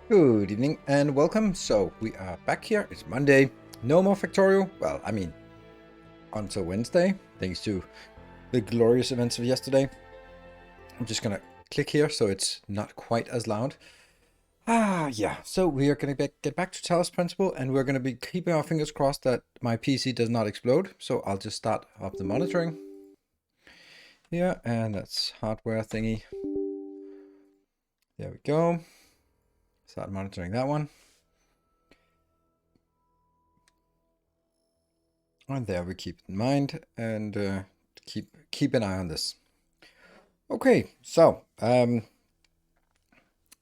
Good evening and welcome. So we are back here. It's Monday. No more Factorial. Well, I mean, until Wednesday, thanks to the glorious events of yesterday. I'm just gonna click here so it's not quite as loud. Yeah. So we are gonna get back to Talos Principle, and we're gonna be keeping our fingers crossed that my PC does not explode. So I'll just start up the monitoring here, and that's hardware thingy. There we go. Start monitoring that one. And there we keep it in mind and keep an eye on this. Okay, so I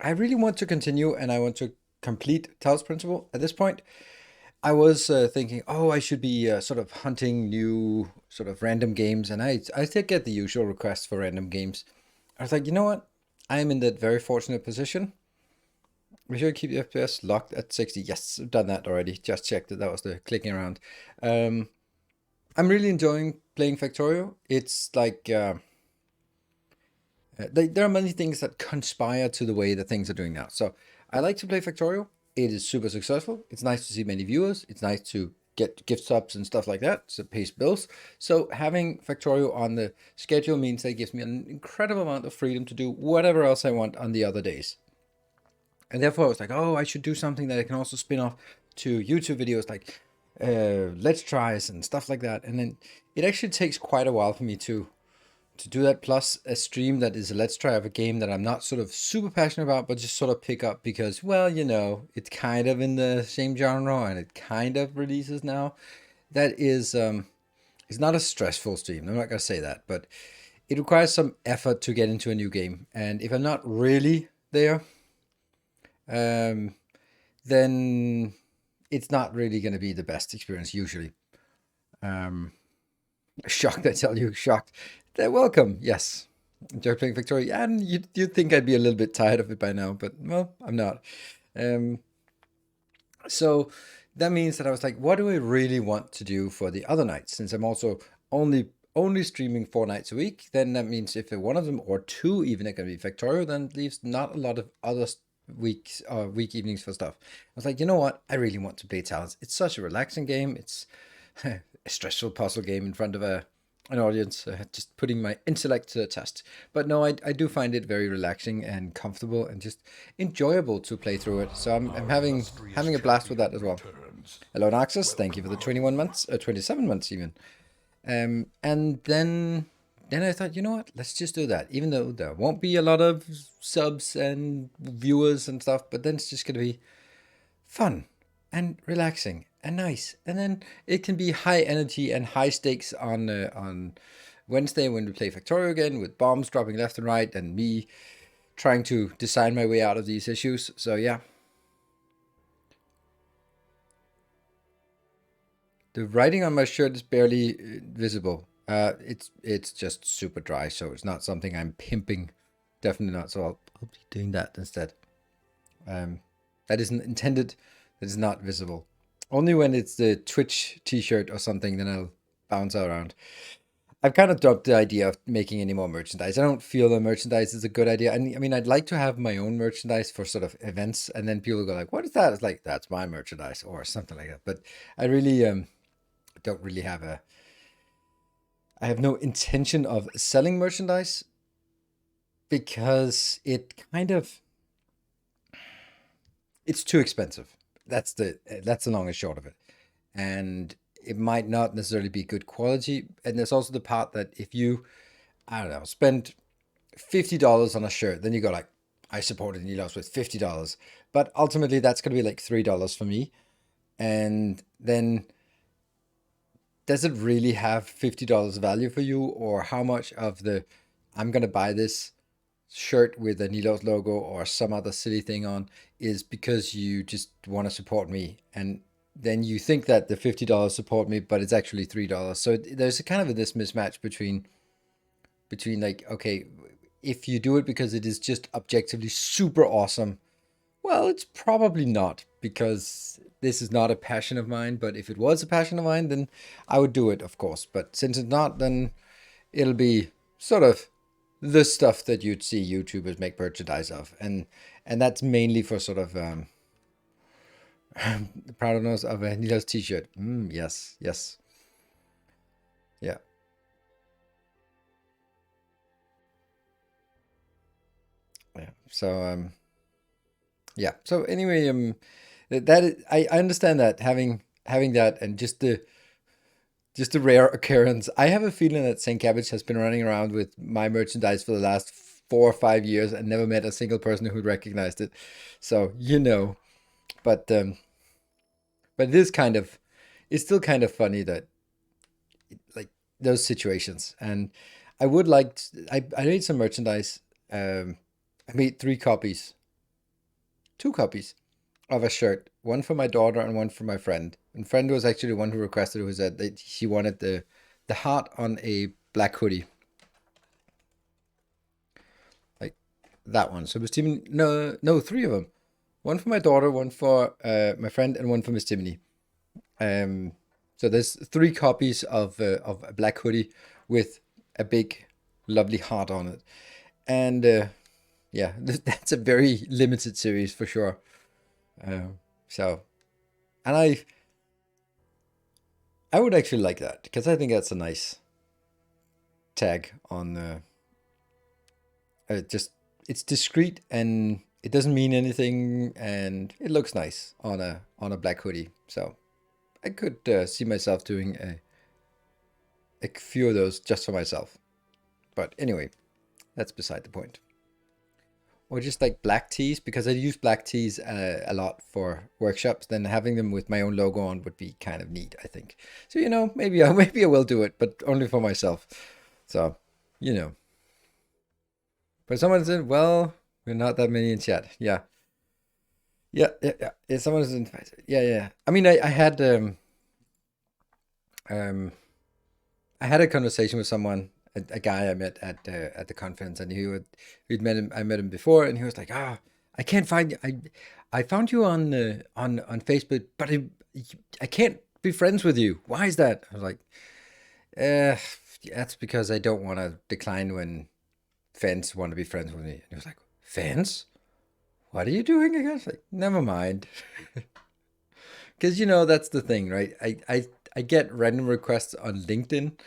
really want to continue and I want to complete Talos Principle. At this point, I was thinking, oh, I should be sort of hunting new sort of random games, and I did get the usual requests for random games. I was like, you know what? I am in that very fortunate position. We should keep the FPS locked at 60. Yes, I've done that already. Just checked that was the clicking around. I'm really enjoying playing Factorio. It's like there are many things that conspire to the way that things are doing now. So I like to play Factorio. It is super successful. It's nice to see many viewers. It's nice to get gift subs and stuff like that. So it pays bills. So having Factorio on the schedule means that it gives me an incredible amount of freedom to do whatever else I want on the other days. And therefore I was like, oh, I should do something that I can also spin off to YouTube videos like Let's Tries and stuff like that. And then it actually takes quite a while for me to do that, plus a stream that is a Let's Try of a game that I'm not sort of super passionate about, but just sort of pick up because, well, you know, it's kind of in the same genre and it kind of releases now. That is it's not a stressful stream. I'm not gonna say that, but it requires some effort to get into a new game. And if I'm not really there, then it's not really gonna be the best experience usually. Shocked, I tell you, shocked. They're welcome, yes. Enjoy playing Victoria. And you'd think I'd be a little bit tired of it by now, but well, I'm not. Um, so that means that I was like, what do I really want to do for the other nights? Since I'm also only streaming 4 nights a week, then that means if one of them or two even are going to be Factorio, then it leaves not a lot of other weeks or week evenings for stuff. I was like, you know what? I really want to play Talents. It's such a relaxing game. It's a stressful puzzle game in front of an audience, just putting my intellect to the test. But no, I do find it very relaxing and comfortable and just enjoyable to play through it. So I'm having a blast with that as well. Hello, Noxus. Thank you for the 21 months, 27 months even. And then I thought, you know what? Let's just do that. Even though there won't be a lot of subs and viewers and stuff, but then it's just gonna be fun and relaxing and nice. And then it can be high energy and high stakes on Wednesday when we play Factorio again, with bombs dropping left and right and me trying to design my way out of these issues. So yeah. The writing on my shirt is barely visible. It's just super dry, so it's not something I'm pimping. Definitely not. So I'll be doing that instead. That isn't intended. That is not visible. Only when it's the Twitch t-shirt or something, then I'll bounce around. I've kind of dropped the idea of making any more merchandise. I don't feel the merchandise is a good idea. I mean, I'd like to have my own merchandise for sort of events, and then people go like, "What is that?" It's like, "That's my merchandise," or something like that. But I really don't really have I have no intention of selling merchandise because it's too expensive. That's the long and short of it. And it might not necessarily be good quality. And there's also the part that if you, I don't know, spend $50 on a shirt, then you go like, I supported Nilos with $50. But ultimately that's gonna be like $3 for me. And then does it really have $50 value for you, or how much of the I'm gonna buy this shirt with a Nilos logo or some other silly thing on is because you just want to support me, and then you think that the $50 support me, but it's actually $3. So there's a kind of this mismatch between like, okay, if you do it because it is just objectively super awesome, well, it's probably not, because this is not a passion of mine. But if it was a passion of mine, then I would do it, of course. But since it's not, then it'll be sort of the stuff that you'd see YouTubers make merchandise of, and that's mainly for sort of the proudness of a Nila's t-shirt. Yes, yes, yeah, yeah. So yeah. So anyway, I understand that having that and just the rare occurrence. I have a feeling that St. Cabbage has been running around with my merchandise for the last 4 or 5 years and never met a single person who recognized it. So but but it is it's still kind of funny that like those situations. And I would like I made some merchandise. I made 3 copies, 2 copies of a shirt, one for my daughter and one for my friend. And friend was actually the one who requested, who said that she wanted the heart on a black hoodie, like that one. So Miss Timony, no, 3 of them. One for my daughter, one for my friend, and one for Miss Timony. Um, so there's 3 copies of a black hoodie with a big, lovely heart on it, and yeah, that's a very limited series for sure. Uh, so, and I would actually like that because I think that's a nice tag on just it's discreet and it doesn't mean anything and it looks nice on a black hoodie. So I could see myself doing a few of those just for myself. But anyway, that's beside the point. Or just like black tees, because I use black tees a lot for workshops. Then having them with my own logo on would be kind of neat, I think. So maybe maybe I will do it, but only for myself. So you know, but someone said, "Well, we're not that many in chat." Yeah, yeah, yeah, yeah. Yeah, someone's invited. Yeah, yeah. I mean, um I had a conversation with someone, a guy I met at the conference, and we'd met him. I met him before, and he was like, "Ah, I can't find you. I found you on Facebook, but I can't be friends with you. Why is that?" I was like, "Eh, that's because I don't want to decline when fans want to be friends with me." And he was like, "Fans? What are you doing again?" I was like, "Never mind." Because that's the thing, right? I get random requests on LinkedIn,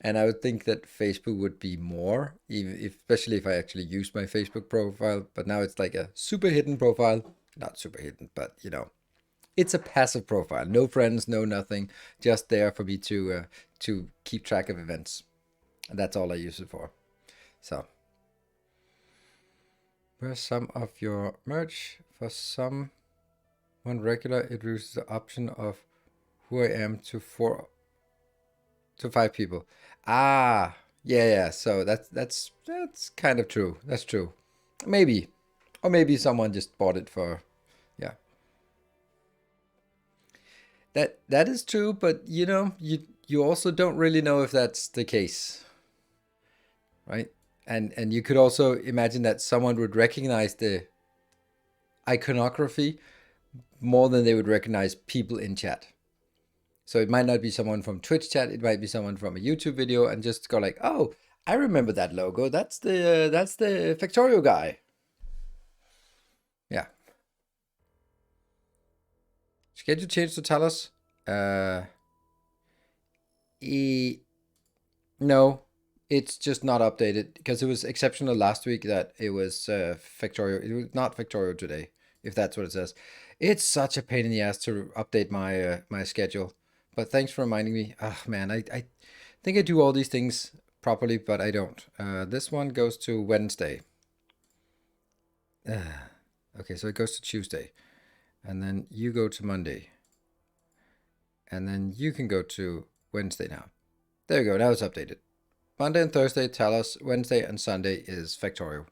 and I would think that Facebook would be more, even especially if I actually use my Facebook profile. But now it's like a super hidden profile, not super hidden, but it's a passive profile. No friends, no nothing, just there for me to keep track of events, and that's all I use it for. So, where's some of your merch? For some one regular, it reduces the option of who I am to 5 people. Ah, yeah, yeah. So that's kind of true. That's true. Maybe, or maybe someone just bought it for, yeah. That is true, but you also don't really know if that's the case, right? And you could also imagine that someone would recognize the iconography more than they would recognize people in chat. So it might not be someone from Twitch chat. It might be someone from a YouTube video, and just go like, "Oh, I remember that logo. That's the Factorio guy." Yeah. Schedule change to Talos. Uh, no, it's just not updated because it was exceptional last week that it was Factorio. It was not Factorio today, if that's what it says. It's such a pain in the ass to update my schedule. But thanks for reminding me. Oh man, I think I do all these things properly, but I don't. This one goes to Wednesday. Okay, so it goes to Tuesday, and then you go to Monday, and then you can go to Wednesday now. There we go. Now it's updated. Monday and Thursday, Talos. Wednesday and Sunday is Factorio.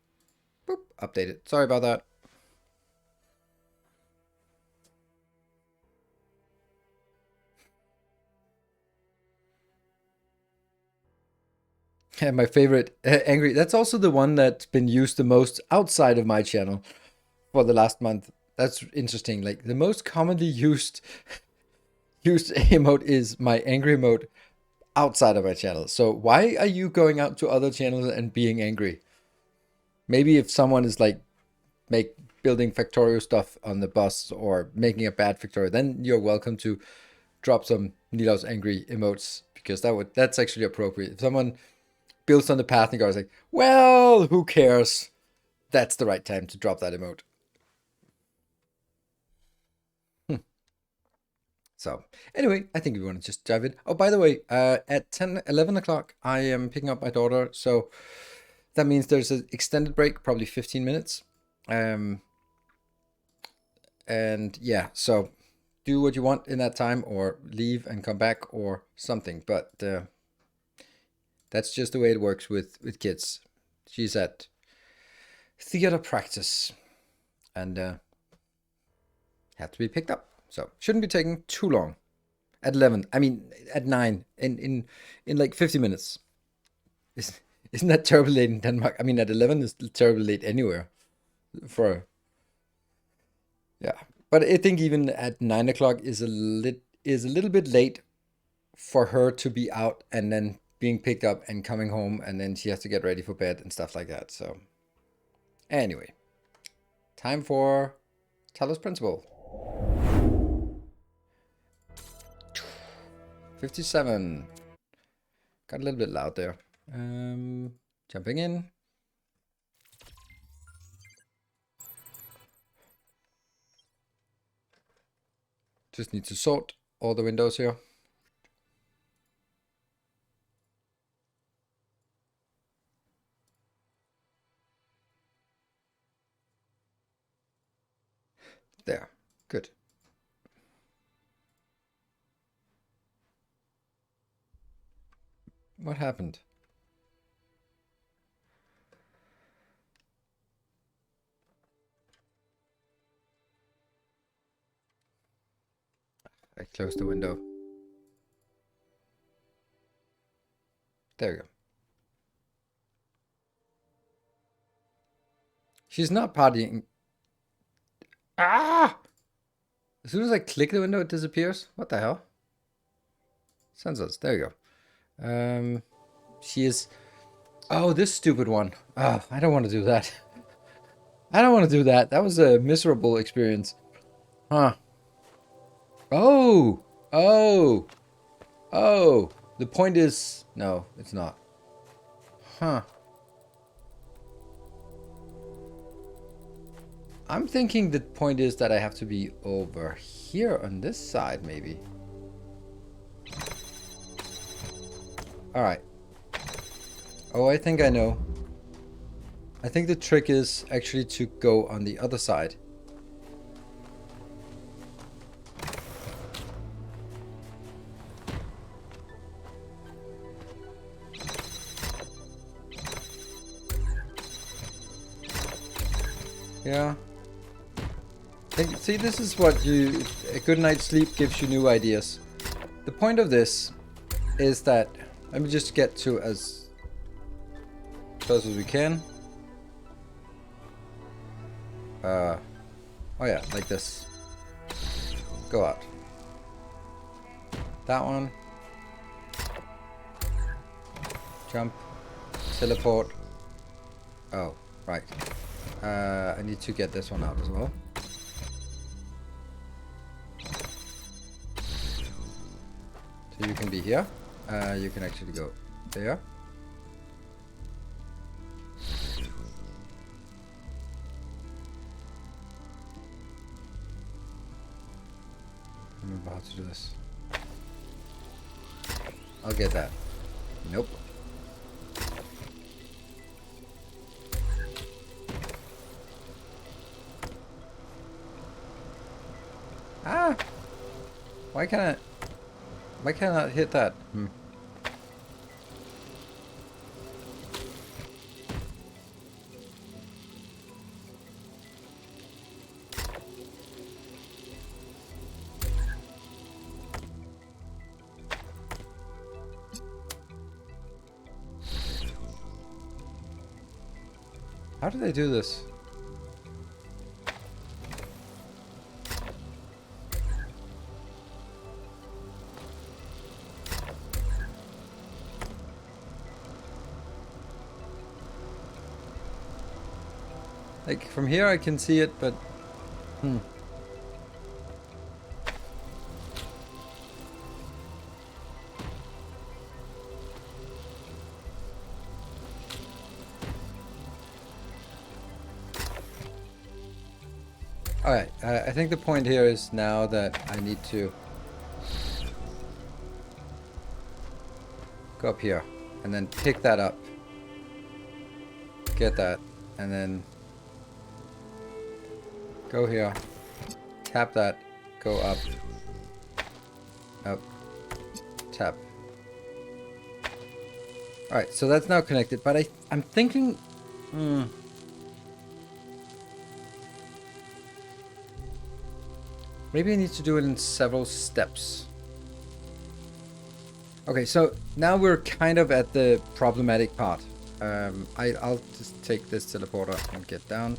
Boop, updated. Sorry about that. And my favorite, Angry. That's also the one that's been used the most outside of my channel for the last month. That's interesting. Like the most commonly used emote is my angry emote outside of my channel. So why are you going out to other channels and being angry? Maybe if someone is like building Factorio stuff on the bus or making a bad Factorio, then you're welcome to drop some Nilaus angry emotes, because that's actually appropriate. If someone builds on the path and goes like, well, who cares? That's the right time to drop that emote. So anyway, I think we want to just dive in. Oh, by the way, at 11 o'clock, I am picking up my daughter. So that means there's an extended break, probably 15 minutes. And yeah, so do what you want in that time, or leave and come back or something. But that's just the way it works with kids. She's at theater practice and have to be picked up. So shouldn't be taking too long. At 11, I mean at 9, in like 50 minutes. Isn't that terribly late in Denmark? I mean, at 11 is terribly late anywhere. Yeah, but I think even at 9 o'clock is a little bit late for her to be out and then being picked up and coming home, and then she has to get ready for bed and stuff like that. So anyway, time for Talos Principle. 57. Got a little bit loud there. Jumping in. Just need to sort all the windows here. There. Good. What happened? I closed the window. There we go. She's not partying. Ah! As soon as I click the window, it disappears. What the hell? Sensors. There you go. She is... Oh, this stupid one. Oh, I don't want to do that. I don't want to do that. That was a miserable experience. Huh. Oh! Oh! Oh! The point is... No, it's not. Huh. I'm thinking the point is that I have to be over here on this side, maybe. Alright. Oh, I think I know. I think the trick is actually to go on the other side. Yeah. See, this is what a good night's sleep gives you new ideas. The point of this is that, let me just get to as close as we can. Oh yeah, like this. Go out. That one. Jump. Teleport. Oh, right. I need to get this one out as well. So you can be here. You can actually go there. Remember how to do this. I'll get that. Nope. Ah! Why can't I hit that? How did they do this? Like, from here I can see it, but... Alright, I think the point here is now that I need to go up here and then pick that up, get that, and then go here, tap that, go up, up, tap. Alright, so that's now connected, but I'm thinking... Maybe I need to do it in several steps. Okay, so now we're kind of at the problematic part. I'll just take this teleporter and get down.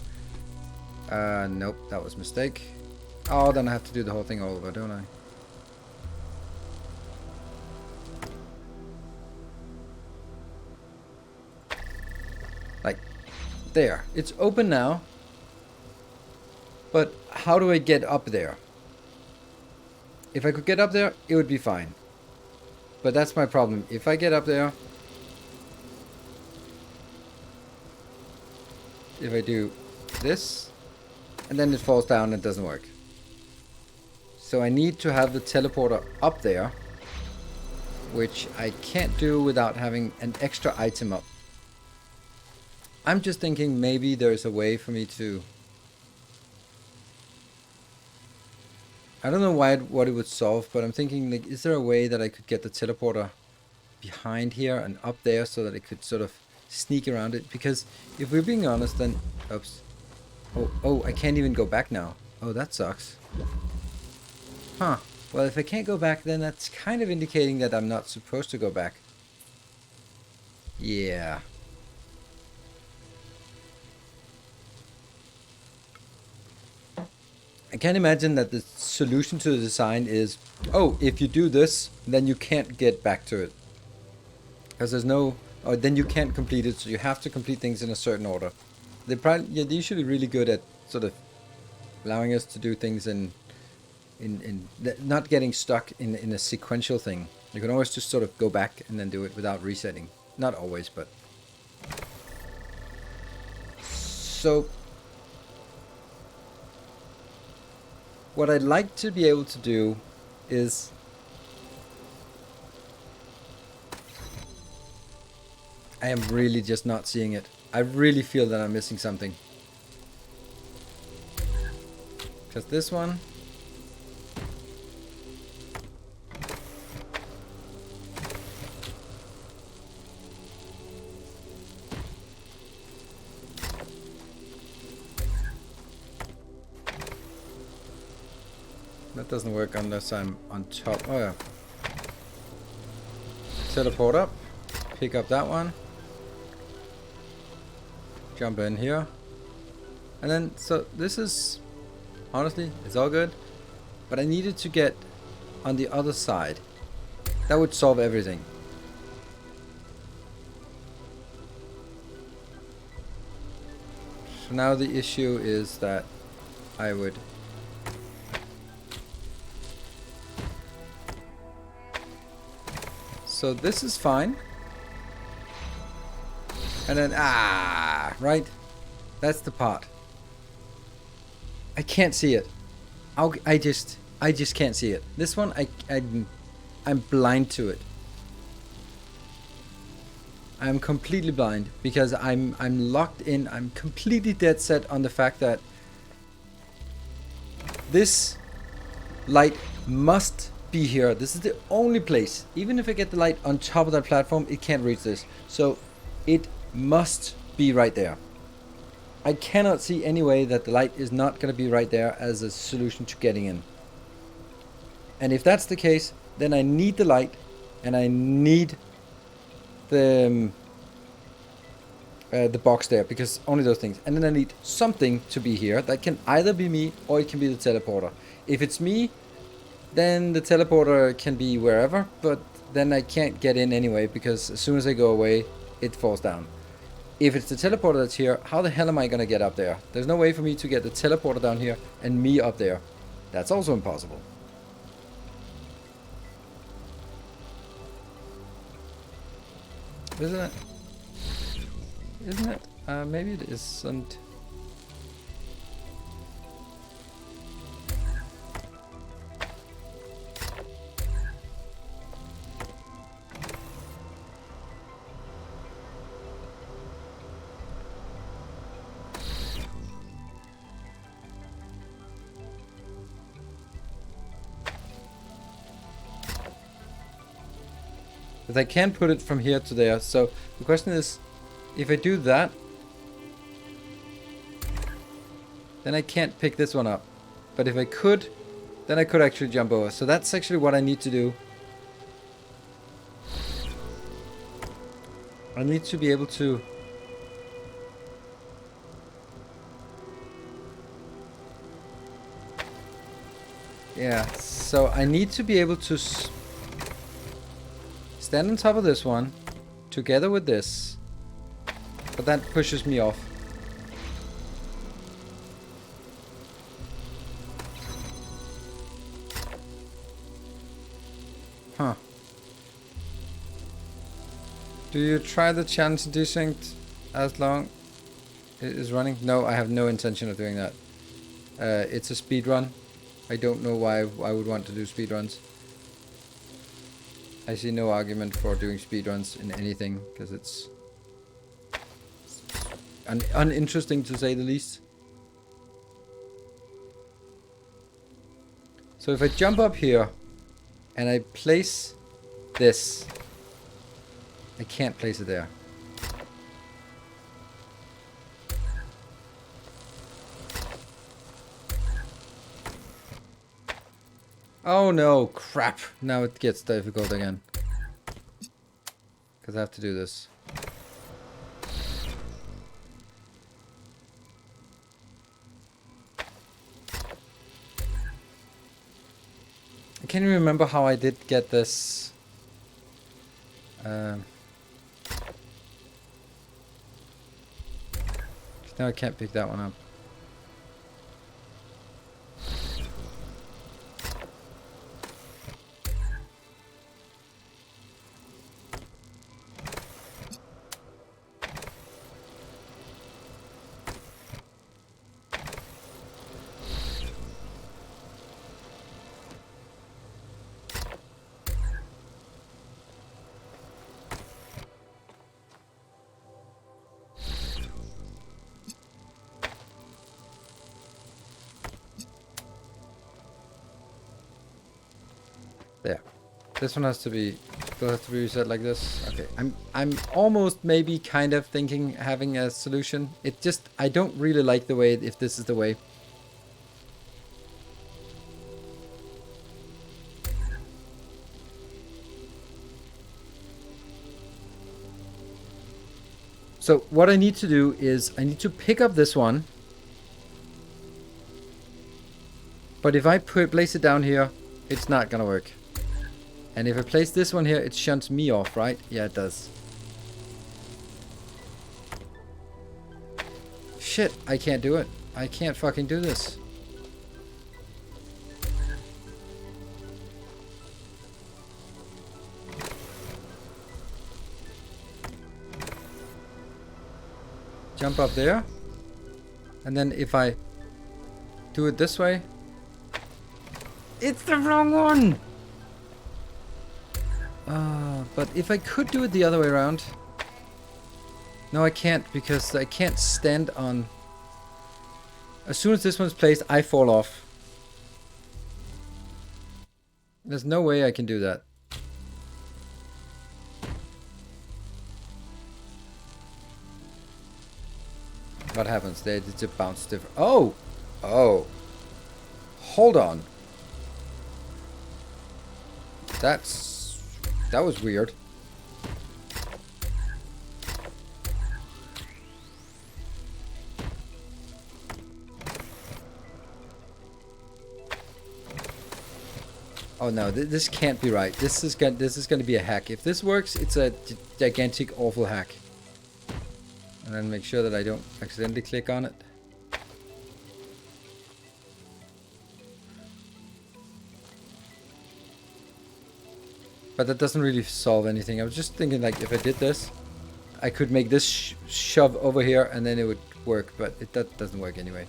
Nope, that was a mistake. Oh, then I have to do the whole thing over, don't I? Like, there. It's open now. But how do I get up there? If I could get up there, it would be fine. But that's my problem. If I get up there... If I do this, and then it falls down and it doesn't work. So I need to have the teleporter up there, which I can't do without having an extra item up. I'm just thinking maybe there's a way for me to... I don't know what it would solve, but I'm thinking, like, is there a way that I could get the teleporter behind here and up there so that it could sort of sneak around it? Because if we're being honest, then... Oops. Oh, I can't even go back now. Oh, that sucks. Huh. Well, if I can't go back, then that's kind of indicating that I'm not supposed to go back. Yeah. I can't imagine that the solution to the design is, oh, if you do this, then you can't get back to it. Because there's no... Or then you can't complete it, so you have to complete things in a certain order. They're usually really good at sort of allowing us to do things in not getting stuck in a sequential thing. You can always just sort of go back and then do it without resetting. Not always, but... So... What I'd like to be able to do is... I am really just not seeing it. I really feel that I'm missing something. Because this one... That doesn't work unless I'm on top. Oh yeah. Teleport up. Pick up that one. Jump in here. And then, so this is... Honestly, it's all good. But I needed to get on the other side. That would solve everything. So now the issue is that I would... So this is fine. And then, right? That's the part. I can't see it. I just can't see it. This one, I'm blind to it. I'm completely blind because I'm locked in. I'm completely dead set on the fact that this light must be here. This is the only place. Even if I get the light on top of that platform, it can't reach this. So it must be right there. I cannot see any way that the light is not going to be right there as a solution to getting in. And if that's the case, then I need the light and I need the box there, because only those things. And then I need something to be here that can either be me or it can be the teleporter. If it's me, then the teleporter can be wherever, but then I can't get in anyway, because as soon as I go away, it falls down. if it's the teleporter that's here, how the hell am I gonna get up there? There's no way for me to get the teleporter down here and me up there. That's also impossible. Isn't it? Isn't it? Maybe it isn't. But I can't put it from here to there. So the question is, if I do that, then I can't pick this one up. But if I could, then I could actually jump over. So that's actually what I need to do. I need to be able to... Yeah, so I need to be able to stand on top of this one, together with this. But that pushes me off. Huh. Do you try the challenge desynced as long it is running? No, I have no intention of doing that. It's a speed run. I don't know why I would want to do speed runs. I see no argument for doing speed runs in anything, because it's uninteresting to say the least. So if I jump up here and I place this, I can't place it there. Oh no, crap. Now it gets difficult again. Because I have to do this. I can't even remember how I did get this. Now I can't pick that one up. There. This one has to be reset like this. Okay. I'm almost maybe kind of thinking having a solution. It just, I don't really like the way if this is the way. So what I need to do is I need to pick up this one. But if I place it down here, it's not gonna work. And if I place this one here, it shunts me off, right? Yeah, it does. Shit, I can't do it. I can't fucking do this. Jump up there. And then if I do it this way, it's the wrong one! But if I could do it the other way around... No, I can't, because I can't stand on... As soon as this one's placed, I fall off. There's no way I can do that. What happens? They just bounce different. Oh! Oh! Hold on. That was weird. Oh no, this can't be right. This is going to be a hack. If this works, it's a gigantic, awful hack. And then make sure that I don't accidentally click on it. But that doesn't really solve anything. I was just thinking, like, if I did this, I could make this shove over here and then it would work, but that doesn't work anyway.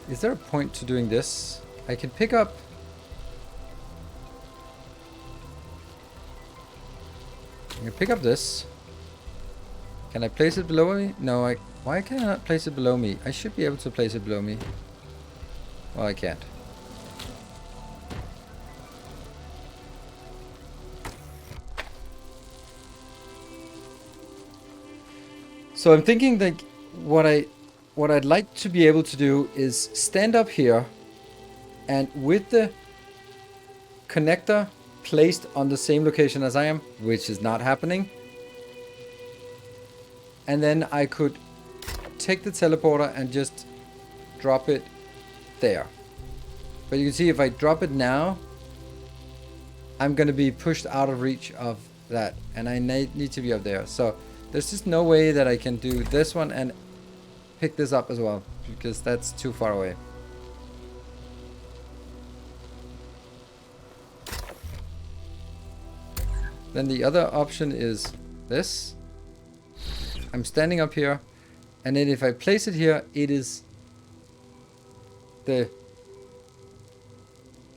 Is there a point to doing this? I can pick up... I can pick up this. Can I place it below me? No, why can I not place it below me? I should be able to place it below me. Well, I can't. So I'm thinking, like, what I'd like to be able to do is stand up here and with the connector placed on the same location as I am, which is not happening. And then I could take the teleporter and just drop it there. But you can see if I drop it now, I'm going to be pushed out of reach of that. And I need to be up there. So there's just no way that I can do this one and pick this up as well, because that's too far away. Then the other option is this. I'm standing up here, and then if I place it here, it is the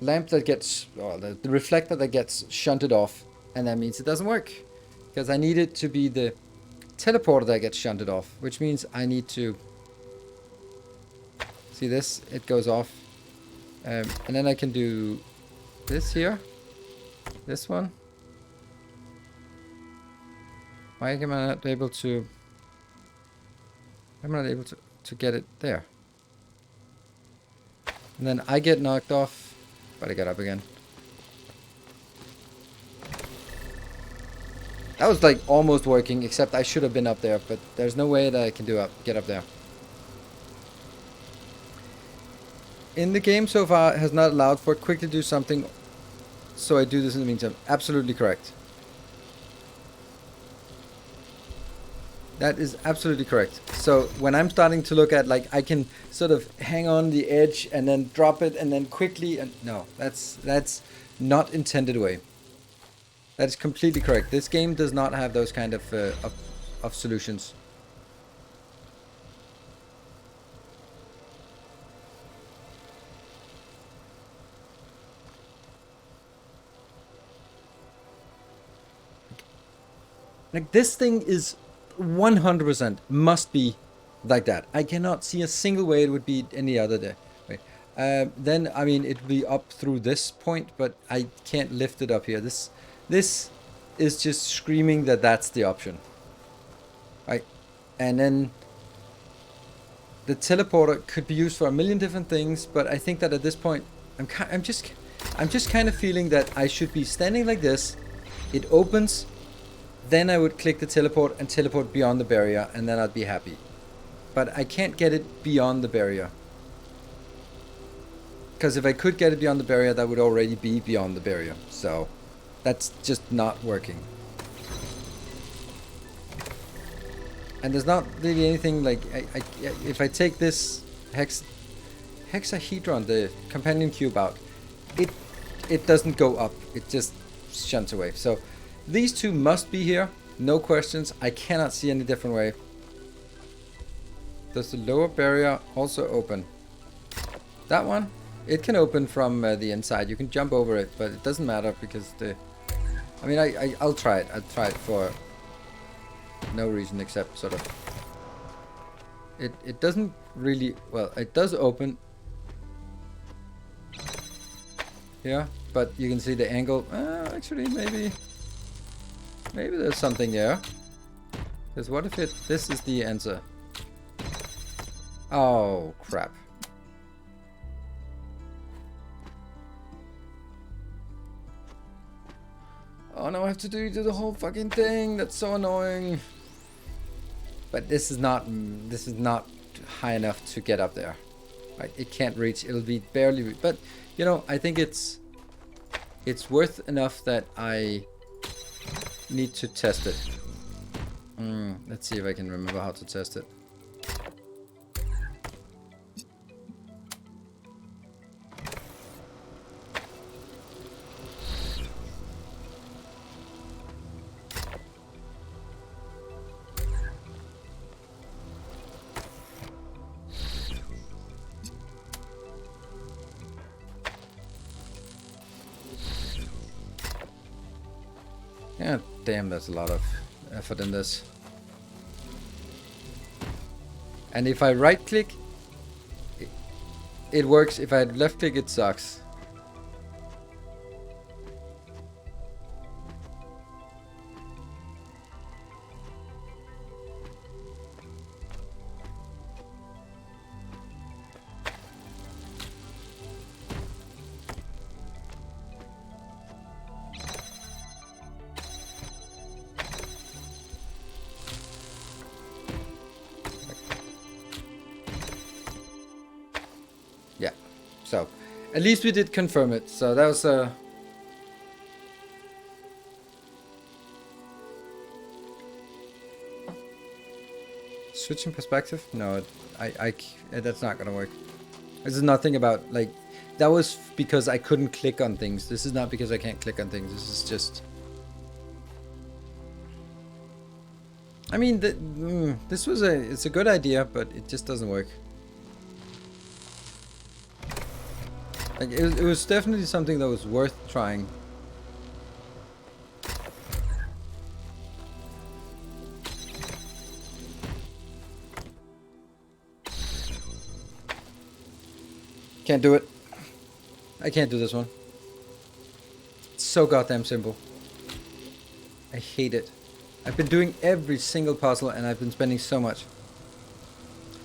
lamp that gets, or the reflector that gets shunted off, and that means it doesn't work, because I need it to be the teleporter that gets shunted off, which means I need to see this, it goes off, and then I can do this here, this one. Why am I not able to? I'm not able to get it there. And then I get knocked off, but I get up again. That was like almost working, except I should have been up there, but there's no way that I can get up there. In the game so far, it has not allowed for quickly do something, so I do this in the meantime. Absolutely correct. That is absolutely correct. So when I'm starting to look at, like, I can sort of hang on the edge and then drop it and then quickly, and no, that's not intended way. That is completely correct. This game does not have those kind of solutions. Like, this thing is 100% must be like that. I cannot see a single way it would be any other way. Then, I mean, it would be up through this point, but I can't lift it up here. This is just screaming that that's the option. Right? And then the teleporter could be used for a million different things, but I think that at this point, I'm just kind of feeling that I should be standing like this. It opens. Then I would click the teleport and teleport beyond the barrier, and then I'd be happy. But I can't get it beyond the barrier. Because if I could get it beyond the barrier, that would already be beyond the barrier. So that's just not working. And there's not really anything like... if I take this hexahedron, the companion cube out, it doesn't go up. It just shunts away. So these two must be here, no questions. I cannot see any different way. Does the lower barrier also open? That one, it can open from the inside. You can jump over it, but it doesn't matter because I mean, I'll try it. I'll try it for no reason except sort of. It doesn't really, well, it does open here, but you can see the angle. Actually, maybe there's something there. Because what if this is the answer? Oh, crap. Oh no, I have to do the whole fucking thing. That's so annoying. But this is not high enough to get up there. Like, it can't reach. It'll be barely. But you know, I think it's worth enough that I need to test it. Let's see if I can remember how to test it. Yeah, damn, that's a lot of effort in this. And if I right click, it works. If I left click, it sucks. Yeah, so at least we did confirm it. So that was switching perspective. No, that's not gonna work. This is nothing about like that was because I couldn't click on things. This is not because I can't click on things. This is just. I mean, this was it's a good idea, but it just doesn't work. Like, it was definitely something that was worth trying. Can't do it. I can't do this one. It's so goddamn simple. I hate it. I've been doing every single puzzle and I've been spending so much.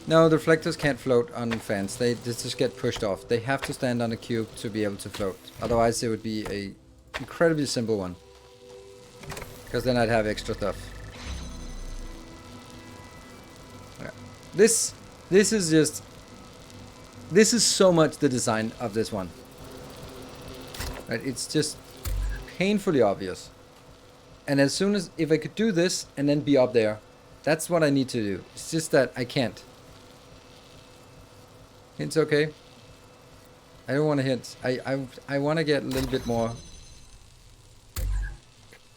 No, the reflectors can't float on fans. They just get pushed off. They have to stand on a cube to be able to float. Otherwise, it would be a incredibly simple one. Because then I'd have extra stuff. Yeah. This is just... This is so much the design of this one. Right? It's just painfully obvious. And as soon as... If I could do this and then be up there, that's what I need to do. It's just that I can't. Hints okay. I don't want to hint. I want to get a little bit more.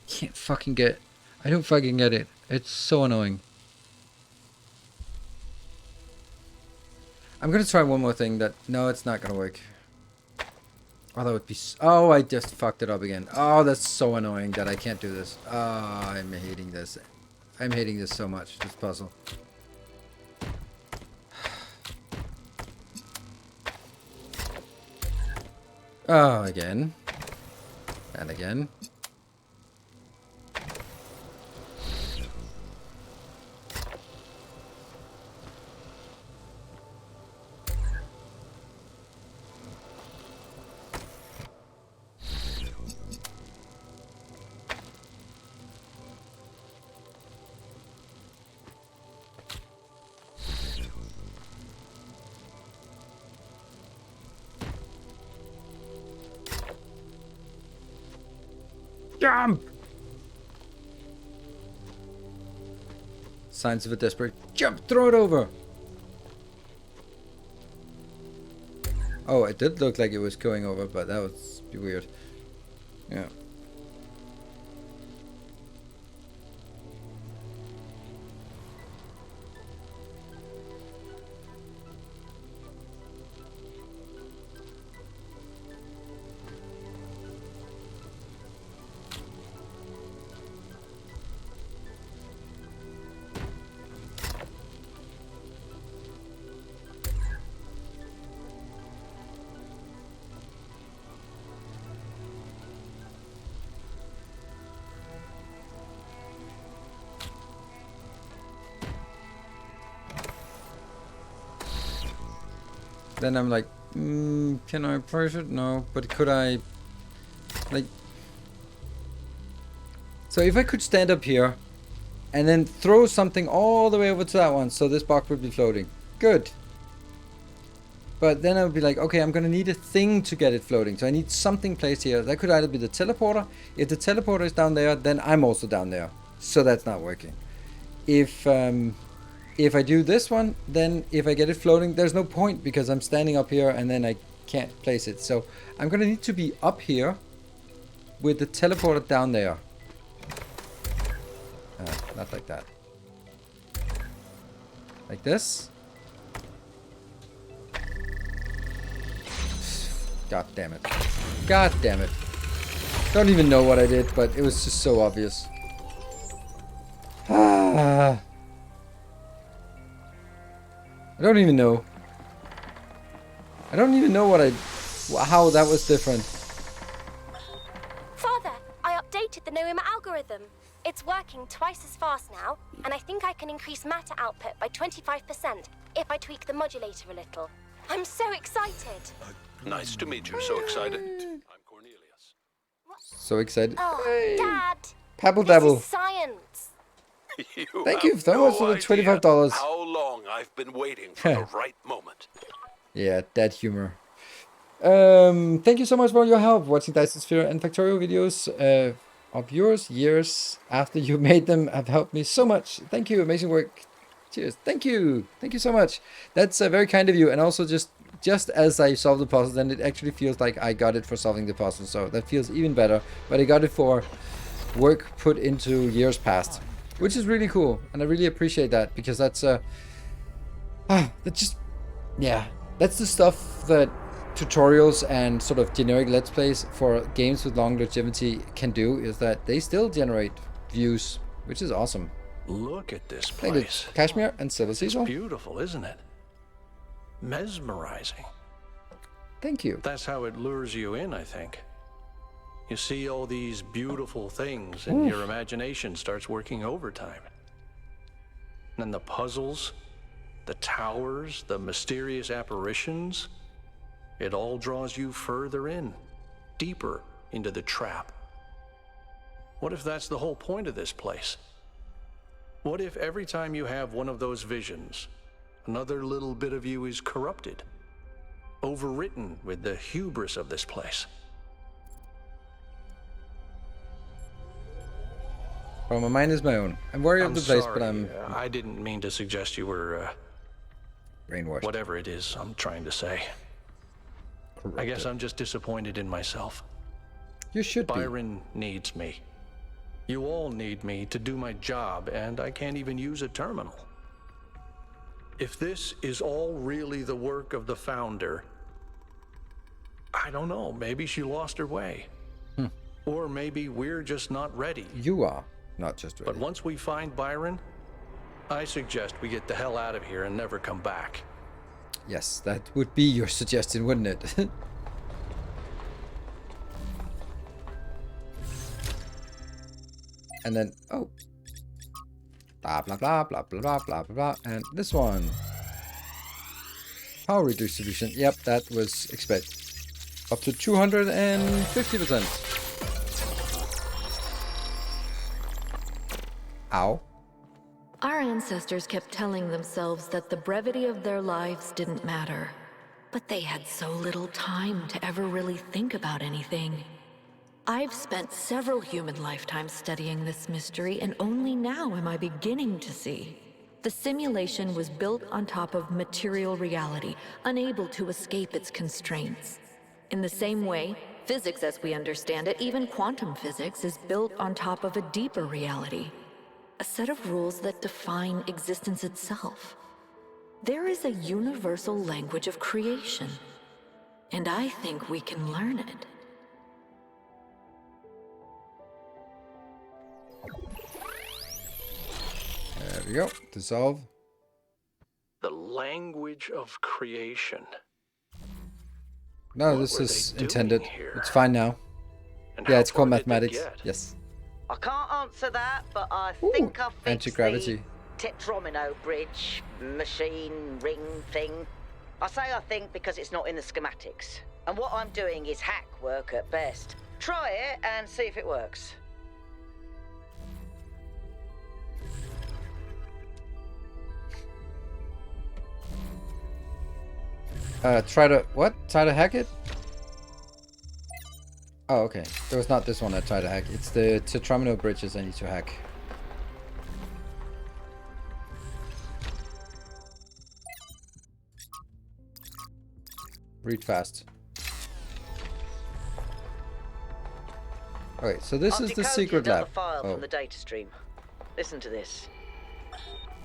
Can't fucking get. I don't fucking get it. It's so annoying. I'm gonna try one more thing. That no, it's not gonna work. Oh, that would be. Oh, I just fucked it up again. Oh, that's so annoying that I can't do this. Oh, I'm hating this. I'm hating this so much. This puzzle. Oh, again. And again. Jump! Signs of a desperate jump. Throw it over. Oh, it did look like it was going over, but that was weird. Yeah. Then I'm like, can I push it? No, but could I, like, So if I could stand up here and then throw something all the way over to that one, so this box would be floating. Good. But then I would be like, okay, I'm going to need a thing to get it floating. So I need something placed here. That could either be the teleporter. If the teleporter is down there, then I'm also down there. So that's not working. If I do this one, then if I get it floating, there's no point because I'm standing up here and then I can't place it. So I'm going to need to be up here with the teleporter down there. Not like that. Like this. God damn it. God damn it. Don't even know what I did, but it was just so obvious. I don't even know. I don't even know how that was different. Father, I updated the Noema algorithm. It's working twice as fast now, and I think I can increase matter output by 25% if I tweak the modulator a little. I'm so excited. Nice to meet you. So excited. I'm Cornelius. So excited. Oh, Hey. Dad. Pabble This dabble. is science. Thank you so much for the $25. How long I've been waiting for the right moment. Yeah, dad humor. Thank you so much for your help watching Dyson Sphere and Factorio videos of yours. Years after you made them have helped me so much. Thank you, amazing work. Cheers. Thank you so much. That's very kind of you. And also just as I solved the puzzle, then it actually feels like I got it for solving the puzzle. So that feels even better. But I got it for work put into years past, which is really cool. And I really appreciate that because that's that's the stuff that tutorials and sort of generic let's plays for games with long longevity can do, is that they still generate views, which is awesome. Look at this Thank you, place. Cashmere and Silver It's Cecil. beautiful, isn't it? Mesmerizing. Thank you. That's how it lures you in, I think. You see all these beautiful things and your imagination starts working overtime. And the puzzles, the towers, the mysterious apparitions, it all draws you further in, deeper into the trap. What if that's the whole point of this place? What if every time you have one of those visions, another little bit of you is corrupted, overwritten with the hubris of this place? Well, my mind is my own. I'm wary of the place, sorry, but I'm I didn't mean to suggest you were, brainwashed. whatever it is I'm trying to say. I guess I'm just disappointed in myself. You should be. Byron needs me. You all need me to do my job, and I can't even use a terminal. If this is all really the work of the founder, I don't know, maybe she lost her way. Or maybe we're just not ready. You are not just ready. But once we find Byron, I suggest we get the hell out of here and never come back. Yes, that would be your suggestion, wouldn't it? And then, oh. Blah, blah, blah, blah, blah, blah, blah, blah, blah. And this one. Power redistribution. Yep, that was expected. Up to 250%. Ow. Our ancestors kept telling themselves that the brevity of their lives didn't matter. But they had so little time to ever really think about anything. I've spent several human lifetimes studying this mystery, and only now am I beginning to see. The simulation was built on top of material reality, unable to escape its constraints. In the same way, physics as we understand it, even quantum physics, is built on top of a deeper reality. A set of rules that define existence itself. There is a universal language of creation, and I think we can learn it. There we go. Dissolve. The language of creation. No, What this were is they doing intended. here? It's fine now. And Yeah, how it's called far did they mathematics. get? Yes. I can't answer that, but I Ooh, think I fixed anti-gravity. the Tetromino bridge, machine, ring thing. I say I think because it's not in the schematics. And what I'm doing is hack work at best. Try it and see if it works. Try to... What? Try to hack it? Oh, okay. There was not this one I tried to hack. It's the Tetramino bridges I need to hack. Read fast. Okay, so this I've is the decoded secret another lab. file Oh, from the data stream. Listen to this.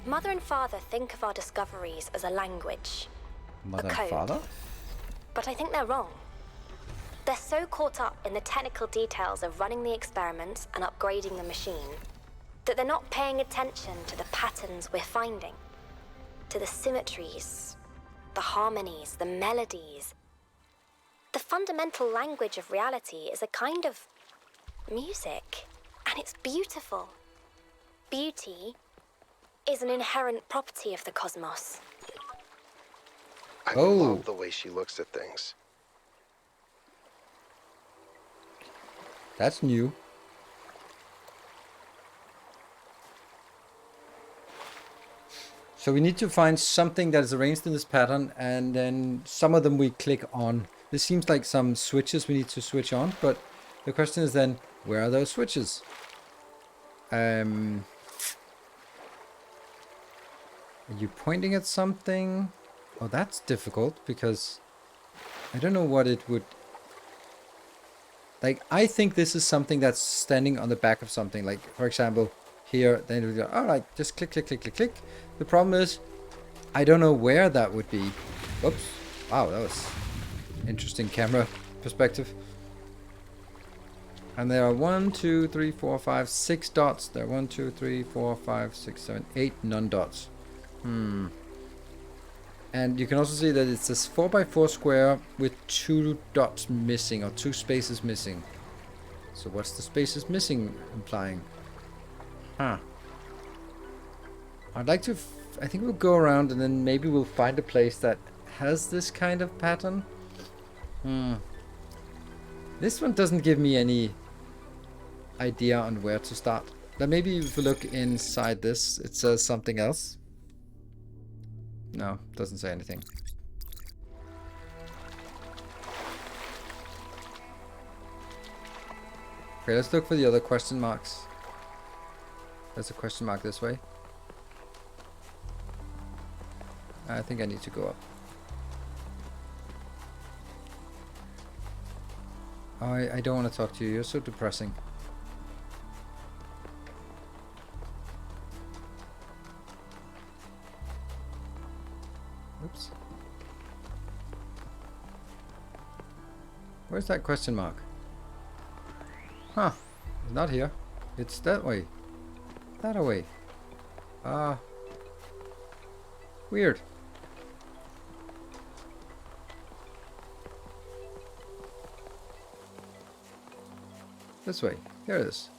Mother and Father think of our discoveries as a language. mother and code. father? But I think they're wrong. They're so caught up in the technical details of running the experiments and upgrading the machine that they're not paying attention to the patterns we're finding, to the symmetries, the harmonies, the melodies. The fundamental language of reality is a kind of music, and it's beautiful. Beauty is an inherent property of the cosmos. I Oh. love the way she looks at things. That's new. So we need to find something that is arranged in this pattern, and then some of them we click on. This seems like some switches we need to switch on, but the question is then, where are those switches? Are you pointing at something? Oh, that's difficult, because I don't know what it would... Like, I think this is something that's standing on the back of something. Like, for example, here, then we go, alright, just click, click, click, click, click. The problem is, I don't know where that would be. Whoops. Wow, that was interesting camera perspective. And there are 1, 2, 3, 4, 5, 6 dots. There are 1, 2, 3, 4, 5, 6, 7, 8 non-dots. And you can also see that it's this 4x4 square with 2 dots missing, or 2 spaces missing. So what's the spaces missing implying? Huh. I'd like to... I think we'll go around and then maybe we'll find a place that has this kind of pattern. This one doesn't give me any idea on where to start. But maybe if we look inside this, it says something else. No, doesn't say anything. Okay, let's look for the other question marks. There's a question mark this way. I think I need to go up. Oh, I don't want to talk to you. You're so depressing. Oops. Where's that question mark? Huh. It's not here. It's that way. That away. Weird. This way. Here it is.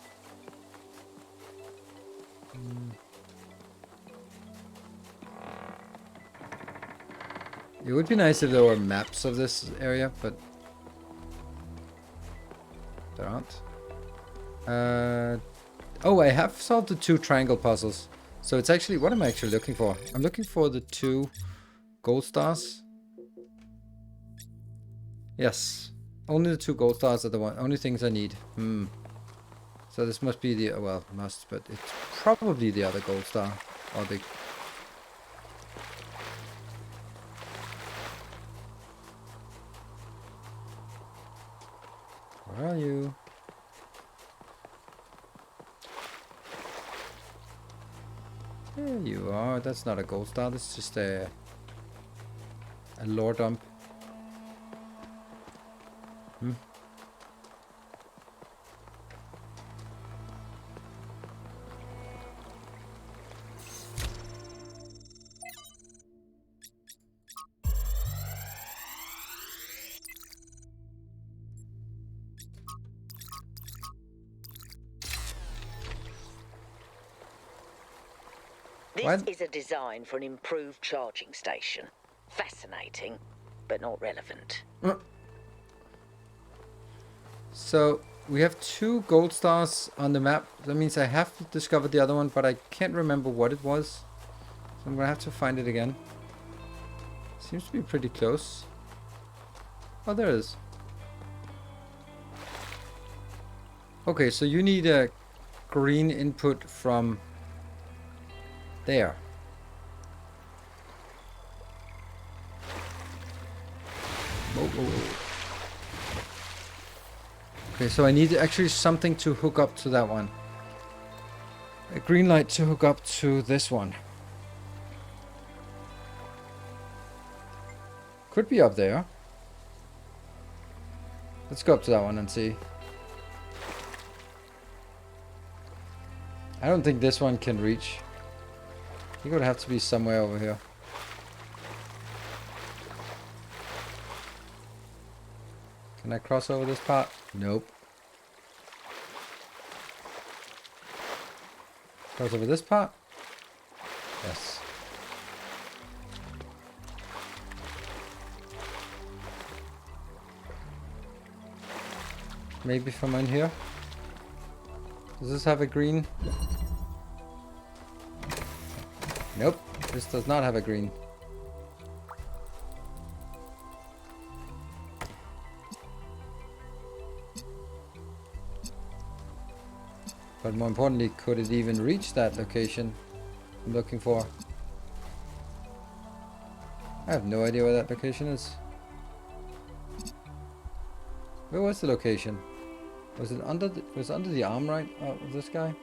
It would be nice if there were maps of this area, but there aren't. Oh, I have solved the 2 triangle puzzles. So it's actually, what am I actually looking for? I'm looking for the 2 gold stars. Yes, only the 2 gold stars are the only things I need. So this must be the, well, must, but it's probably the other gold star, or the... Where are you? There you are. That's not a gold star. That's just a lore dump. This What? is a design for an improved charging station. Fascinating, but not relevant. So we have 2 gold stars on the map. That means I have discovered the other one, but I can't remember what it was. So I'm gonna have to find it again. Seems to be pretty close. Oh, there it is. Okay, so you need a green input from there. Whoa, whoa, whoa. Okay, so I need actually something to hook up to that one. A green light to hook up to this one. Could be up there. Let's go up to that one and see. I don't think this one can reach. You're gonna have to be somewhere over here. Can I cross over this part? Nope. Cross over this part? Yes. Maybe from in here? Does this have a green? Nope, this does not have a green. But more importantly, could it even reach that location I'm looking for? I have no idea where that location is. Where was the location? Was it under the, was it under the arm, right? Oh, this guy?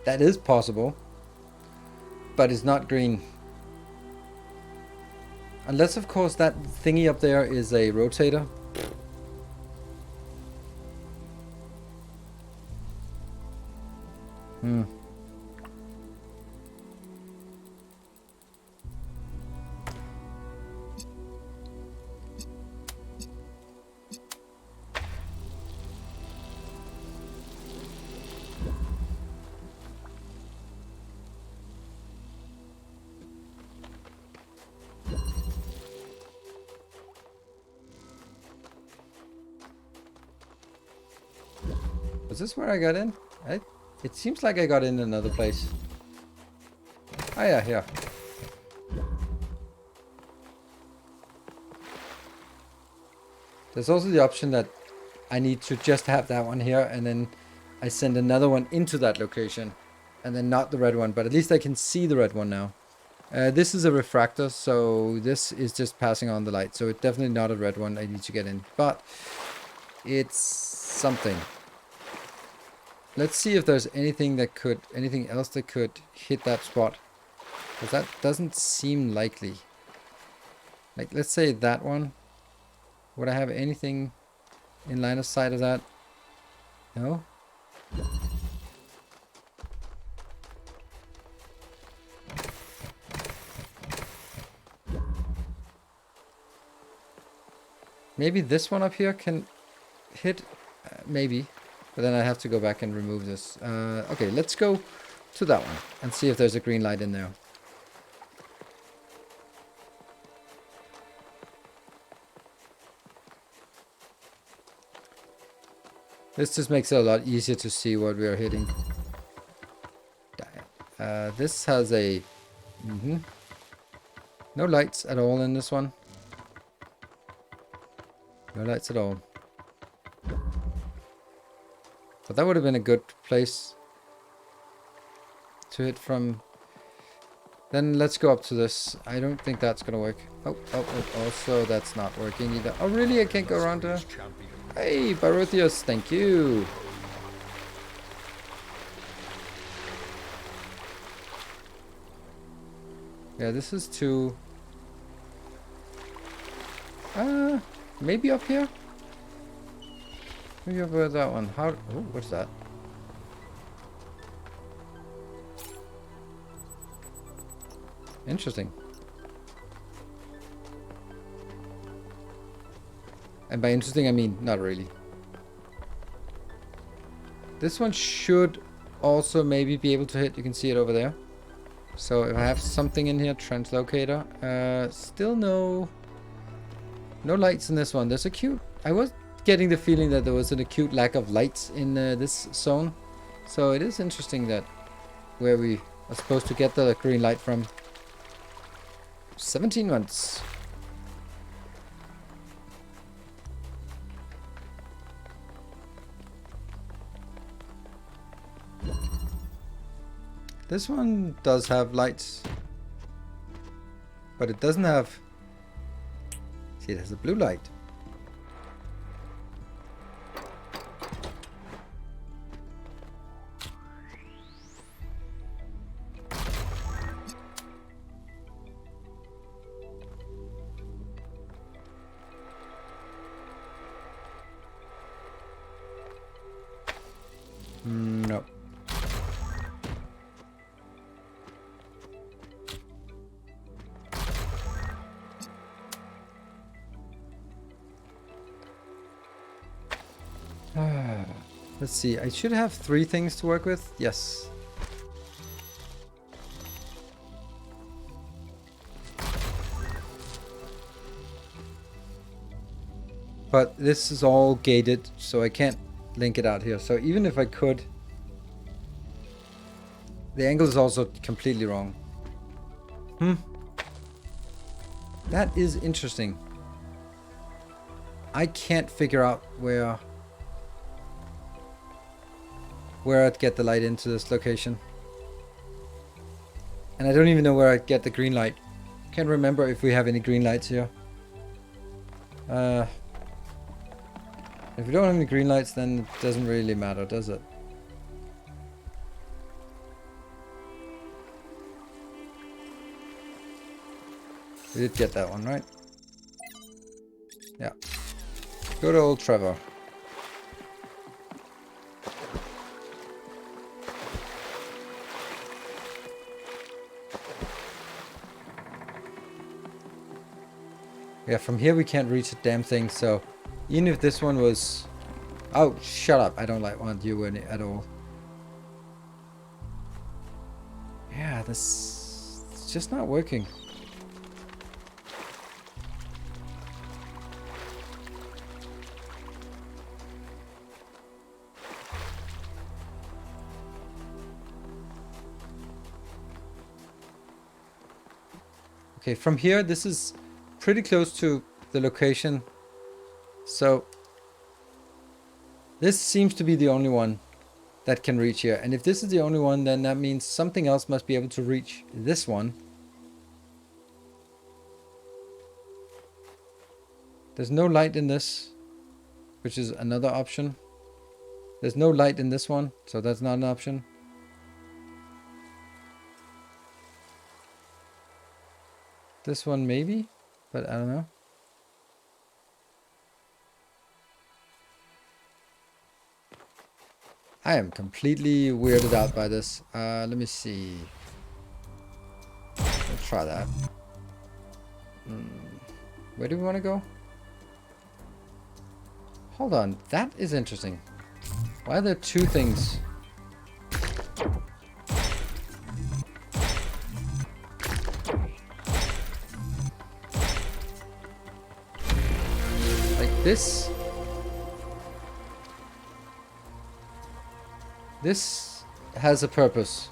That is possible. But it's not green. Unless, of course, that thingy up there is a rotator. Hmm. Was this where I got in? It seems like I got in another place. Oh yeah, here. There's also the option that I need to just have that one here and then I send another one into that location. And then not the red one, but at least I can see the red one now. This is a refractor, so this is just passing on the light. So it's definitely not a red one I need to get in. But it's something. Let's see if there's anything else that could hit that spot. Because that doesn't seem likely. Like, let's say that one. Would I have anything in line of sight of that? No? Maybe this one up here can hit? Maybe. But then I have to go back and remove this. Okay, let's go to that one and see if there's a green light in there. This just makes it a lot easier to see what we are hitting. This has a... No lights at all in this one. No lights at all. But that would have been a good place to hit from. Then let's go up to this. I don't think that's gonna work. Oh, also that's not working either. Oh really? I can't go around there? Hey, Barotheus, thank you. Yeah, this is too... maybe up here? Maybe over that one. How? Oh, what's that? Interesting. And by interesting, I mean not really. This one should also maybe be able to hit. You can see it over there. So if I have something in here, translocator. Still no lights in this one. There's a cute... I was getting the feeling that there was an acute lack of lights in this zone. So it is interesting that where we are supposed to get the green light from. 17 months. This one does have lights, but it doesn't have... See, it has a blue light. No. Let's see, I should have 3 things to work with. Yes. But this is all gated, so I can't link it out here. So even if I could, the angle is also completely wrong. That is interesting. I can't figure out where I'd get the light into this location. And I don't even know where I'd get the green light. Can't remember if we have any green lights here. If we don't have any green lights, then it doesn't really matter, does it? We did get that one, right? Yeah. Good old Trevor. Yeah, from here we can't reach a damn thing, so even if this one was... Oh, shut up. I don't want you in it at all. Yeah, this... It's just not working. Okay, from here, this is pretty close to the location. So this seems to be the only one that can reach here. And if this is the only one, then that means something else must be able to reach this one. There's no light in this, which is another option. There's no light in this one, so that's not an option. This one maybe, but I don't know. I am completely weirded out by this. Let me see. Let's try that. Where do we want to go? Hold on, that is interesting. Why are there 2 things? This has a purpose.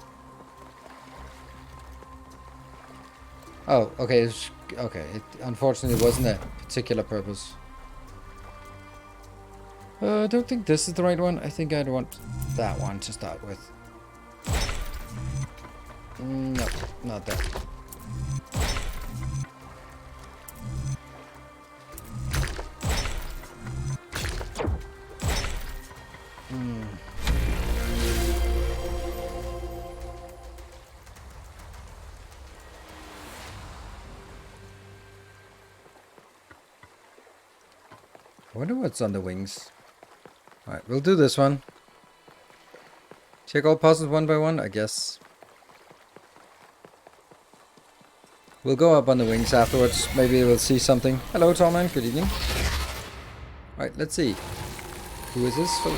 Oh, okay. Okay. It unfortunately wasn't a particular purpose. I don't think this is the right one. I think I'd want that one to start with. No, not that. I wonder what's on the wings. Alright, we'll do this one. Check all puzzles one by one, I guess. We'll go up on the wings afterwards. Maybe we'll see something. Hello, Torman. Good evening. Alright, let's see. Who is this for?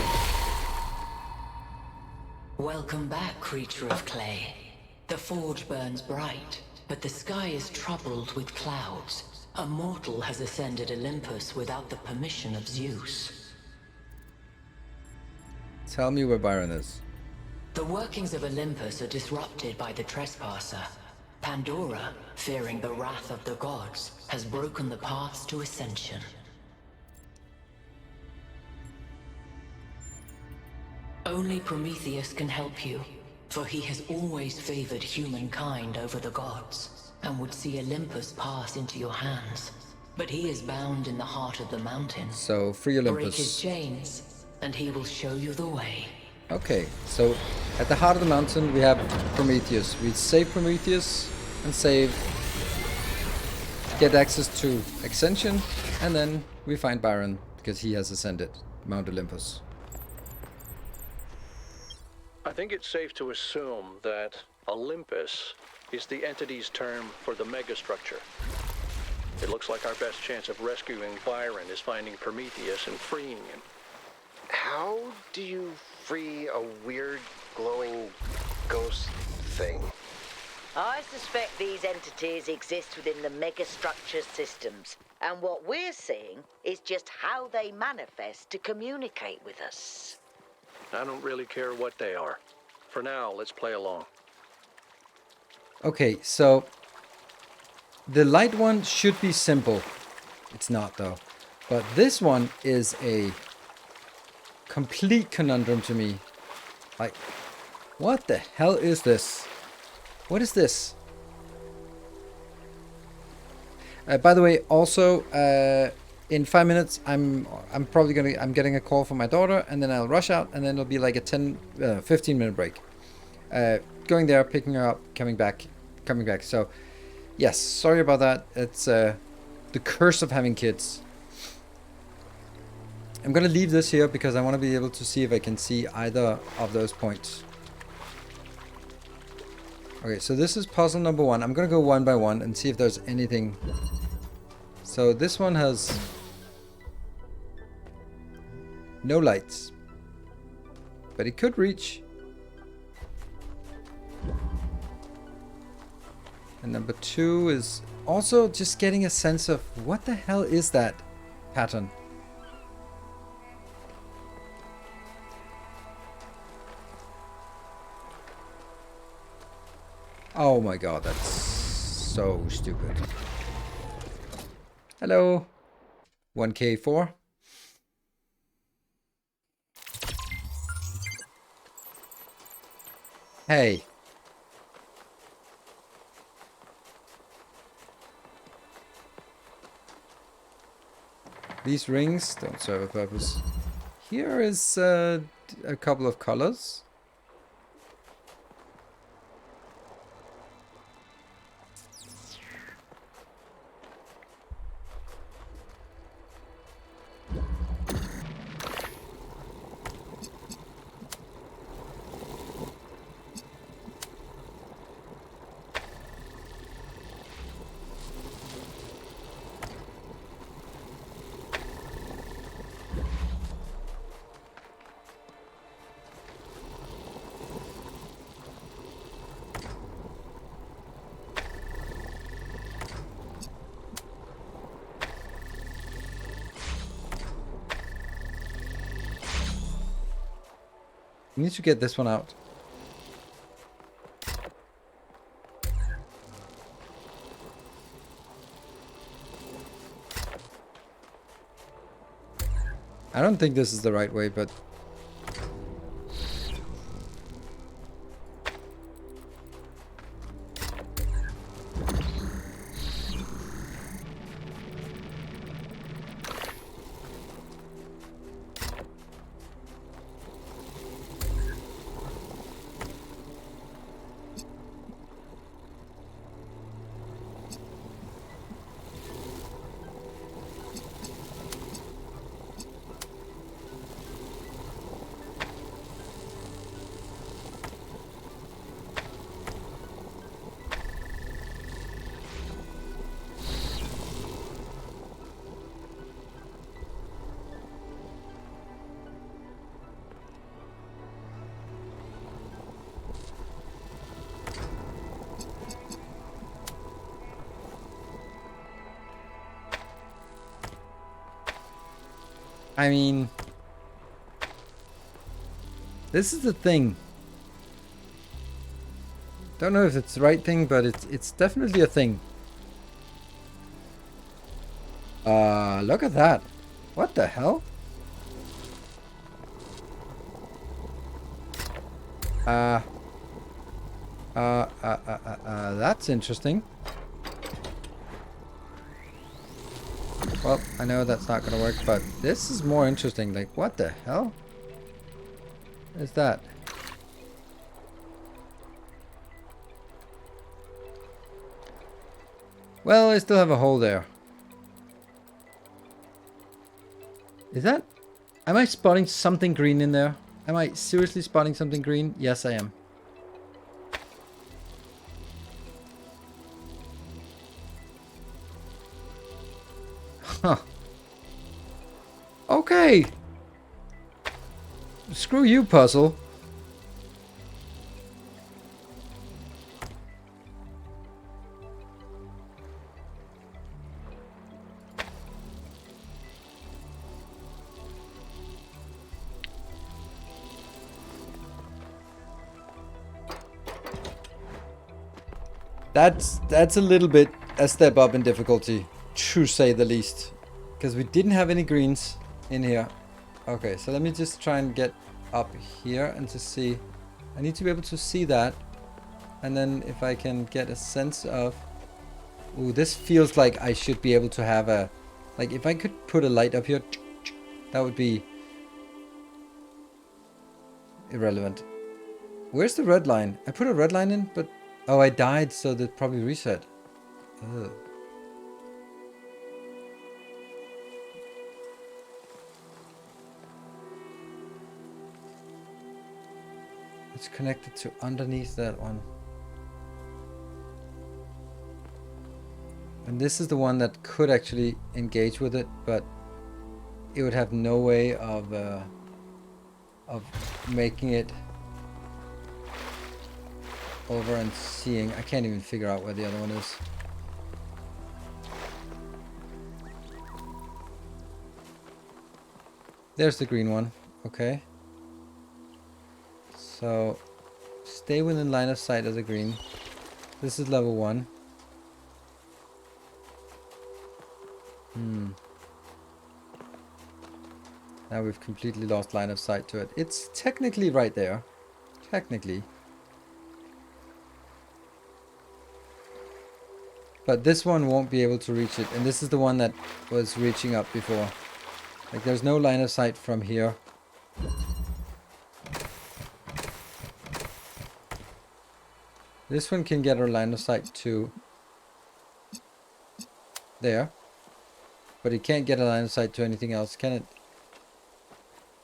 Welcome back, creature of clay. The forge burns bright, but the sky is troubled with clouds. A mortal has ascended Olympus without the permission of Zeus. Tell me where Byron is. The workings of Olympus are disrupted by the trespasser. Pandora, fearing the wrath of the gods, has broken the paths to ascension. Only Prometheus can help you, for he has always favored humankind over the gods, and would see Olympus pass into your hands. But he is bound in the heart of the mountain. So, free Olympus. Break his chains, and he will show you the way. Okay, so at the heart of the mountain we have Prometheus. We save Prometheus and get access to Ascension, and then we find Byron because he has ascended Mount Olympus. I think it's safe to assume that Olympus is the entity's term for the megastructure. It looks like our best chance of rescuing Byron is finding Prometheus and freeing him. How do you free a weird, glowing ghost thing? I suspect these entities exist within the megastructure systems, and what we're seeing is just how they manifest to communicate with us. I don't really care what they are. For now, let's play along. Okay, so the light one should be simple. It's not though. But this one is a complete conundrum to me. Like, what the hell is this? What is this? By the way, also, in 5 minutes, I'm getting a call from my daughter, and then I'll rush out, and then it'll be like a 15-minute break. Going there, picking her up, coming back. So, yes, sorry about that. It's the curse of having kids. I'm gonna leave this here because I want to be able to see if I can see either of those points. Okay, so this is puzzle number 1. I'm gonna go one by one and see if there's anything. So this one has no lights, but it could reach. And number 2 is also just getting a sense of what the hell is that pattern. Oh my god, that's so stupid. Hello. 1K4. Hey. These rings don't serve a purpose. Here is a couple of colors. I need to get this one out. I don't think this is the right way, but I mean, This is the thing. Don't know if it's the right thing, but it's definitely a thing. Look at that. What the hell? That's interesting. Well, I know that's not gonna work, but this is more interesting. Like, what the hell is that? Well, I still have a hole there. Is that... Am I spotting something green in there? Am I seriously spotting something green? Yes, I am. Huh. Okay. Screw you, puzzle. That's a little bit a step up in difficulty, to say the least. Because we didn't have any greens in here. Okay, so let me just try and get up here and to see. I need to be able to see that. And then if I can get a sense of... Ooh, this feels like I should be able to have a... Like, if I could put a light up here, that would be... irrelevant. Where's the red line? I put a red line in, but... Oh, I died, so that probably reset. Ugh. It's connected to underneath that one. And this is the one that could actually engage with it, but it would have no way of making it over and seeing. I can't even figure out where the other one is. There's the green one. Okay. So stay within line of sight of the green. This is level 1. Now we've completely lost line of sight to it. It's technically right there. Technically. But this one won't be able to reach it. And this is the one that was reaching up before. Like, there's no line of sight from here. This one can get a line of sight to there. But it can't get a line of sight to anything else, can it?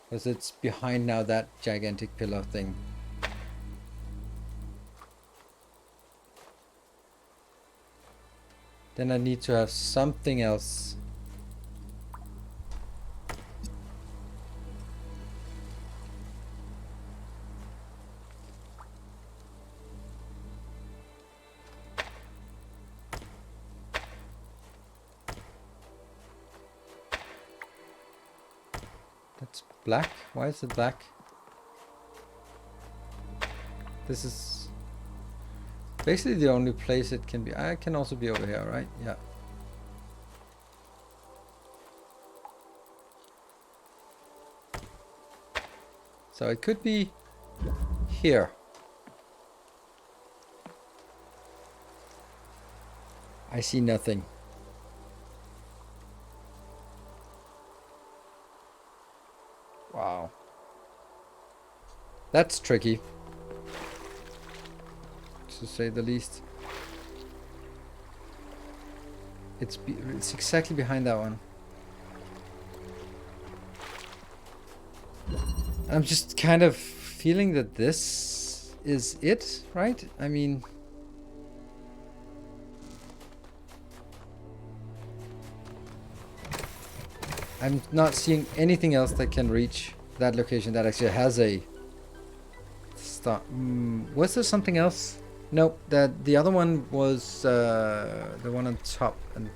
Because it's behind now that gigantic pillar thing. Then I need to have something else. That's black? Why is it black? This is basically the only place it can be. I can also be over here, right? Yeah. So it could be here. I see nothing. Wow. That's tricky, to say the least. It's exactly behind that one. I'm just kind of feeling that this is it, right? I mean... I'm not seeing anything else that can reach that location that actually has a start. Was there something else? Nope. The other one was the one on top, and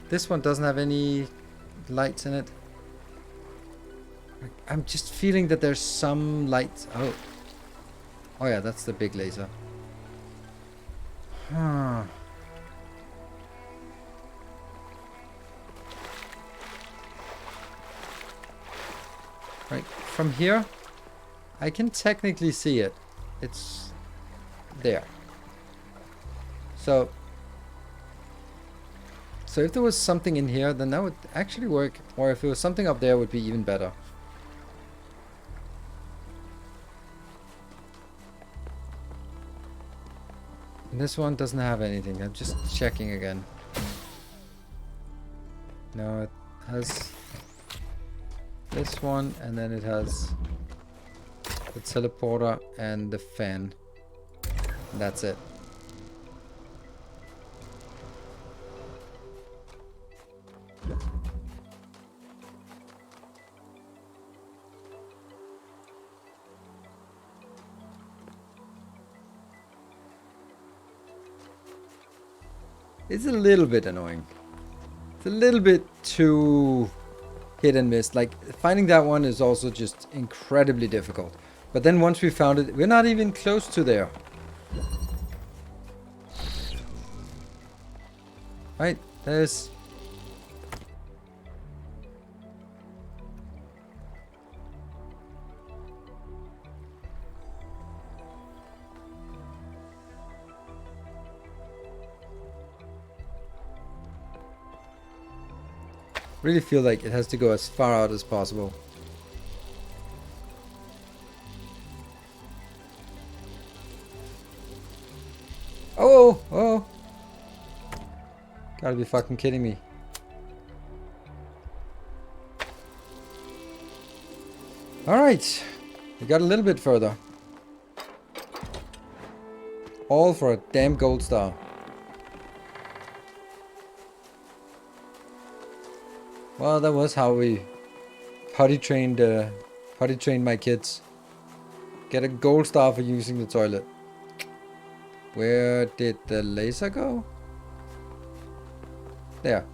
this one doesn't have any lights in it. I'm just feeling that there's some light. Oh. Oh yeah, that's the big laser. Huh. Right, from here, I can technically see it. It's there. So if there was something in here, then that would actually work. Or if there was something up there, it would be even better. And this one doesn't have anything. I'm just checking again. No, it has this one, and then it has the teleporter and the fan. And that's it. It's a little bit annoying. It's a little bit too hit and miss. Like, finding that one is also just incredibly difficult. But then once we found it, we're not even close to there. Right, there's... really feel like it has to go as far out as possible. Oh, oh. Gotta be fucking kidding me. Alright. We got a little bit further. All for a damn gold star. Well, that was how we potty trained my kids. Get a gold star for using the toilet. Where did the laser go? There.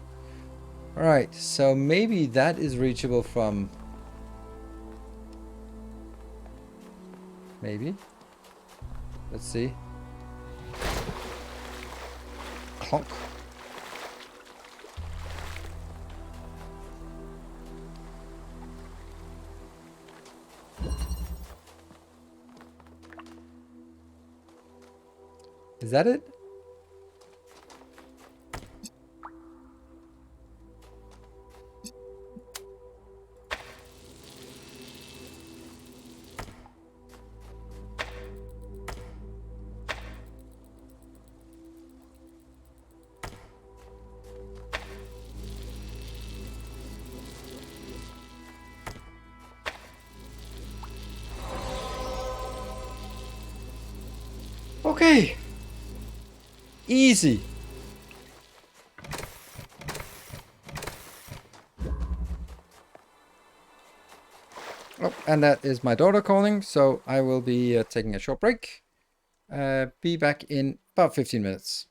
Alright, so maybe that is reachable from... Maybe. Let's see. Clunk. Is that it? Okay. Easy. Oh, and that is my daughter calling, so I will be taking a short break. Be back in about 15 minutes.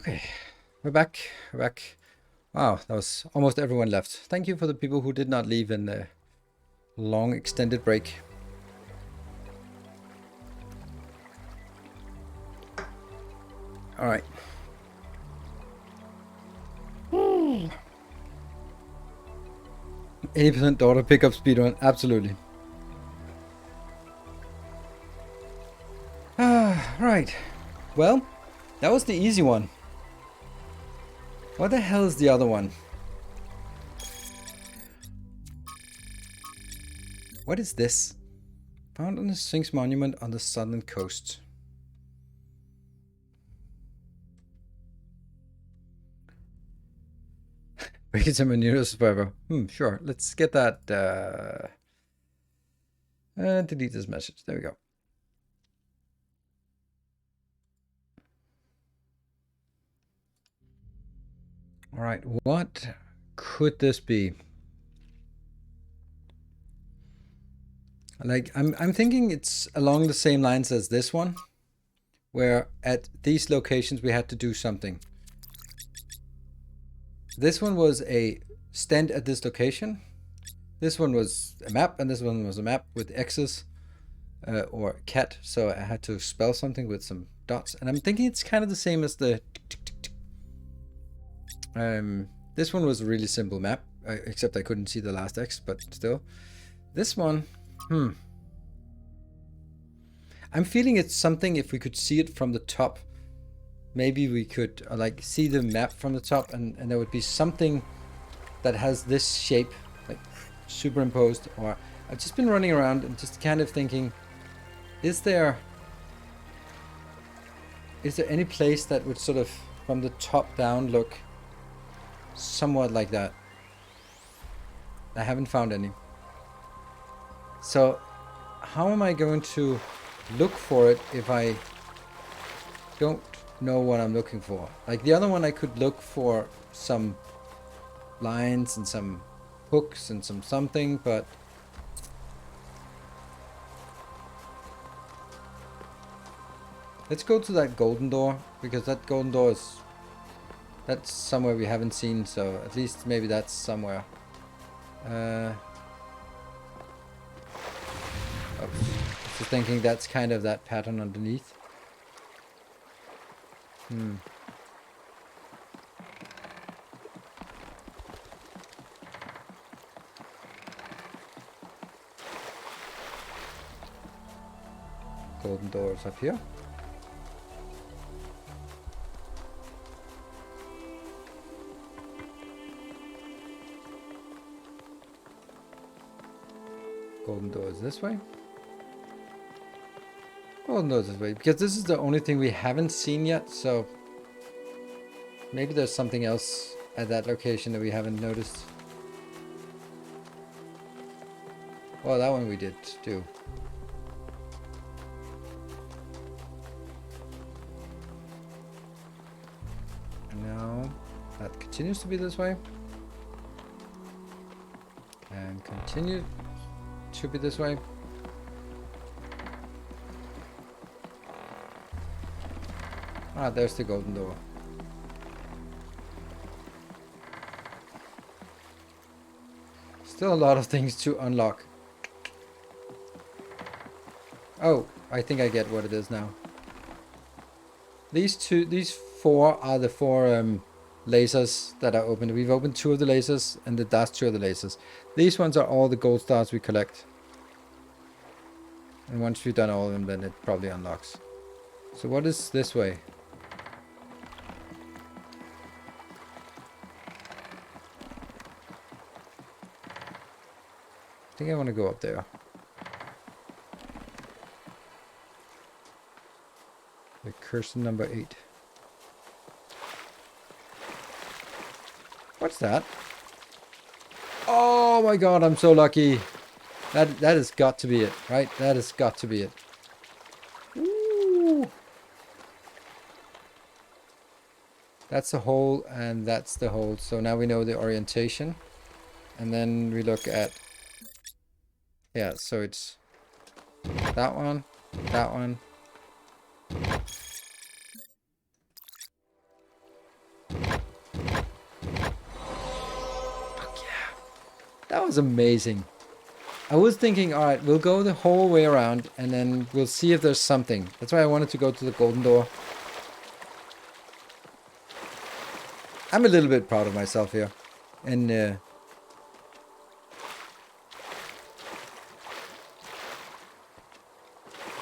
Okay, we're back. We're back. Wow, that was almost everyone left. Thank you for the people who did not leave in the long extended break. All right. 80% daughter pickup speedrun, absolutely. Right. Well, that was the easy one. What the hell is the other one? What is this? Found on the Sphinx monument on the southern coast. Break it to Manero Survivor. Sure. Let's get that. Delete this message. There we go. All right. What could this be? Like, I'm thinking it's along the same lines as this one, where at these locations we had to do something. This one was a stand at this location. This one was a map, and this one was a map with X's or cat. So I had to spell something with some dots. And I'm thinking it's kind of the same as the this one was a really simple map, except I couldn't see the last X, but still. This one, I'm feeling it's something if we could see it from the top. Maybe we could like see the map from the top, and there would be something that has this shape, like superimposed. Or I've just been running around and just kind of thinking, is there any place that would sort of from the top down look somewhat like that? I haven't found any. So how am I going to look for it if I don't know what I'm looking for? Like the other one, I could look for some lines and some hooks and some something, but let's go to that golden door, because that golden door that's somewhere we haven't seen, so at least maybe that's somewhere. Just thinking that's kind of that pattern underneath. Golden doors up here. Golden doors this way. Golden doors this way, because this is the only thing we haven't seen yet, so maybe there's something else at that location that we haven't noticed. Well, that one we did do. And now that continues to be this way. And continue to be this way. Ah, there's the golden door. Still a lot of things to unlock. Oh, I think I get what it is now. These four are the four lasers that are open. We've opened 2 of the lasers, and the last 2 of the lasers. These ones are all the gold stars we collect. And once we've done all of them, then it probably unlocks. So what is this way? I think I want to go up there. The cursor number 8. What's that? Oh my god, I'm so lucky. That has got to be it, right? That has got to be it. Ooh. That's the hole, and that's the hole. So now we know the orientation. And then we look at... Yeah, so it's that one, that one. That was amazing. I was thinking, alright, we'll go the whole way around and then we'll see if there's something. That's why I wanted to go to the golden door. I'm a little bit proud of myself here. And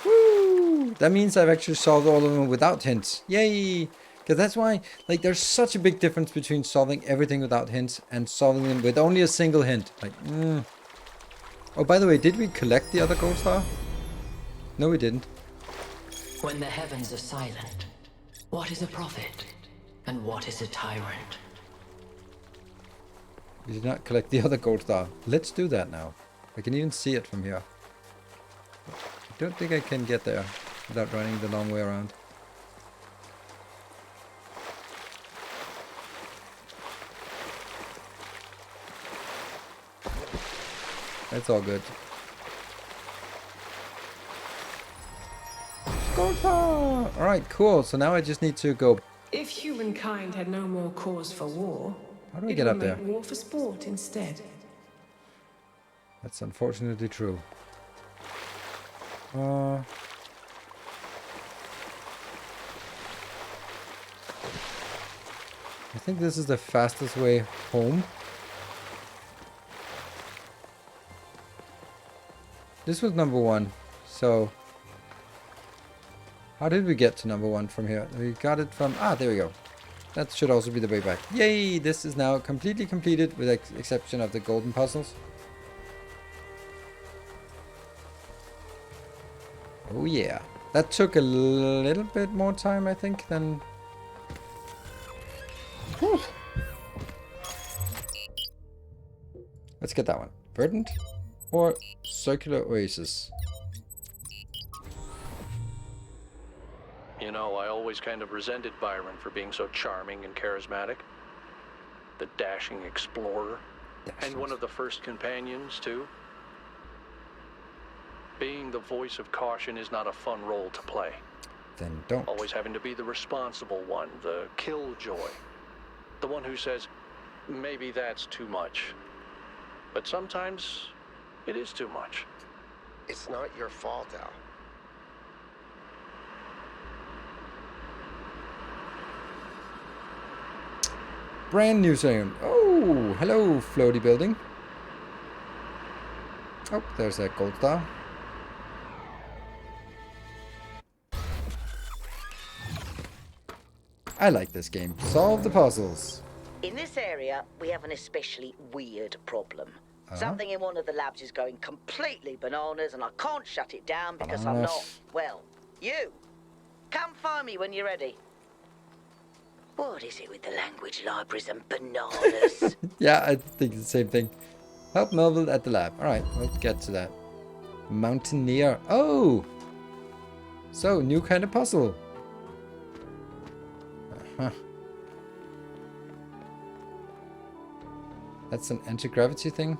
woo! That means I've actually solved all of them without hints. Yay! Because that's why, like, there's such a big difference between solving everything without hints and solving them with only a single hint. Like, Oh, by the way, did we collect the other gold star? No, we didn't. When the heavens are silent, what is a prophet and what is a tyrant? We did not collect the other gold star. Let's do that now. I can even see it from here. I don't think I can get there without running the long way around. That's all good. Gold star! Alright, cool. So now I just need to go. If humankind had no more cause for war, How do I it get would up there? make war for sport instead. That's unfortunately true. I think this is the fastest way home. This was number 1. So how did we get to number 1 from here? We got it from... Ah, there we go. That should also be the way back. Yay! This is now completely completed with the exception of the golden puzzles. Oh yeah. That took a little bit more time, I think, than... Whew. Let's get that one. Verdant or circular oasis? You know, I always kind of resented Byron for being so charming and charismatic. The dashing explorer. And one of the first companions, too. Being the voice of caution is not a fun role to play. Then don't. Always having to be the responsible one, the killjoy. The one who says, maybe that's too much. But sometimes it is too much. It's not your fault, Al. Brand new zone. Oh, hello, floaty building. Oh, there's that gold star. I like this game. Solve the puzzles. In this area, we have an especially weird problem. Something in one of the labs is going completely bananas, and I can't shut it down because I'm not, well, you. Come find me when you're ready. What is it with the language libraries and bananas? Yeah, I think the same thing. Help Melville at the lab. Alright, we'll get to that. Mountaineer. Oh! So, new kind of puzzle. Uh-huh. That's an anti-gravity thing.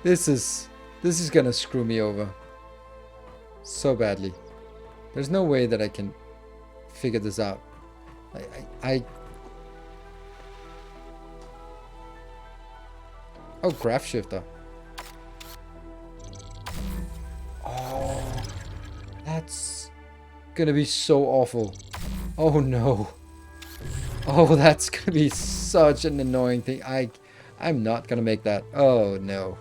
This is gonna screw me over. So badly. There's no way that I can figure this out. Oh, graph shifter. Oh, that's gonna be so awful. Oh no. Oh, that's gonna be such an annoying thing. I'm not gonna make that. Oh no.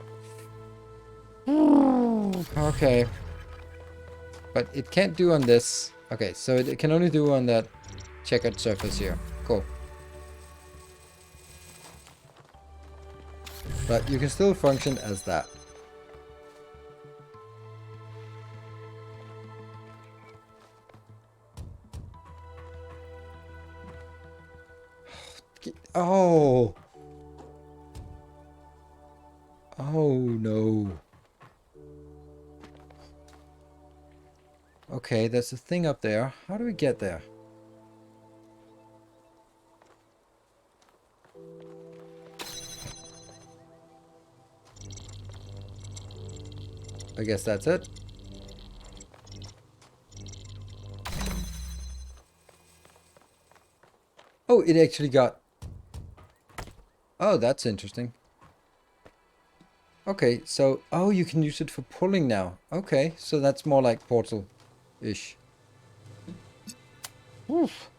Okay. But it can't do on this. Okay, so it can only do on that checkered surface here. Cool. But you can still function as that. Oh. Oh no. Okay, there's a thing up there. How do we get there? I guess that's it. Oh, it actually got... Oh, that's interesting. Okay, so... Oh, you can use it for pulling now. Okay, so that's more like Portal-ish. Oof.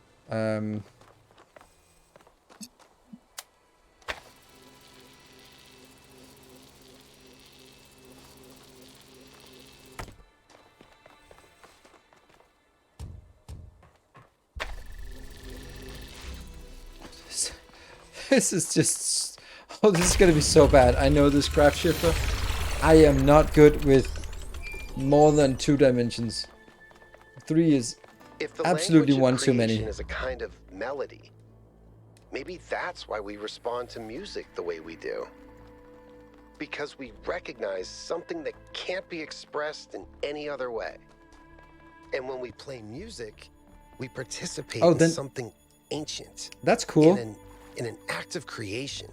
This is just... Oh, this is going to be so bad. I know this craft shifter. I am not good with more than 2 dimensions. 3 is If the absolutely language of one too many. creation is a kind of melody, maybe that's why we respond to music the way we do. Because we recognize something that can't be expressed in any other way. And when we play music, we participate in something ancient. That's cool. In an act of creation.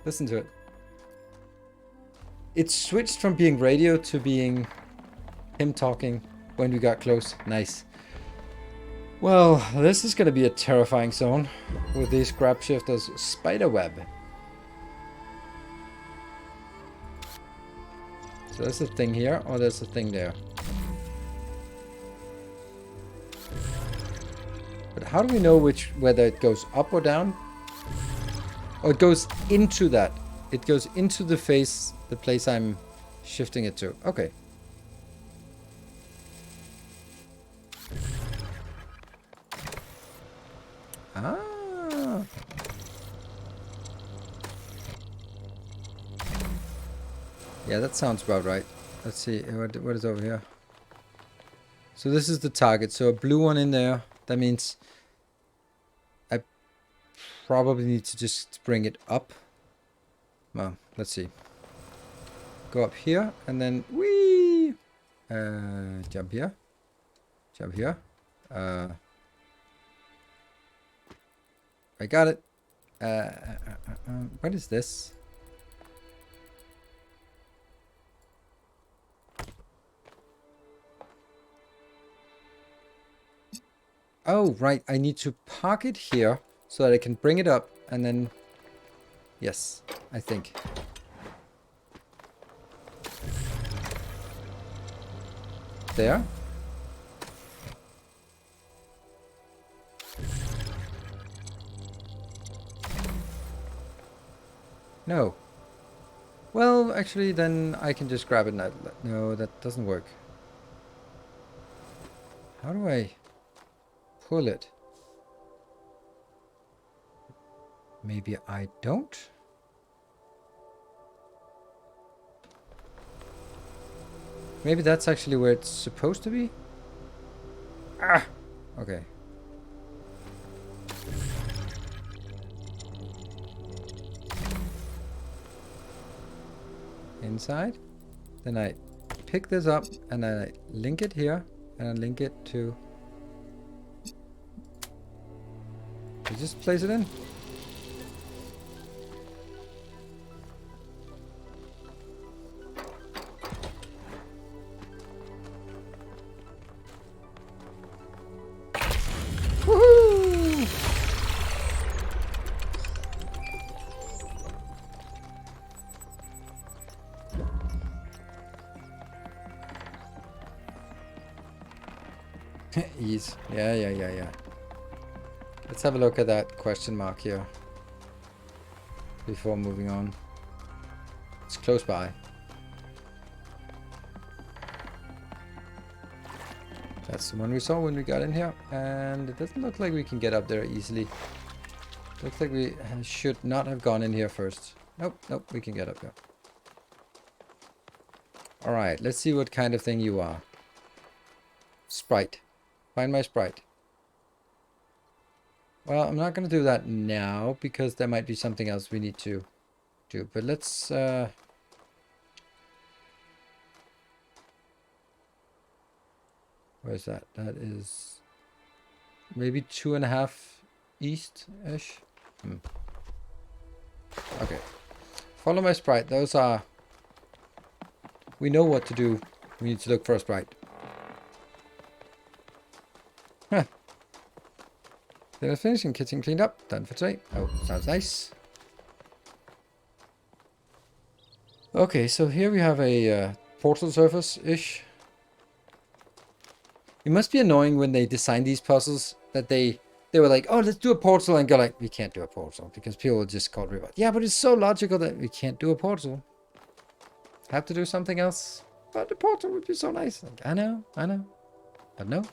Listen to it. It switched from being radio to being him talking when we got close. Nice. Well, this is going to be a terrifying zone with these grab shifters. Spiderweb. So there's a thing here, or there's a thing there. But how do we know whether it goes up or down? Oh, it goes into that. It goes into the place I'm shifting it to. Okay. Ah. Yeah, that sounds about right. Let's see, what is over here? So this is the target. So a blue one in there. That means I probably need to just bring it up. Well, let's see. Go up here and then whee! Jump here. Jump here. I got it. What is this? Oh, right. I need to park it here so that I can bring it up and then... Yes, I think. There. No. Well, actually, then I can just grab it now. No, that doesn't work. How do I pull it? Maybe I don't? Maybe that's actually where it's supposed to be? Ah! Okay. Inside. Then I pick this up and I link it here and I link it to... You just place it in. Woohoo! Ease. Yeah. Let's have a look at that question mark here before moving on. It's close by. That's the one we saw when we got in here, and it doesn't look like we can get up there easily. Looks like we should not have gone in here first. Nope, we can get up here. Alright, let's see what kind of thing you are. Sprite. Find my sprite. Well, I'm not going to do that now because there might be something else we need to do. But let's... Where's that? That is maybe 2.5 east-ish. Okay. Follow my sprite. Those are... We know what to do. We need to look for a sprite. Huh. Dinner's finished and kitchen cleaned up. Done for today. Oh, sounds nice. Okay, so here we have a portal surface-ish. It must be annoying when they design these puzzles that they were like, oh, let's do a portal, and go like, we can't do a portal because people will just call it. Yeah, but it's so logical that we can't do a portal. Have to do something else. But the portal would be so nice. Like, I know, but no.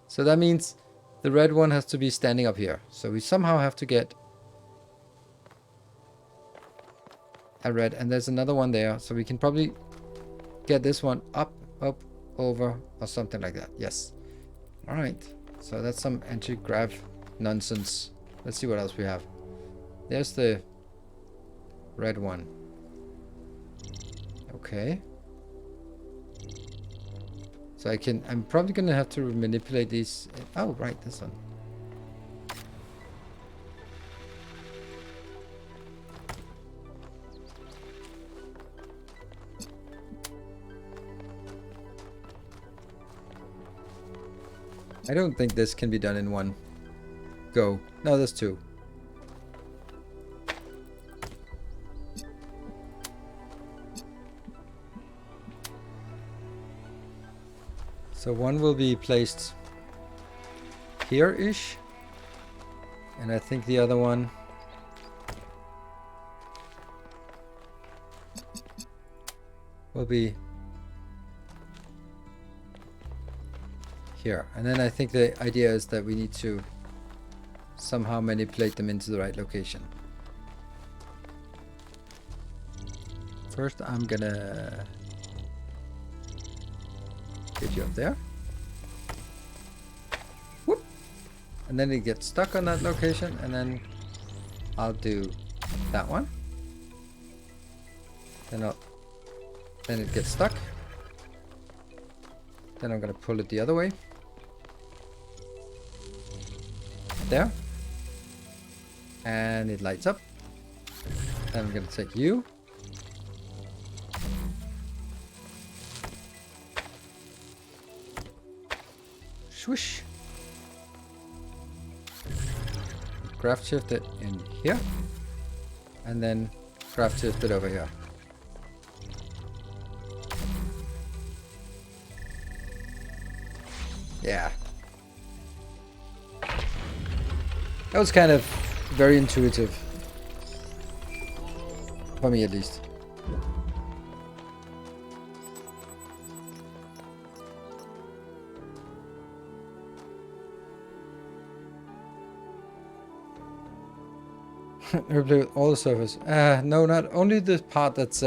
So that means the red one has to be standing up here. So we somehow have to get a red, and there's another one there. So we can probably get this one up, over, or something like that. Yes. All right. So that's some anti-grav nonsense. Let's see what else we have. There's the red one. Okay. So I'm probably gonna have to manipulate these. Oh, right, this one. I don't think this can be done in one go. No, there's two. So one will be placed here-ish. And I think the other one will be here. And then I think the idea is that we need to somehow manipulate them into the right location. First, I'm gonna get you up there. Whoop! And then it gets stuck on that location, and then I'll do that one. Then it gets stuck. Then I'm gonna pull it the other way. There. And it lights up. Then I'm gonna take you. Swoosh. Craft shift it in here. And then craft shift it over here. Yeah. That was kind of very intuitive. For me, at least. Replay with all the surface. No, not only the part that's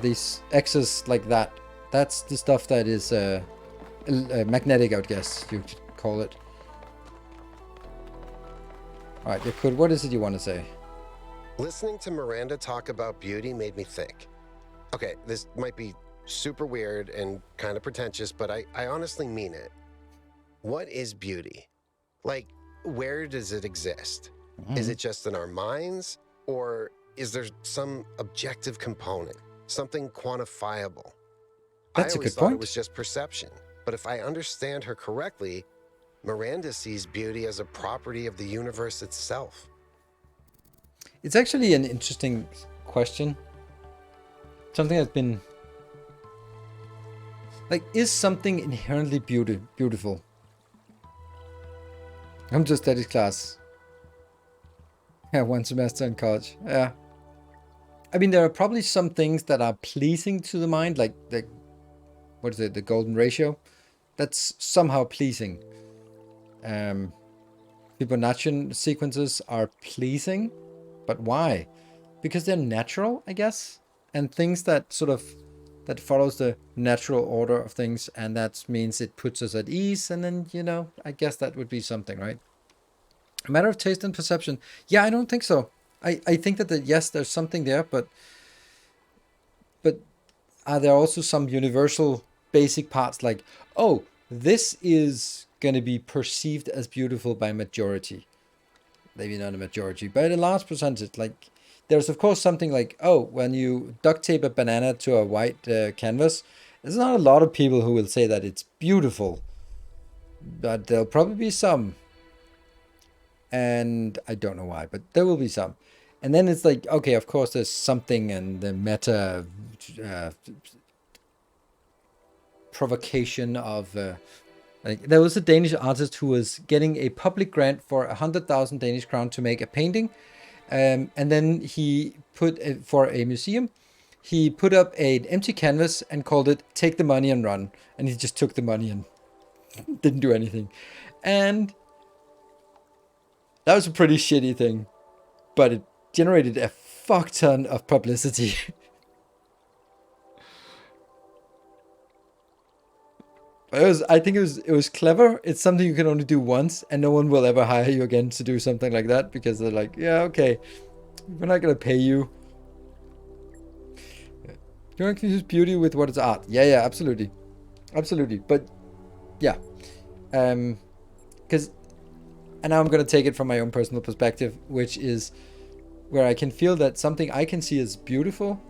these X's like that. That's the stuff that is magnetic, I would guess you could call it. Alright, Yakut, what is it you want to say? Listening to Miranda talk about beauty made me think. Okay, this might be super weird and kind of pretentious, but I honestly mean it. What is beauty? Like, where does it exist? Is it just in our minds? Or is there some objective component? Something quantifiable? That's I a always good thought point. it was just perception. But if I understand her correctly, Miranda sees beauty as a property of the universe itself. It's actually an interesting question. Something that's been... Like, is something inherently beautiful? I'm just studied class. Yeah, one semester in college. Yeah. I mean, there are probably some things that are pleasing to the mind, like what is it, the golden ratio? That's somehow pleasing. Fibonacci sequences are pleasing, but why? Because they're natural, I guess, and things that that follows the natural order of things, and that means it puts us at ease, and then, you know, I guess that would be something, right? A matter of taste and perception. Yeah, I don't think so. I think that yes, there's something there, but are there also some universal basic parts like, oh, this is going to be perceived as beautiful by majority? Maybe not a majority, but a large percentage. Like, there's of course something like, oh, when you duct tape a banana to a white canvas, there's not a lot of people who will say that it's beautiful, but there'll probably be some. And I don't know why, but there will be some. And then it's like, okay, of course there's something in the meta provocation of like, there was a Danish artist who was getting a public grant for 100,000 Danish crown to make a painting, and then he put for a museum, he put up an empty canvas and called it "Take the money and run," and he just took the money and didn't do anything, and that was a pretty shitty thing, but it generated a fuck ton of publicity. I think it was clever. It's something you can only do once, and no one will ever hire you again to do something like that, because they're like, yeah, okay, we're not gonna pay you. You want to confuse beauty with what is art? Yeah, absolutely, absolutely. But yeah, because, and now I'm gonna take it from my own personal perspective, which is where I can feel that something I can see as beautiful,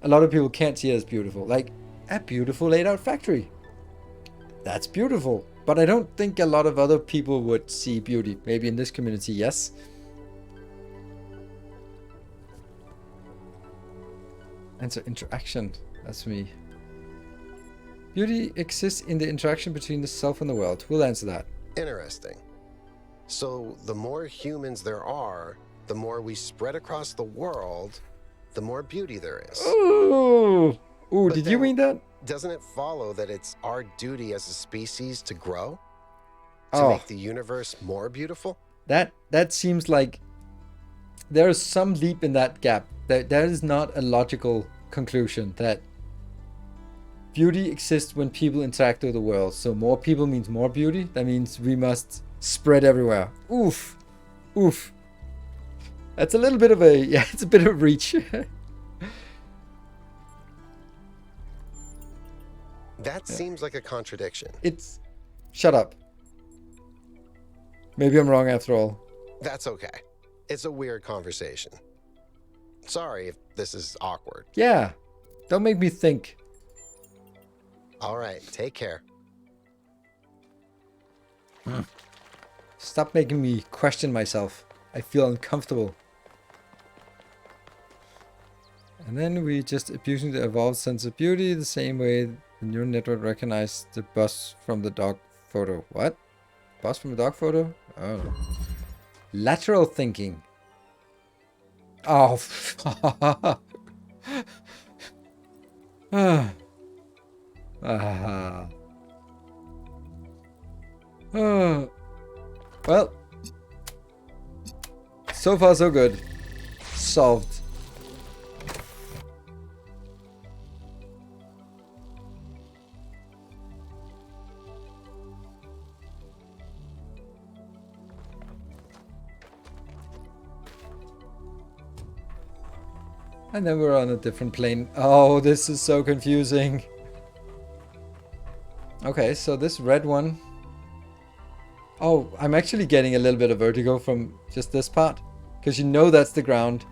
a lot of people can't see as beautiful. Like a beautiful laid out factory. That's beautiful. But I don't think a lot of other people would see beauty. Maybe in this community, yes. Answer interaction. That's me. Beauty exists in the interaction between the self and the world. We'll answer that. Interesting. So the more humans there are, the more we spread across the world, the more beauty there is. Ooh, did you mean that? Doesn't it follow that it's our duty as a species to grow? To make the universe more beautiful? That seems like there is some leap in that gap. That is not a logical conclusion that beauty exists when people interact with the world. So more people means more beauty. That means we must spread everywhere. Oof. That's a little bit of a, yeah, it's a bit of a reach. That seems like a contradiction. Shut up. Maybe I'm wrong after all. That's okay. It's a weird conversation. Sorry if this is awkward. Yeah. Don't make me think. All right. Take care. Stop making me question myself. I feel uncomfortable. And then we just abusing the evolved sense of beauty the same way the neural network recognized the bus from the dog photo. What? Bus from the dog photo? Oh no. Lateral thinking. Oh. Well, so far so good. Solved. And then we're on a different plane. Oh, this is so confusing. Okay, so this red one. Oh, I'm actually getting a little bit of vertigo from just this part. Because you know that's the ground.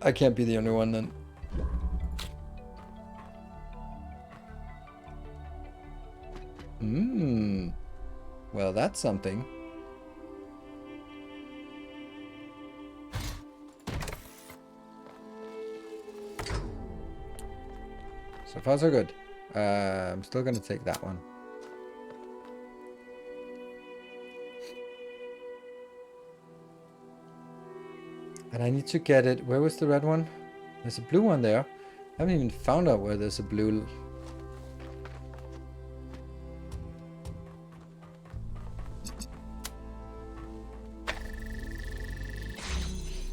I can't be the only one then. Well, that's something. So far so good. I'm still gonna take that one. And I need to get it. Where was the red one? There's a blue one there. I haven't even found out where there's a blue.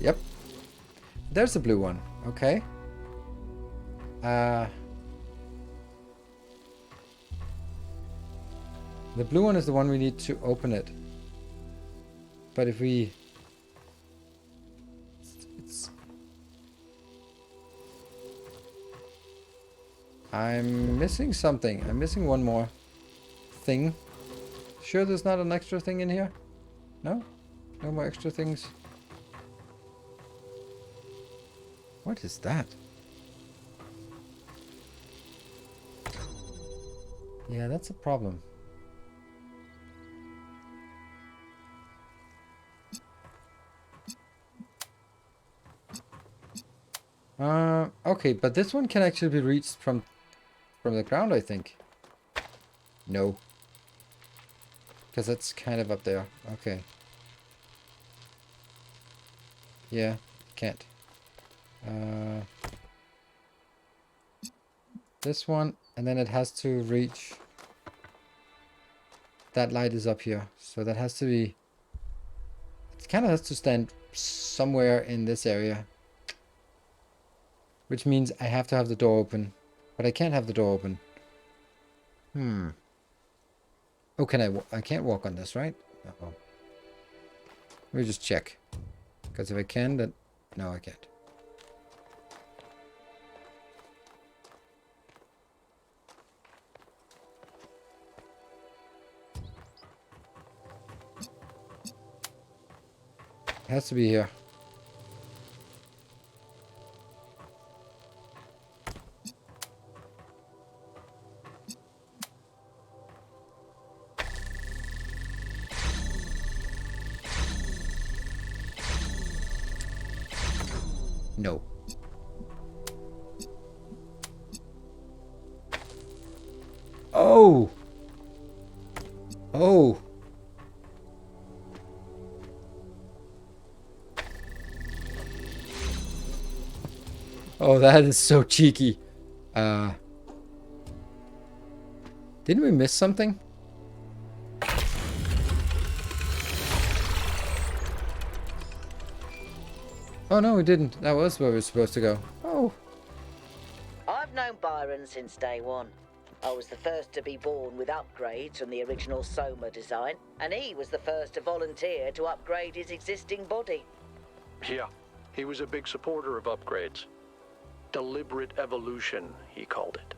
Yep. There's a blue one. Okay. The blue one is the one we need to open it. But if we... I'm missing something. I'm missing one more thing. Sure there's not an extra thing in here? No? No more extra things? What is that? Yeah, that's a problem. Okay, but this one can actually be reached from the ground, I think. No. Because that's kind of up there. Okay. Yeah, can't. This one, and then it has to reach. That light is up here, so that has to be. It kind of has to stand somewhere in this area, which means I have to have the door open, but I can't have the door open. Oh, can I can't walk on this, right? Uh-oh. Let me just check, because if I can, then no, I can't. It has to be here. No. Oh! Oh! Oh, that is so cheeky. Didn't we miss something? Oh no, we didn't. That was where we were supposed to go. Oh. I've known Byron since day one. I was the first to be born with upgrades from the original Soma design, and he was the first to volunteer to upgrade his existing body. Yeah, he was a big supporter of upgrades. Deliberate evolution, he called it.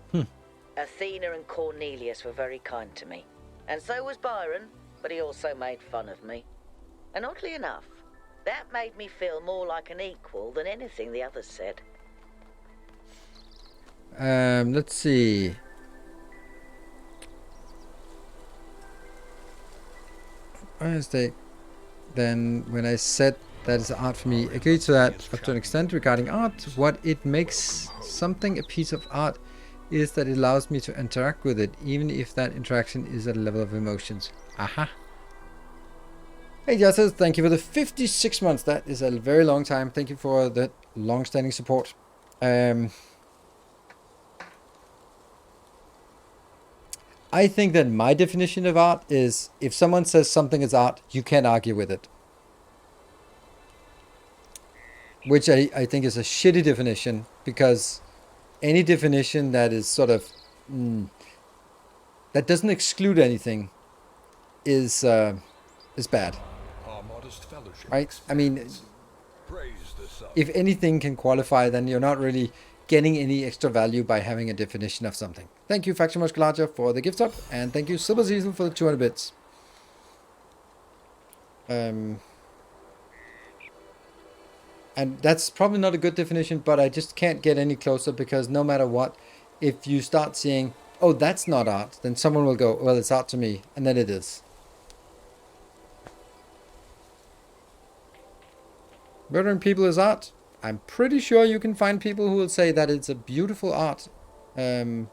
Athena and Cornelius were very kind to me. And so was Byron, but he also made fun of me. And oddly enough, that made me feel more like an equal than anything the others said. Let's see. Wednesday. Then when I said that is art for me, agree to that up to an extent regarding art. What it makes something a piece of art is that it allows me to interact with it, even if that interaction is at a level of emotions. Aha. Hey Justice, thank you for the 56 months. That is a very long time. Thank you for that long-standing support. I think that my definition of art is if someone says something is art, you can't argue with it. Which I think is a shitty definition, because any definition that is sort of that doesn't exclude anything is bad. Right? I mean, if anything can qualify, then you're not really getting any extra value by having a definition of something. Thank you, Faction Musculature, for the gift up, and thank you, Silver Season, for the 200 bits. And that's probably not a good definition, but I just can't get any closer, because no matter what, if you start seeing, oh, that's not art, then someone will go, well, it's art to me, and then it is. Murdering people is art. I'm pretty sure you can find people who will say that it's a beautiful art. And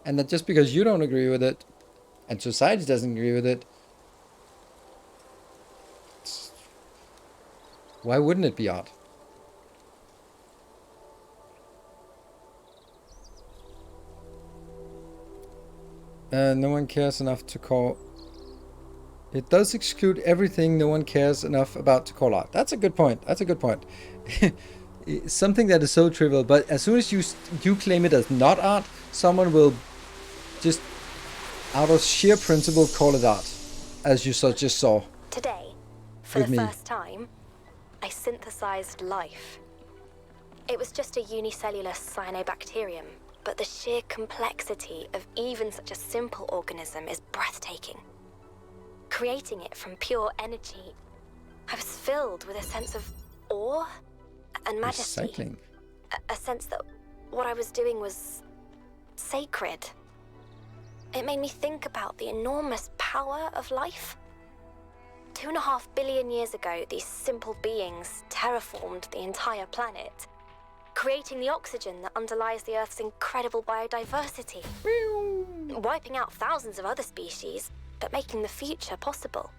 that just because you don't agree with it, and society doesn't agree with it, why wouldn't it be art? No one cares enough to call... It does exclude everything no one cares enough about to call art. That's a good point. That's a good point. Something that is so trivial, but as soon as you claim it as not art, someone will just, out of sheer principle, call it art, as you just saw. Today, for the first time, I synthesized life. It was just a unicellular cyanobacterium, but the sheer complexity of even such a simple organism is breathtaking. Creating it from pure energy, I was filled with a sense of awe and majesty. Recycling. A sense that what I was doing was sacred. It made me think about the enormous power of life. 2.5 billion years ago, these simple beings terraformed the entire planet. creating the oxygen that underlies the Earth's incredible biodiversity. Wiping out thousands of other species, but making the future possible.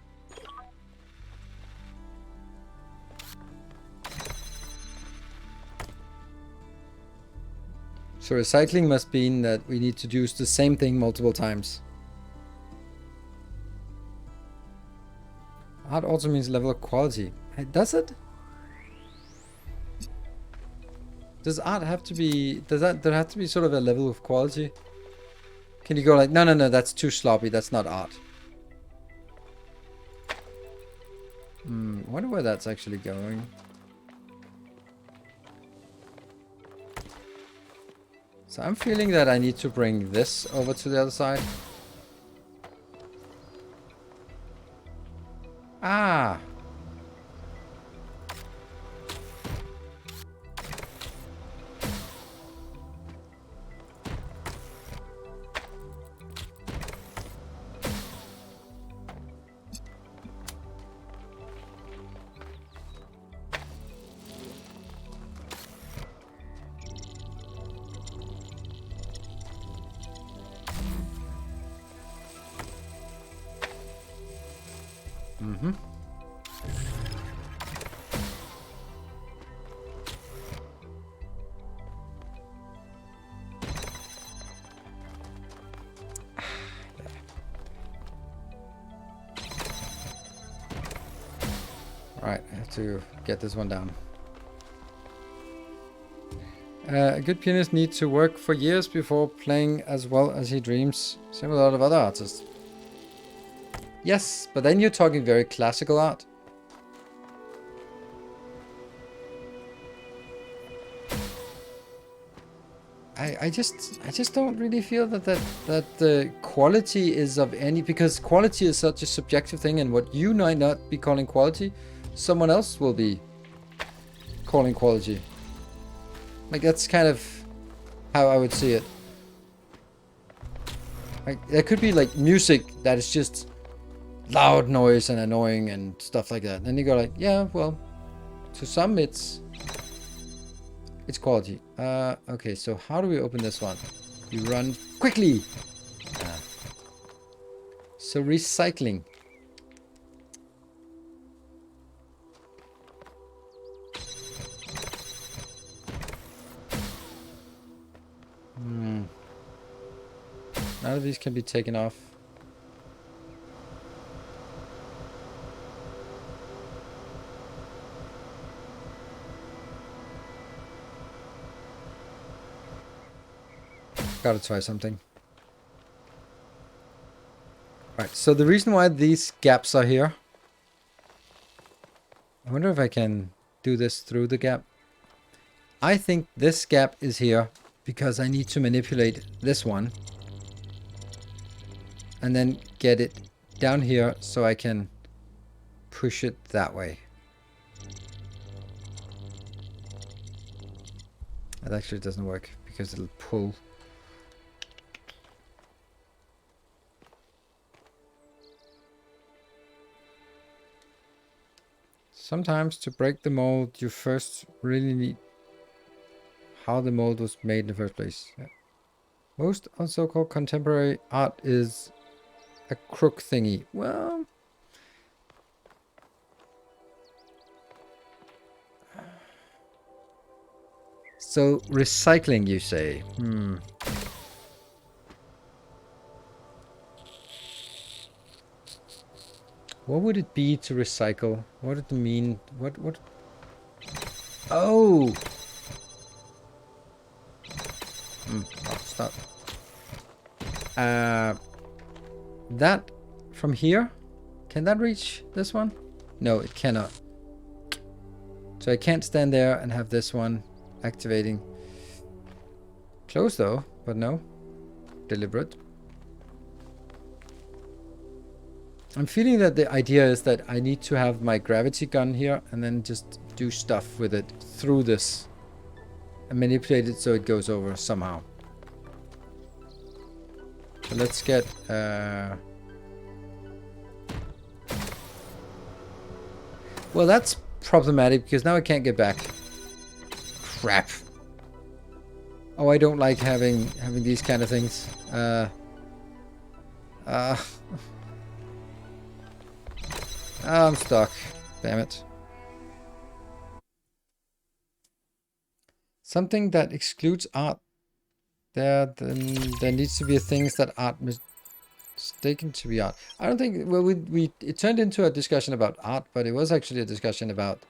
So recycling must mean that we need to use the same thing multiple times. Art also means level of quality. Does it? Does art have to be... there have to be sort of a level of quality? Can you go like, no, that's too sloppy, that's not art. I wonder where that's actually going. So I'm feeling that I need to bring this over to the other side. Ah! Alright, I have to get this one down. A good pianist needs to work for years before playing as well as he dreams. Same with a lot of other artists. Yes, but then you're talking very classical art. I just don't really feel that the quality is of any, because quality is such a subjective thing, and what you might not be calling quality, someone else will be calling quality. Like, that's kind of how I would see it. Like, there could be like music that is just loud noise and annoying and stuff like that. Then you go like, yeah, well, to some it's quality. Okay, so how do we open this one? You run quickly. So recycling. None of these can be taken off. Gotta try something. Alright, so the reason why these gaps are here... I wonder if I can do this through the gap. I think this gap is here because I need to manipulate this one. And then get it down here so I can push it that way. That actually doesn't work because it'll pull. Sometimes to break the mold, you first really need how the mold was made in the first place. Yeah. Most of so-called contemporary art is a crook thingy. Well, so recycling, you say? What would it be to recycle? What did it mean? What? Oh! Oh, stop. That from here? Can that reach this one? No, it cannot. So I can't stand there and have this one activating. Close though, but no. Deliberate. I'm feeling that the idea is that I need to have my gravity gun here and then just do stuff with it through this and manipulate it so it goes over somehow. So let's get well, that's problematic because now I can't get back. Crap. Oh, I don't like having these kind of things. I'm stuck. Damn it. Something that excludes art. There needs to be things that art mistaken to be art. I don't think. Well, it turned into a discussion about art, but it was actually a discussion about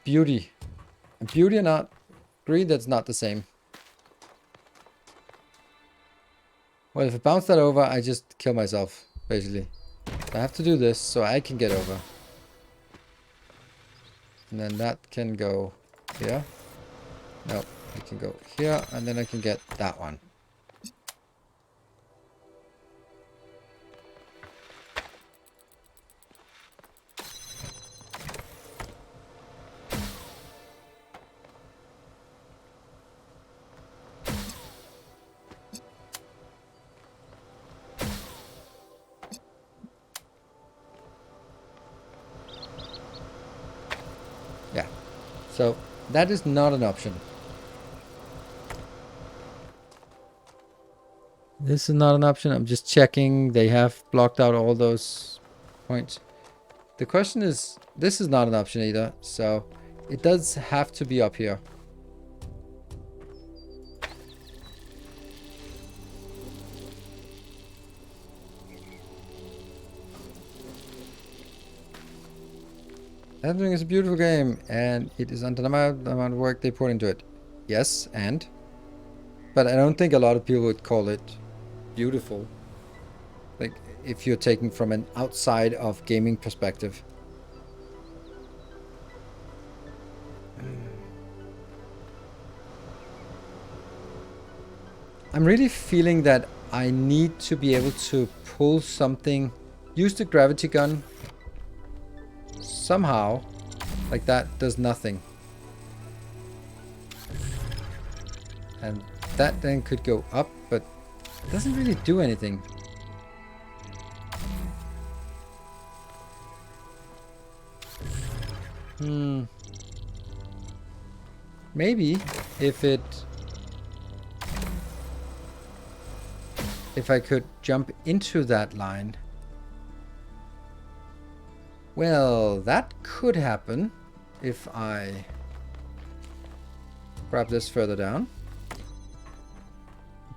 beauty. And beauty and art, agree that's not the same. Well, if I bounce that over, I just kill myself, basically. I have to do this so I can get over. And then that can go here. No, it can go here, and then I can get that one. Yeah, so that is not an option. This is not an option. I'm just checking. They have blocked out all those points. The question is, this is not an option either, so it does have to be up here. Everything is a beautiful game, and it is undeniable the amount of work they put into it. Yes, but I don't think a lot of people would call it beautiful. Like, if you're taking from an outside of gaming perspective. I'm really feeling that I need to be able to pull something, use the gravity gun somehow. Like that does nothing. And that then could go up, but it doesn't really do anything. Maybe if I could jump into that line. Well, that could happen if I grab this further down.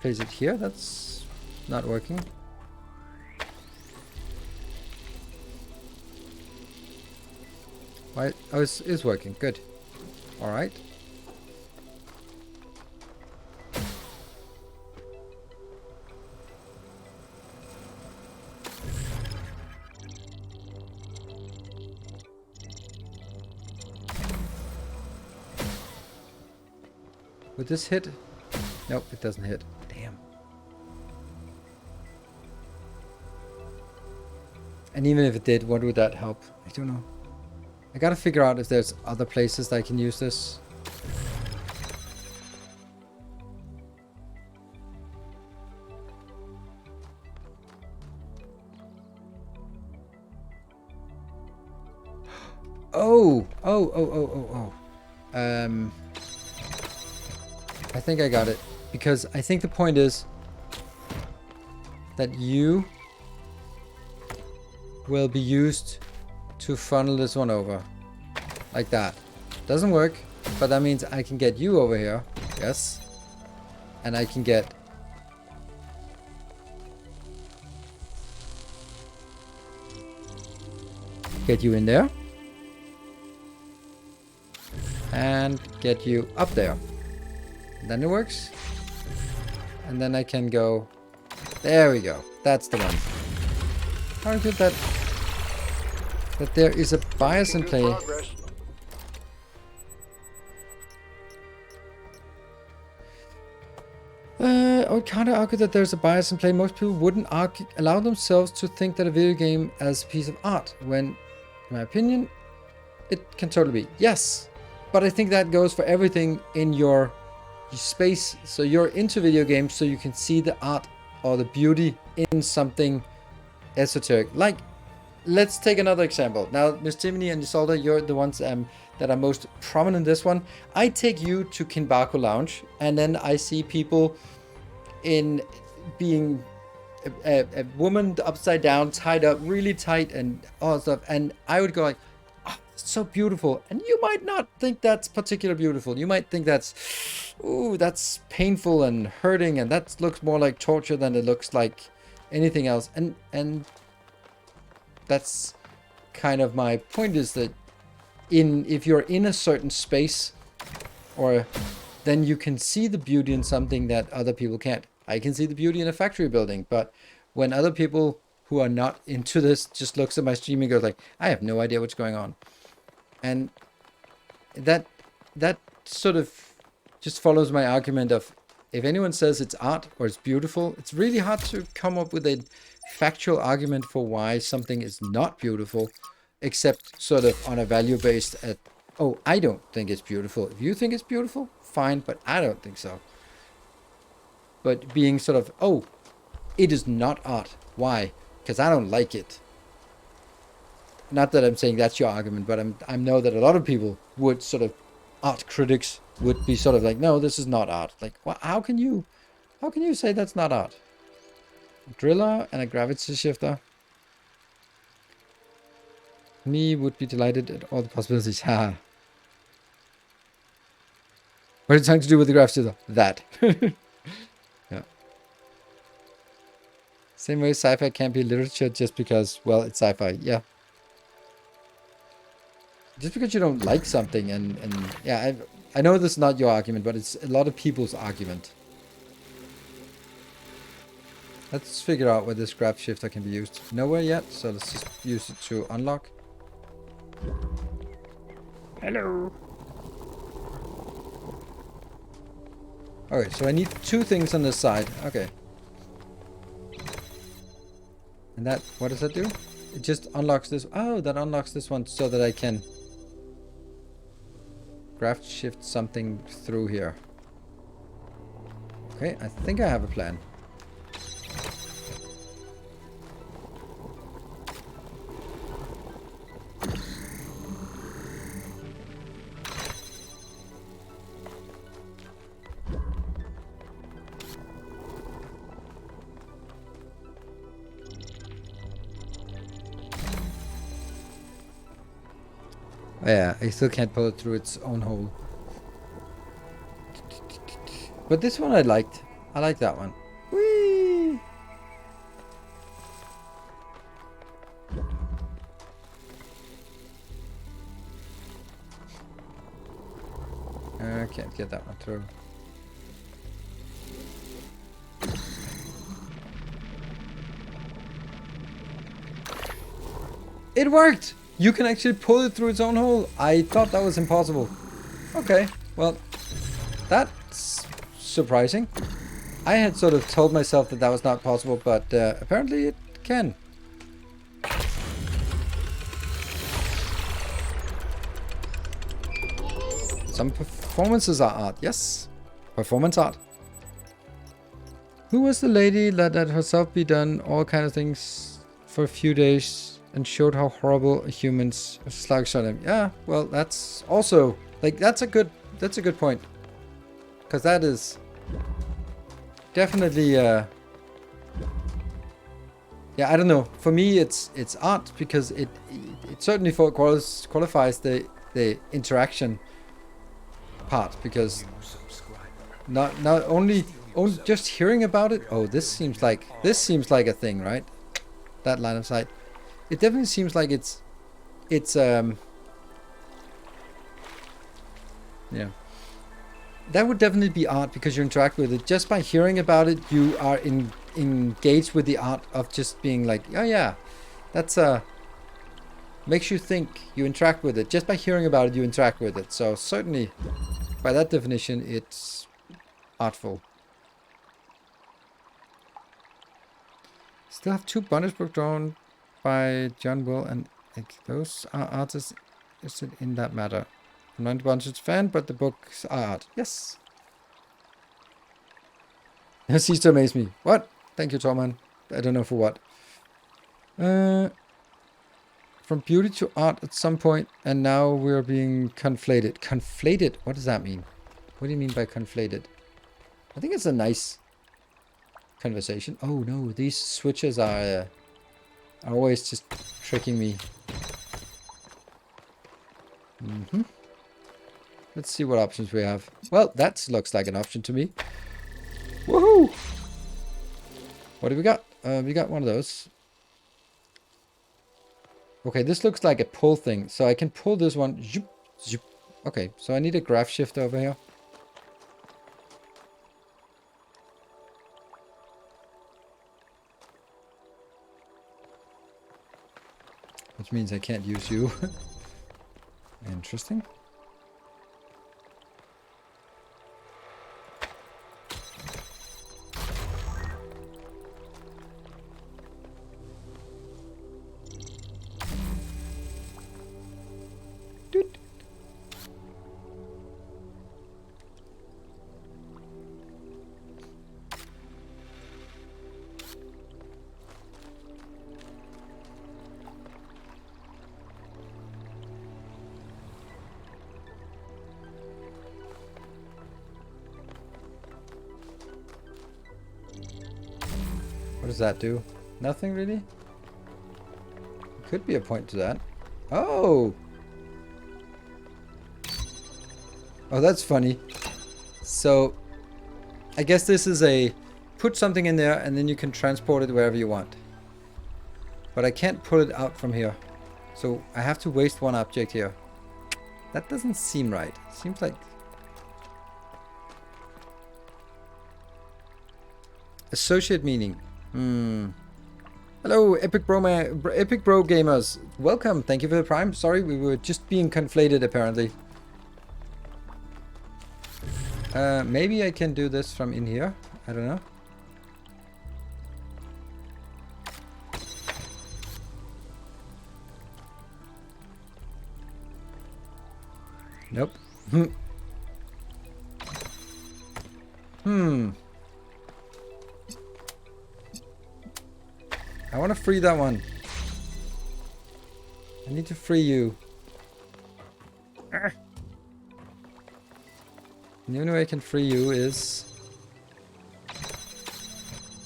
Place it here. That's not working. Why? Oh, it is working. Good. All right. Would this hit? Nope, it doesn't hit. Damn. And even if it did, what would that help? I don't know. I gotta figure out if there's other places that I can use this. Oh. I think I got it. Because I think the point is that you will be used to funnel this one over. Like that. Doesn't work, but that means I can get you over here. Yes. And I can get you in there. And get you up there. Then it works. And then I can go. There we go. That's the one. How good that there is a bias in play. I would counter argue that there's a bias in play. Most people wouldn't allow themselves to think that a video game as a piece of art, when, in my opinion, it can totally be. Yes, but I think that goes for everything in your space. So you're into video games so you can see the art or the beauty in something esoteric. Like let's take another example. Now, Miss Timony and Isolde, you're the ones that are most prominent in this one. I take you to Kinbaku Lounge, and then I see people in being a woman upside down, tied up really tight and all stuff, and I would go like, oh, so beautiful. And you might not think that's particularly beautiful. You might think that's, ooh, that's painful and hurting, and that looks more like torture than it looks like anything else. And that's kind of my point, is that if you're in a certain space, or then you can see the beauty in something that other people can't. I can see the beauty in a factory building, but when other people who are not into this just looks at my stream and goes like, I have no idea what's going on. And that sort of just follows my argument of, if anyone says it's art or it's beautiful, it's really hard to come up with a factual argument for why something is not beautiful, except sort of on a value based at, oh, I don't think it's beautiful. If you think it's beautiful, fine, but I don't think so. But being sort of, oh, it is not art. Why? Because I don't like it. Not that I'm saying that's your argument, but I know that a lot of people would sort of, art critics would be sort of like, no, this is not art. Like, how can you say that's not art? A driller and a gravity shifter. Me would be delighted at all the possibilities. Ha. What are you trying to do with the gravity shifter? That. Yeah. Same way sci-fi can't be literature just because, well, it's sci-fi. Yeah. Just because you don't like something, and yeah, I know this is not your argument, but it's a lot of people's argument. Let's figure out where this grab shifter can be used. Nowhere yet, so let's just use it to unlock. Hello. Okay, so I need 2 things on this side. Okay. And that, what does that do? It just unlocks this. Oh, that unlocks this one so that I can graft shift something through here. Okay, I think I have a plan. Yeah, I still can't pull it through its own hole. But this one I liked. I like that one. Whee! I can't get that one through. It worked! You can actually pull it through its own hole. I thought that was impossible. Okay, well, that's surprising. I had sort of told myself that that was not possible, but apparently it can. Some performances are art. Yes, performance art. Who was the lady that let herself be done all kind of things for a few days and showed how horrible humans slugs on them? Yeah, well, that's also like that's a good point, because that is definitely yeah, I don't know, for me it's art because it certainly qualifies the interaction part, because not only just hearing about it, oh, this seems like a thing, right? That line of sight, it definitely seems like it's yeah, that would definitely be art, because you interact with it. Just by hearing about it, you are engaged with the art of just being like, oh yeah, that's makes you think, you interact with it. Just by hearing about it, you interact with it. So certainly, by that definition, it's artful. Still have 2 bonus book drawn by John Will, and those are artists in that matter. I'm not a Bunch's fan, but the books are art. Yes. Cease to amaze me. What? Thank you, Torman. I don't know for what. from beauty to art at some point, and now we're being conflated. Conflated? What does that mean? What do you mean by conflated? I think it's a nice conversation. Oh no, these switches are always just tricking me. Let's see what options we have. Well, that looks like an option to me. Woohoo! What do we got? We got one of those. Okay, this looks like a pull thing. So I can pull this one. Zoop, zoop. Okay, so I need a graph shift over here. Which means I can't use you. Interesting. What does that do? Nothing really? Could be a point to that. Oh! Oh, that's funny. So, I guess this is a put something in there and then you can transport it wherever you want. But I can't pull it out from here. So I have to waste one object here. That doesn't seem right. Seems like... Associate meaning. Hello, Epic Bro Gamers. Welcome. Thank you for the Prime. Sorry, we were just being conflated apparently. Maybe I can do this from in here. I don't know. Nope. I want to free that one. I need to free you. And the only way I can free you is...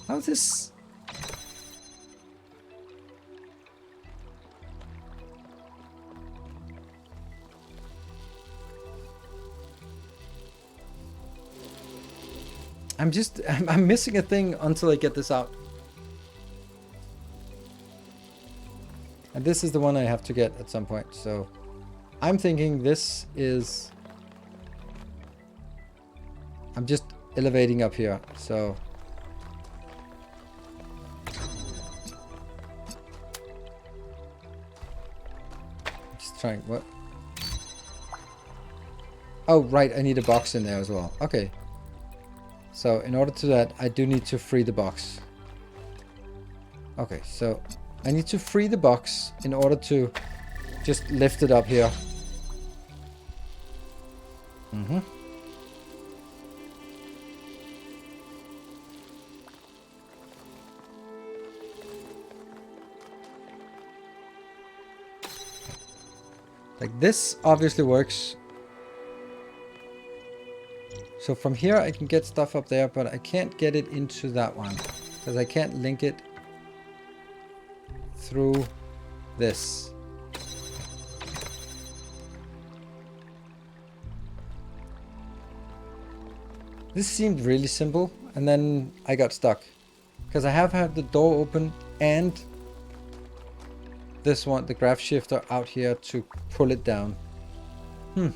How's this? I'm missing a thing until I get this out. And this is the one I have to get at some point, so I'm thinking this is... I'm just elevating up here, so... Just trying, what? Oh, right, I need a box in there as well. Okay. So, in order to do that, I do need to free the box. Okay, so... I need to free the box in order to just lift it up here. Like this obviously works. So from here I can get stuff up there, but I can't get it into that one because I can't link it through this. This seemed really simple, and then I got stuck because I have had the door open and this one, the graph shifter, out here to pull it down. Let's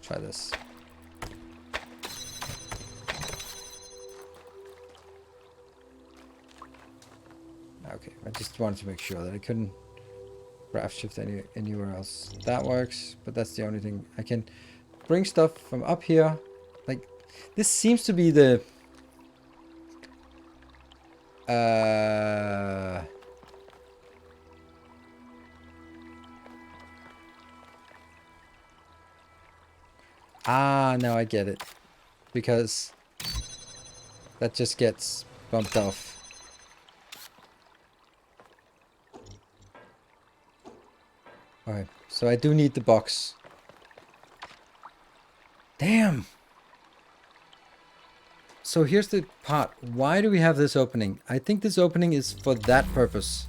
try this. Okay, I just wanted to make sure that I couldn't graph shift anywhere else. That works, but that's the only thing. I can bring stuff from up here. Like, this seems to be the... now I get it. Because that just gets bumped off. Alright, so I do need the box. Damn! So here's the part. Why do we have this opening? I think this opening is for that purpose.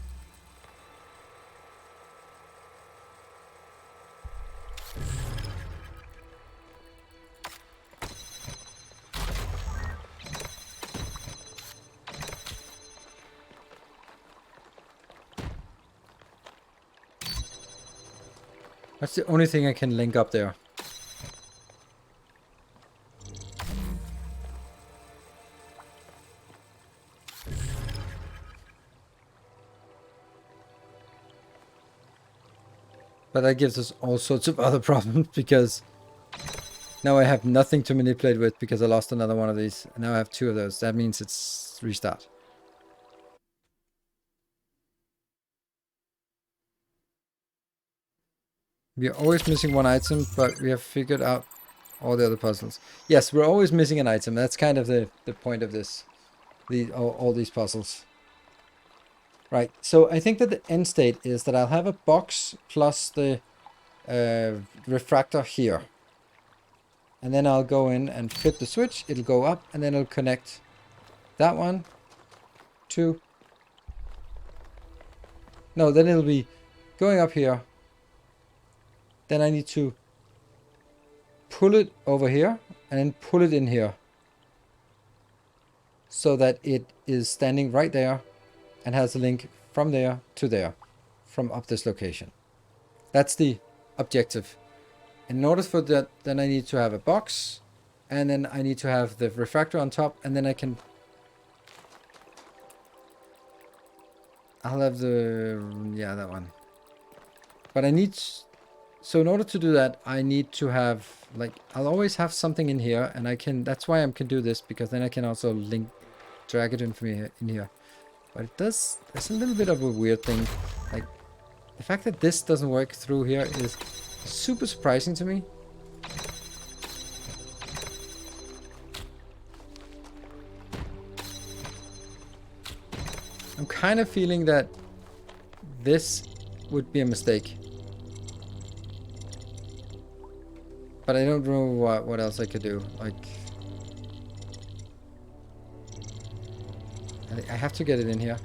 That's the only thing I can link up there. But that gives us all sorts of other problems because now I have nothing to manipulate with because I lost another one of these. And now I have 2 of those. That means it's restart. We are always missing one item, but we have figured out all the other puzzles. Yes, we're always missing an item. That's kind of the point of this. All these puzzles. Right, so I think that the end state is that I'll have a box plus the refractor here. And then I'll go in and flip the switch. It'll go up and then it'll connect that one to... No, then it'll be going up here. Then I need to pull it over here and then pull it in here. So that it is standing right there and has a link from there to there, from up this location. That's the objective. In order for that, then I need to have a box, and then I need to have the refractor on top, and then I can... I'll have the... yeah, that one. But I need... So in order to do that, I need to have, like, I'll always have something in here, and I can... That's why I can do this, because then I can also drag it in from here, in here. But it does... It's a little bit of a weird thing. Like, the fact that this doesn't work through here is super surprising to me. I'm kind of feeling that this would be a mistake. But I don't know what else I could do. Like... I have to get it in here.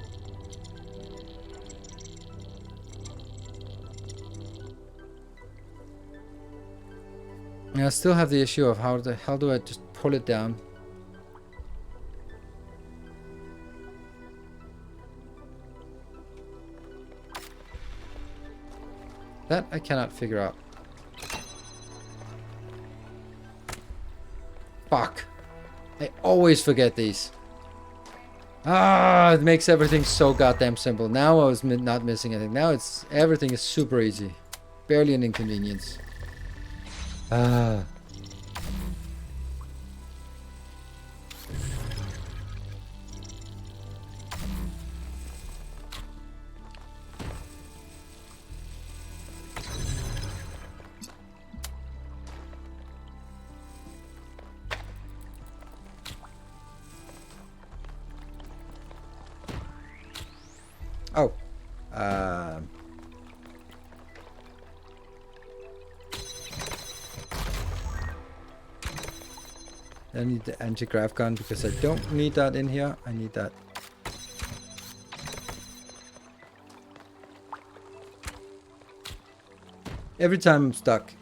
And I still have the issue of how the hell do I just pull it down? That I cannot figure out. Fuck. I always forget these. Ah, it makes everything so goddamn simple. Now I was not missing anything. Now it's everything is super easy. Barely an inconvenience. Ah. Oh. I need the anti-grav gun because I don't need that in here. I need that. Every time I'm stuck.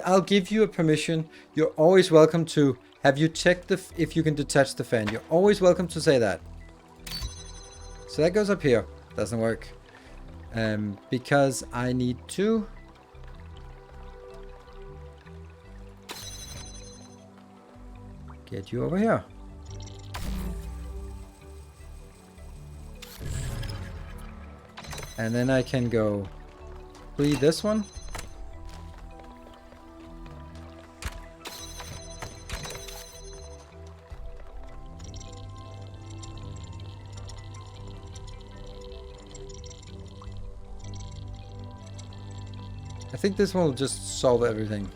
I'll give you a permission. You're always welcome to... Have you checked if you can detach the fan? You're always welcome to say that. So that goes up here. Doesn't work. Because I need to... get you over here. And then I can go free this one. I think this one will just solve everything.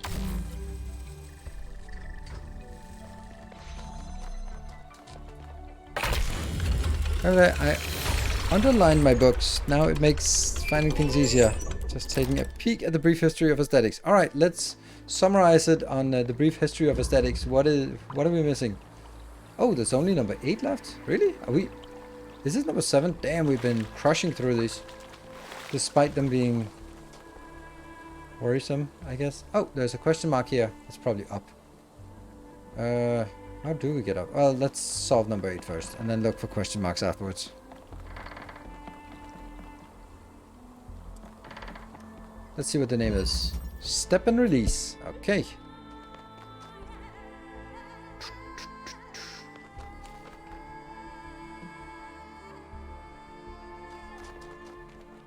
I underlined my books. Now it makes finding things easier. Just taking a peek at the brief history of aesthetics. All right, let's summarize it on the brief history of aesthetics. What are we missing? Oh, there's only number 8 left. Really? Is this number 7? Damn, we've been crushing through these, despite them being worrisome, I guess. Oh, there's a question mark here. It's probably up. How do we get up? Well, let's solve number 8 first, and then look for question marks afterwards. Let's see what the name is. Step and release. Okay.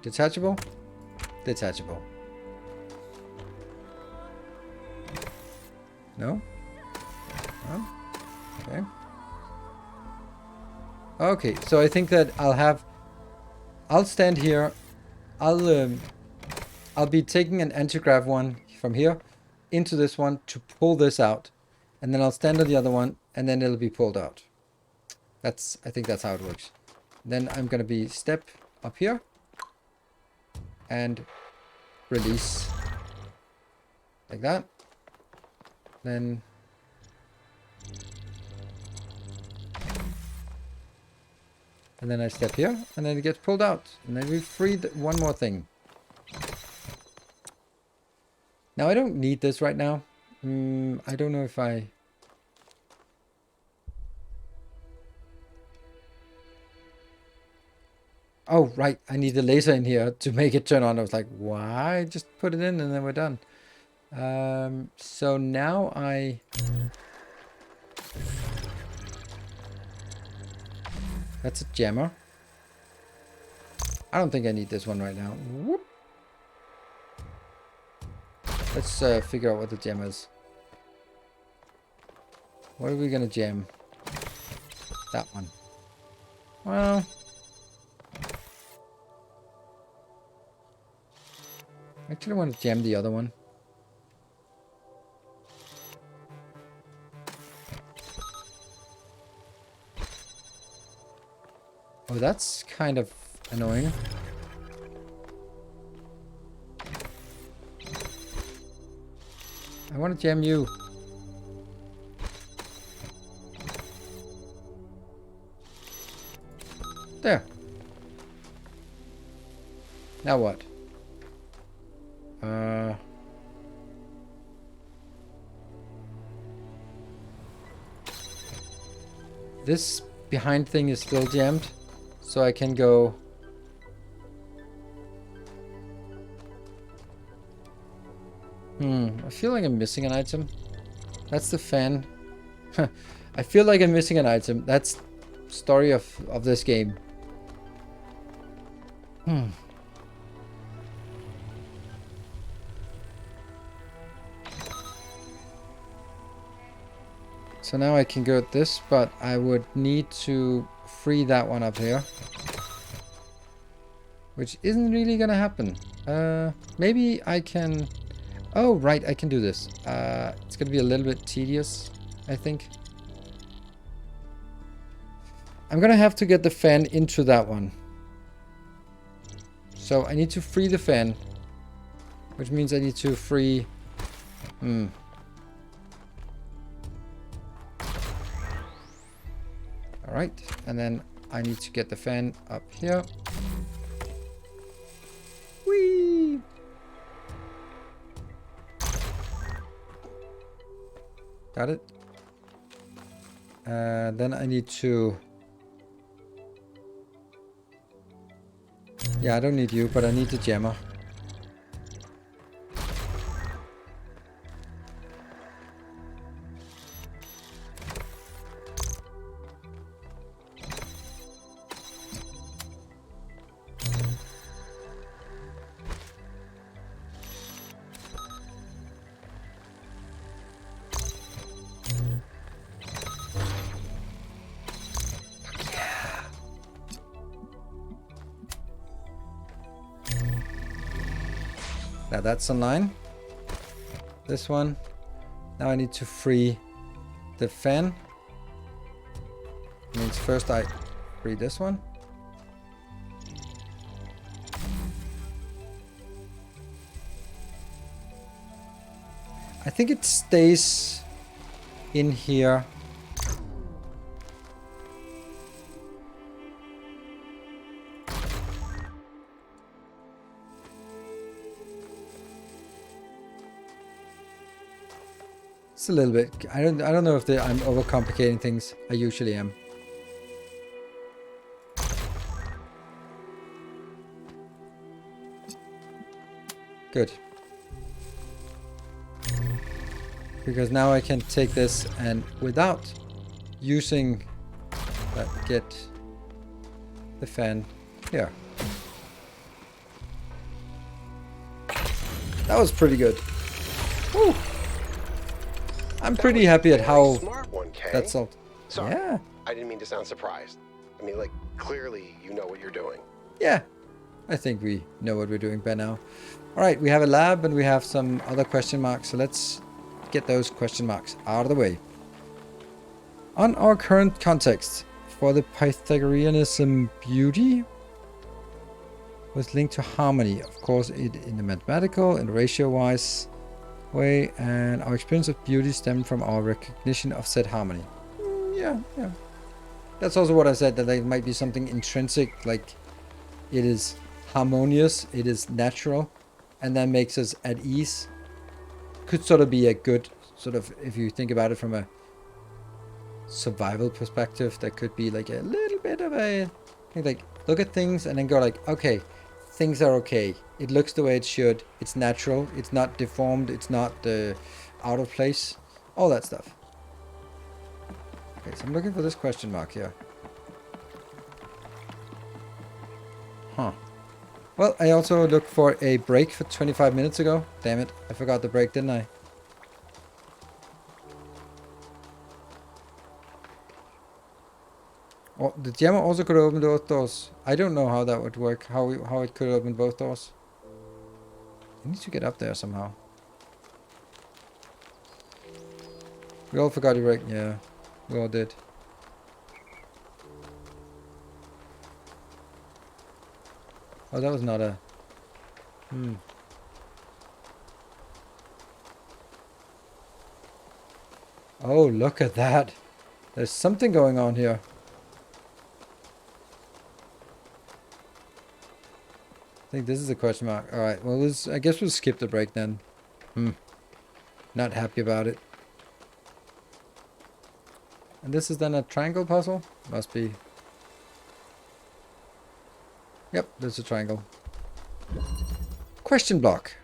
Detachable? Detachable. No? No? Okay. Okay, so I think that I'll stand here. I'll be taking an anti-grav one from here into this one to pull this out. And then I'll stand on the other one and then it'll be pulled out. I think that's how it works. Then I'm gonna be step up here and release like that. Then I step here and then it gets pulled out. And then we free one more thing. Now I don't need this right now. I don't know if I... Oh, right. I need a laser in here to make it turn on. I was like, why? Just put it in and then we're done. So now that's a jammer. I don't think I need this one right now. Whoop. Let's figure out what the jam is. What are we gonna jam? That one. Well... I actually want to jam the other one. Oh, that's kind of annoying. I want to jam you. There. Now what? This behind thing is still jammed, so I can go... I feel like I'm missing an item. That's the fan. I feel like I'm missing an item. That's the story of this game. So now I can go at this, but I would need to free that one up here. Which isn't really gonna happen. Maybe I can... Oh, right, I can do this. It's gonna be a little bit tedious, I think. I'm gonna have to get the fan into that one. So I need to free the fan. Which means I need to free... Alright, and then I need to get the fan up here. Whee! Got it. Then I need to... Yeah, I don't need you, but I need the jammer. Now that's online. This one. Now I need to free the fan. Means first I free this one. I think it stays in here. It's a little bit. I don't know if I'm overcomplicating things. I usually am. Good. Because now I can take this and without using that, get the fan here. That was pretty good. Woo. I'm pretty happy at how that's all. Sorry, yeah. I didn't mean to sound surprised. I mean, like, clearly you know what you're doing. Yeah. I think we know what we're doing by now. Alright, we have a lab and we have some other question marks. So let's get those question marks out of the way. On our current context, for the Pythagoreanism beauty was linked to harmony. Of course, it in the mathematical and ratio-wise way, and our experience of beauty stemmed from our recognition of said harmony. Yeah. That's also what I said, that there might be something intrinsic, like it is harmonious, it is natural, and that makes us at ease. Could sort of be a good, sort of, if you think about it from a survival perspective, that could be like a little bit of a, like, look at things and then go like, okay, things are okay. It looks the way it should. It's natural. It's not deformed. It's not out of place. All that stuff. Okay, so I'm looking for this question mark here. Huh. Well, I also looked for a break for 25 minutes ago. Damn it. I forgot the break, didn't I? Oh, the jammer also could open both doors. I don't know how that would work. How it could open both doors. I need to get up there somehow. We all forgot to break. Yeah, we all did. Oh, that was not a... Oh, look at that. There's something going on here. I think this is a question mark. Alright, well, I guess we'll skip the break then. Not happy about it. And this is then a triangle puzzle? Must be. Yep, there's a triangle. Question block.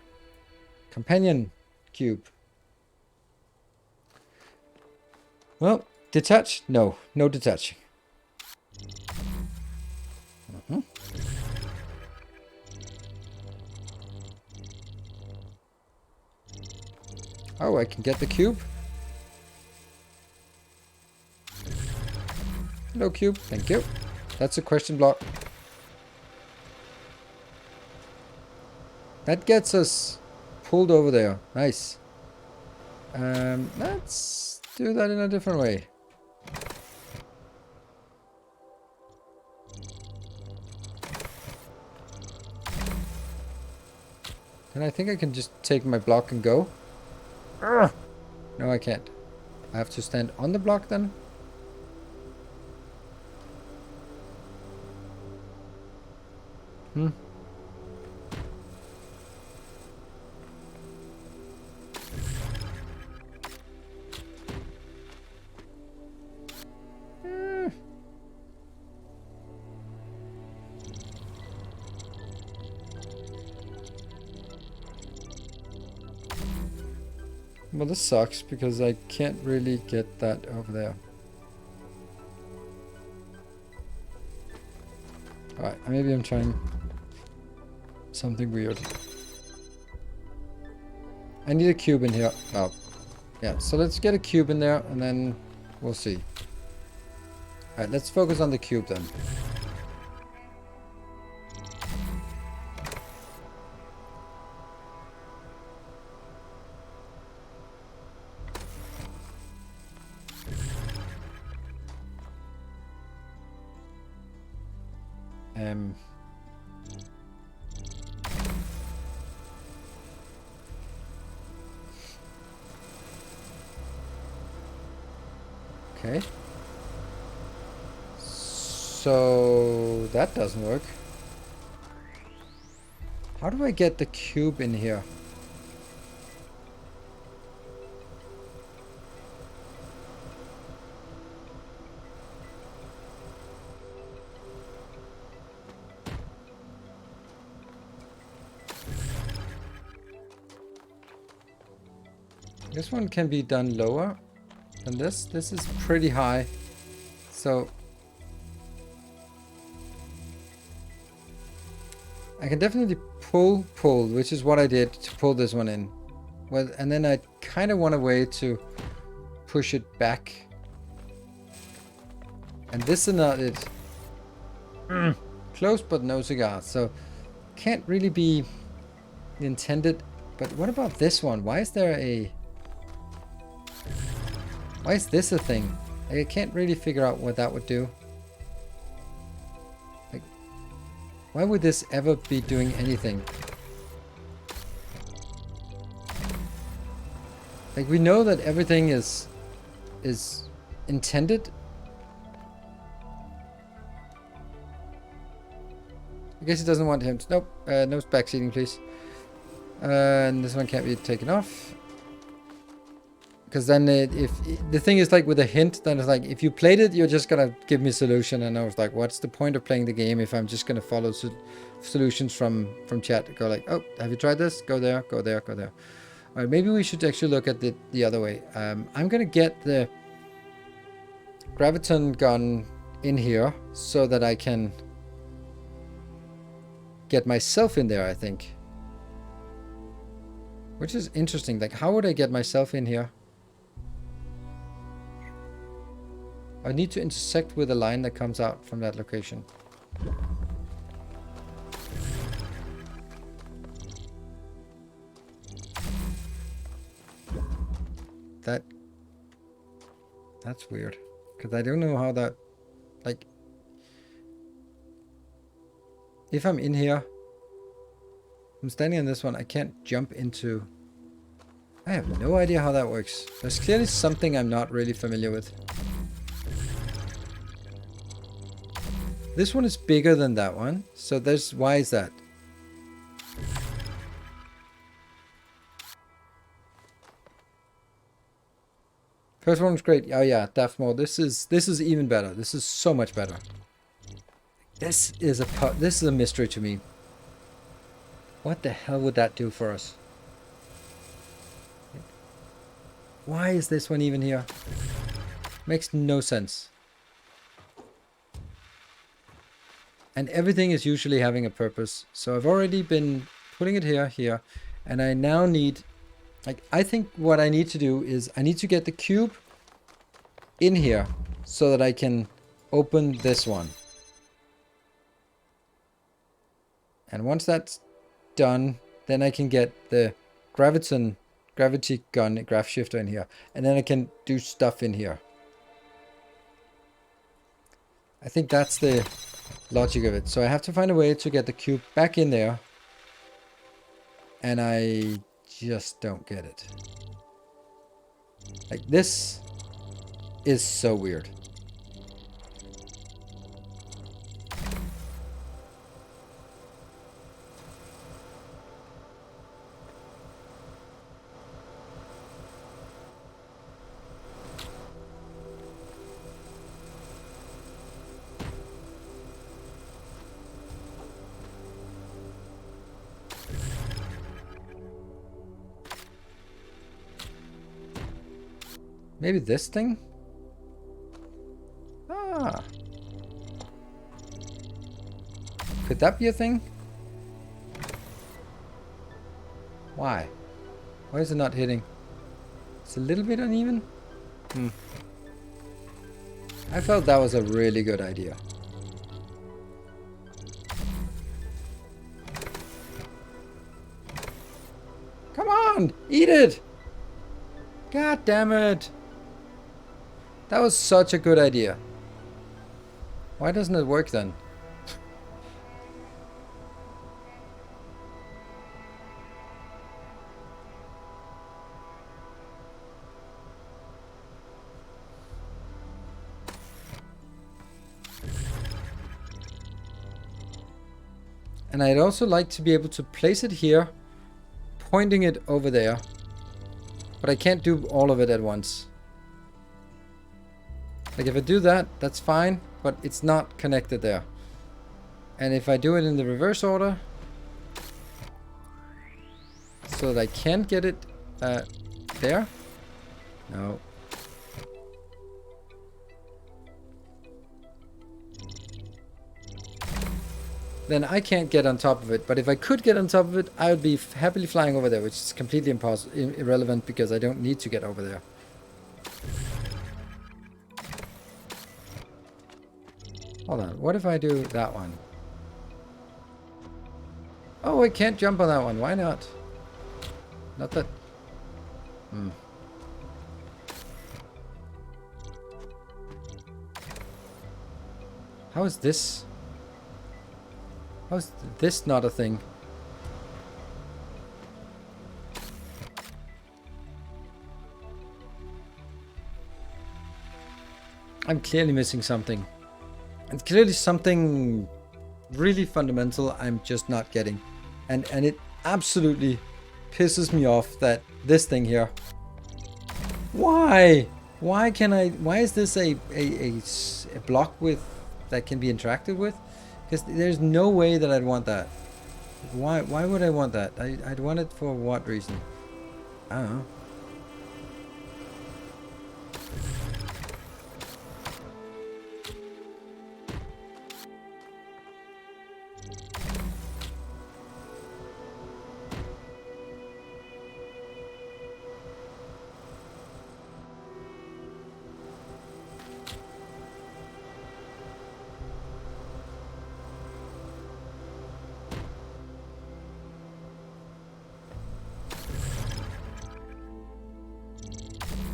Companion cube. Well, detach? No, no detaching. Oh, I can get the cube. Hello, cube. Thank you. That's a question block. That gets us pulled over there. Nice. Let's do that in a different way. Then I think I can just take my block and go. Urgh. No, I can't. I have to stand on the block then. Well, this sucks because I can't really get that over there. Alright, maybe I'm trying something weird. I need a cube in here. Oh, yeah, so let's get a cube in there and then we'll see. Alright, let's focus on the cube then. Okay. So that doesn't work. How do I get the cube in here? This one can be done lower than this. This is pretty high. So I can definitely pull, which is what I did to pull this one in. Well, and then I kind of want a way to push it back. And this is not it. Close but no cigar. So can't really be intended. But what about this one? Why is there a... Why is this a thing? I can't really figure out what that would do. Like, why would this ever be doing anything? Like, we know that everything is intended. I guess he doesn't want him to... Nope, no backseating, please. And this one can't be taken off. Because then if the thing is like with a hint, then it's like, if you played it, you're just going to give me a solution. And I was like, what's the point of playing the game if I'm just going to follow solutions from chat? Go like, oh, have you tried this? Go there, go there, go there. All right, maybe we should actually look at the other way. I'm going to get the graviton gun in here so that I can get myself in there, I think. Which is interesting. Like, how would I get myself in here? I need to intersect with a line that comes out from that location. That's weird. Because I don't know how that... Like... If I'm in here... I'm standing on this one. I can't jump into... I have no idea how that works. There's clearly something I'm not really familiar with. This one is bigger than that one. So there's... Why is that? First one's great. Oh yeah, Daft Mode. This is even better. This is so much better. This is a mystery to me. What the hell would that do for us? Why is this one even here? Makes no sense. And everything is usually having a purpose. So I've already been putting it here, and I now need... Like, I think what I need to do is I need to get the cube in here so that I can open this one. And once that's done, then I can get the gravity gun, graph shifter in here. And then I can do stuff in here. I think that's the logic of it. So I have to find a way to get the cube back in there. And I just don't get it. Like, this is so weird. Maybe this thing? Ah. Could that be a thing? Why? Why is it not hitting? It's a little bit uneven. I felt that was a really good idea. Come on! Eat it! God damn it! That was such a good idea. Why doesn't it work then? And I'd also like to be able to place it here, pointing it over there. But I can't do all of it at once. Like if I do that, that's fine, but it's not connected there. And if I do it in the reverse order, so that I can get it there. No. Then I can't get on top of it. But if I could get on top of it, I would be happily flying over there, which is completely irrelevant because I don't need to get over there. Hold on, what if I do that one? Oh, I can't jump on that one. Why not? Not that... How is this? How is this not a thing? I'm clearly missing something. It's clearly something really fundamental I'm just not getting. And it absolutely pisses me off that this thing here. Why? Why is this a block with that can be interacted with? Because there's no way that I'd want that. Why would I want that? I'd want it for what reason? I don't know.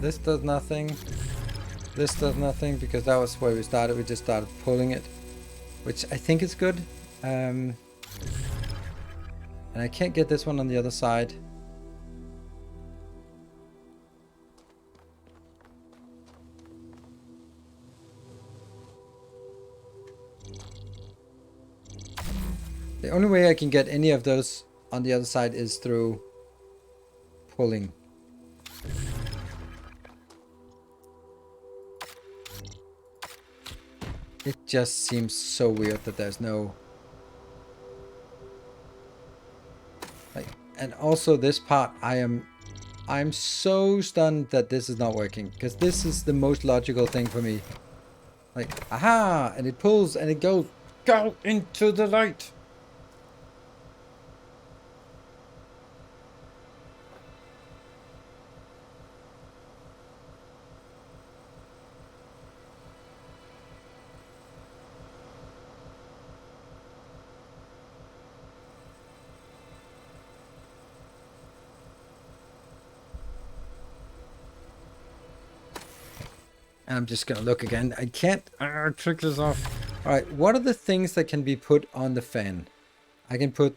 This does nothing. This does nothing because that was where we started. We just started pulling it, which I think is good. And I can't get this one on the other side. The only way I can get any of those on the other side is through pulling. It just seems so weird that there's no... Like, and also this part, I'm so stunned that this is not working. Because this is the most logical thing for me. Like, aha! And it pulls and it goes, go into the light! I'm just gonna look again. I can't trick this off. Alright, what are the things that can be put on the fan? I can put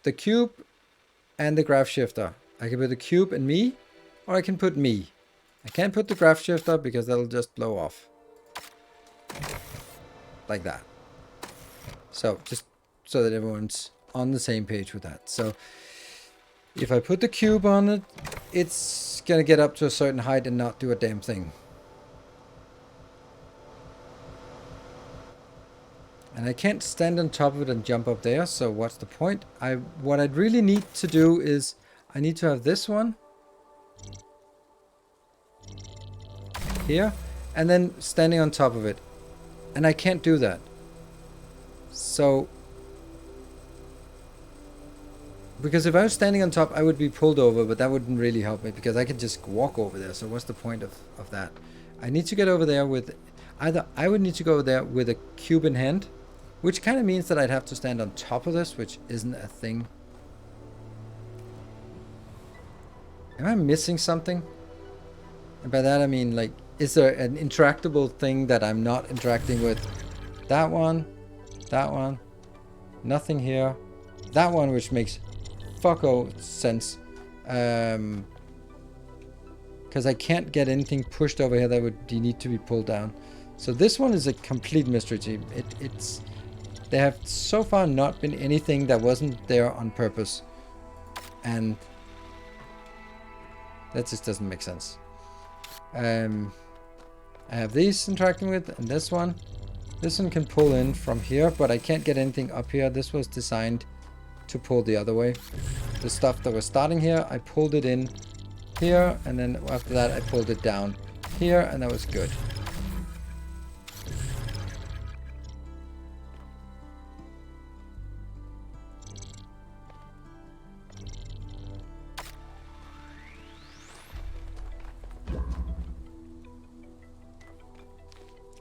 the cube and the graph shifter. I can put the cube and me, or I can put me. I can't put the graph shifter because that'll just blow off. Like that. So, just so that everyone's on the same page with that. So, if I put the cube on it, it's gonna get up to a certain height and not do a damn thing. And I can't stand on top of it and jump up there, so what's the point? What I'd really need to do is, I need to have this one here, and then standing on top of it. And I can't do that. So, because if I was standing on top, I would be pulled over, but that wouldn't really help me, because I could just walk over there, so what's the point of that? I need to get over there with, either I would need to go over there with a cube in hand, which kind of means that I'd have to stand on top of this, which isn't a thing. Am I missing something? And by that I mean, like, is there an interactable thing that I'm not interacting with? That one, nothing here. That one, which makes fucko sense. Because I can't get anything pushed over here that would need to be pulled down. So this one is a complete mystery to me. There have so far not been anything that wasn't there on purpose. And that just doesn't make sense. I have these interacting with, and this one. This one can pull in from here, but I can't get anything up here. This was designed to pull the other way. The stuff that was starting here, I pulled it in here, and then after that I pulled it down here, and that was good.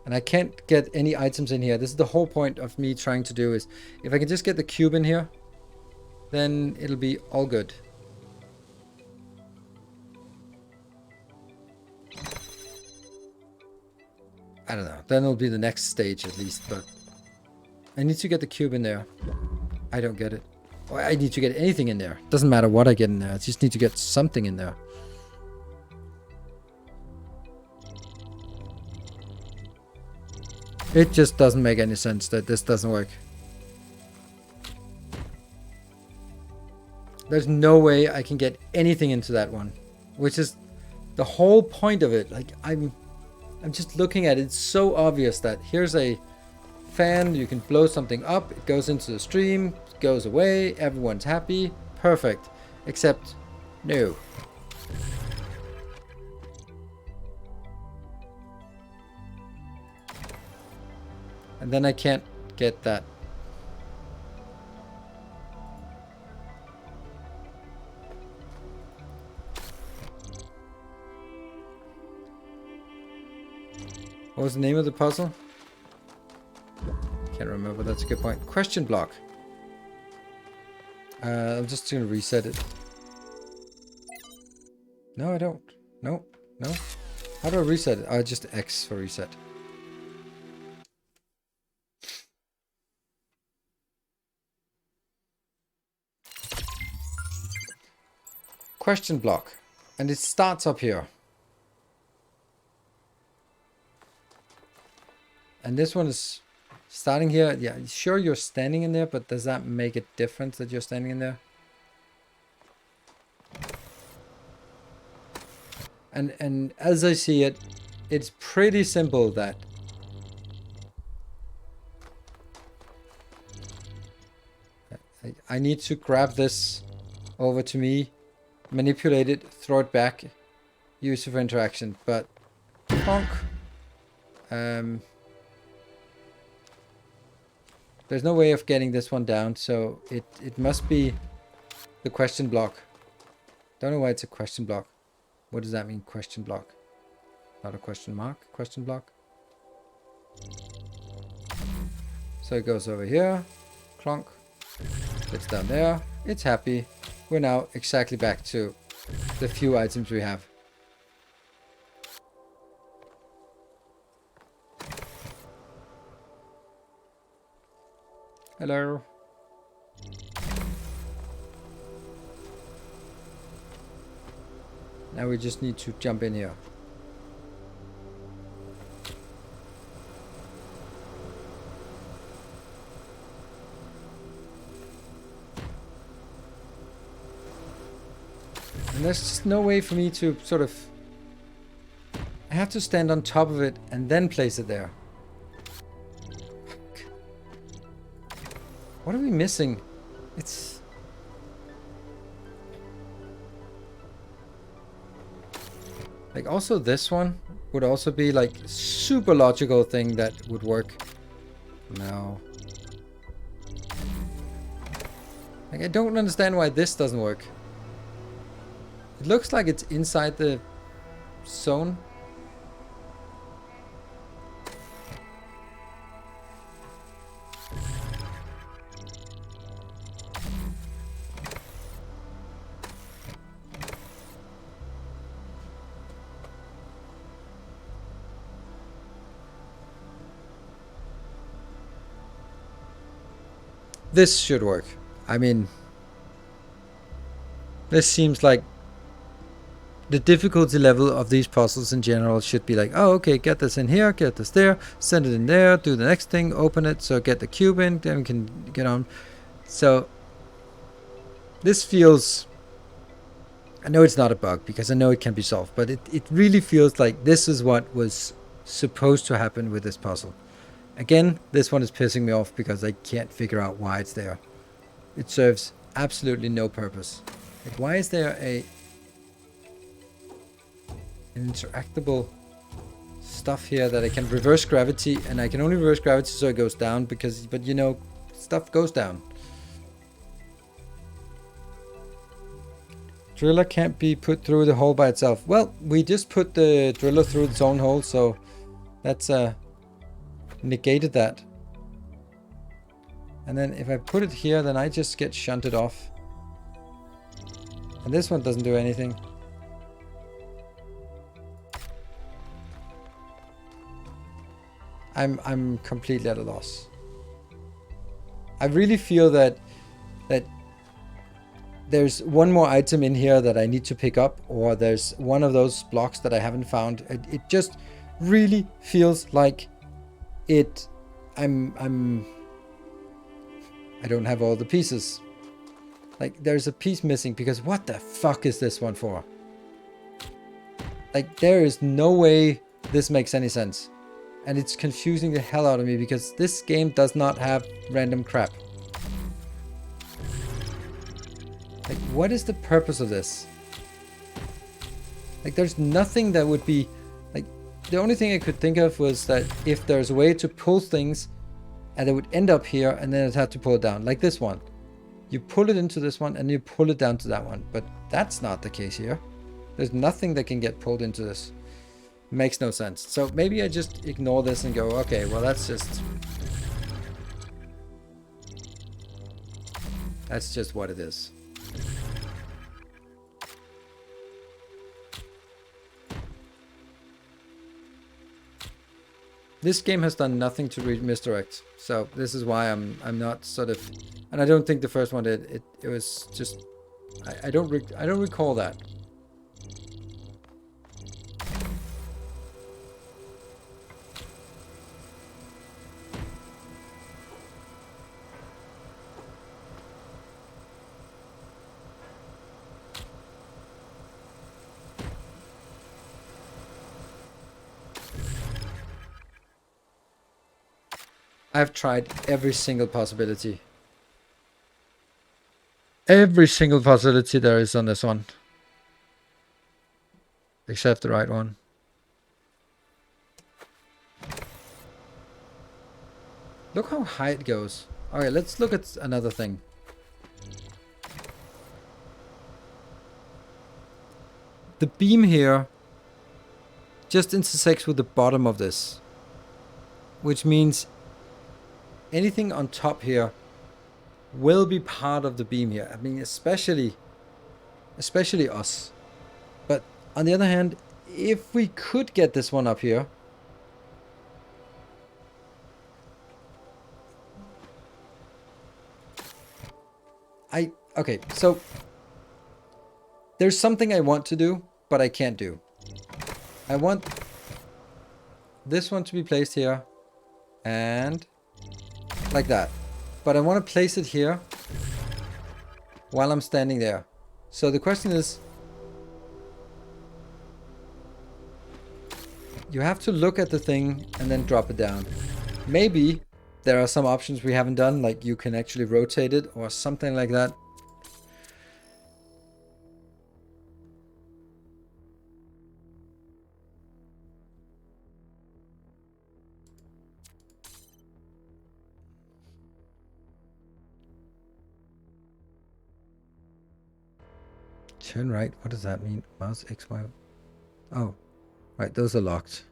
And I can't get any items in here. This is the whole point of me trying to do is, if I can just get the cube in here, then it'll be all good. I don't know. Then it'll be the next stage at least, but I need to get the cube in there. I don't get it. Or I need to get anything in there. Doesn't matter what I get in there. I just need to get something in there. It just doesn't make any sense that this doesn't work. There's no way I can get anything into that one, which is the whole point of it. Like I'm just looking at it. It's so obvious that here's a fan. You can blow something up. It goes into the stream, goes away. Everyone's happy. Perfect. Except no. And then I can't get that. What was the name of the puzzle? Can't remember. That's a good point. Question block. I'm just gonna reset it. No, I don't. No, no. How do I reset it? Oh, just X for reset. Question block. And it starts up here. And this one is starting here. Yeah, sure you're standing in there, but does that make a difference that you're standing in there? And as I see it, it's pretty simple that I need to grab this over to me, manipulate it, throw it back, use it for interaction, but bonk. There's no way of getting this one down, so it must be the question block. Don't know why it's a question block. What does that mean, question block? Not a question mark, question block. So it goes over here, clonk, it's down there, it's happy. We're now exactly back to the few items we have. Hello. Now we just need to jump in here. And there's just no way for me to sort of... I have to stand on top of it and then place it there. What are we missing? It's... like also this one would also be like super logical thing that would work. No. Like I don't understand why this doesn't work. It looks like it's inside the zone. This should work. I mean, this seems like the difficulty level of these puzzles in general should be like, oh, okay, get this in here, get this there, send it in there, do the next thing, open it, so get the cube in, then we can get on. So this feels, I know it's not a bug because I know it can be solved, but it really feels like this is what was supposed to happen with this puzzle. Again, this one is pissing me off because I can't figure out why it's there. It serves absolutely no purpose. Like, why is there an interactable stuff here that I can reverse gravity, and I can only reverse gravity so it goes down because, but you know, stuff goes down. Driller can't be put through the hole by itself. Well, we just put the driller through its own hole, so that's negated that. And then if I put it here, then I just get shunted off. And this one doesn't do anything. I'm completely at a loss. I really feel that there's one more item in here that I need to pick up, or there's one of those blocks that I haven't found. It just really feels like I don't have all the pieces. Like, there's a piece missing, because what the fuck is this one for? Like, there is no way this makes any sense. And it's confusing the hell out of me because this game does not have random crap. Like, what is the purpose of this? Like, there's nothing that would be... Like, the only thing I could think of was that if there's a way to pull things and it would end up here and then it had to pull it down. Like this one. You pull it into this one and you pull it down to that one. But that's not the case here. There's nothing that can get pulled into this. Makes no sense. So maybe I just ignore this and go, okay, well, that's just what it is. This game has done nothing to misdirect, so this is why I'm not sort of, and I don't think the first one did. It was just, I don't recall that. I've tried every single possibility. Every single possibility there is on this one. Except the right one. Look how high it goes. Alright, let's look at another thing. The beam here just intersects with the bottom of this. Which means anything on top here will be part of the beam here. I mean, especially us. But on the other hand, if we could get this one up here, okay, so there's something I want to do, but I can't do. I want this one to be placed here and like that, but I want to place it here while I'm standing there. So the question is, you have to look at the thing and then drop it down. Maybe there are some options we haven't done, like you can actually rotate it or something like that. Turn right, what does that mean? Mouse X, Y. Oh, right, those are locked.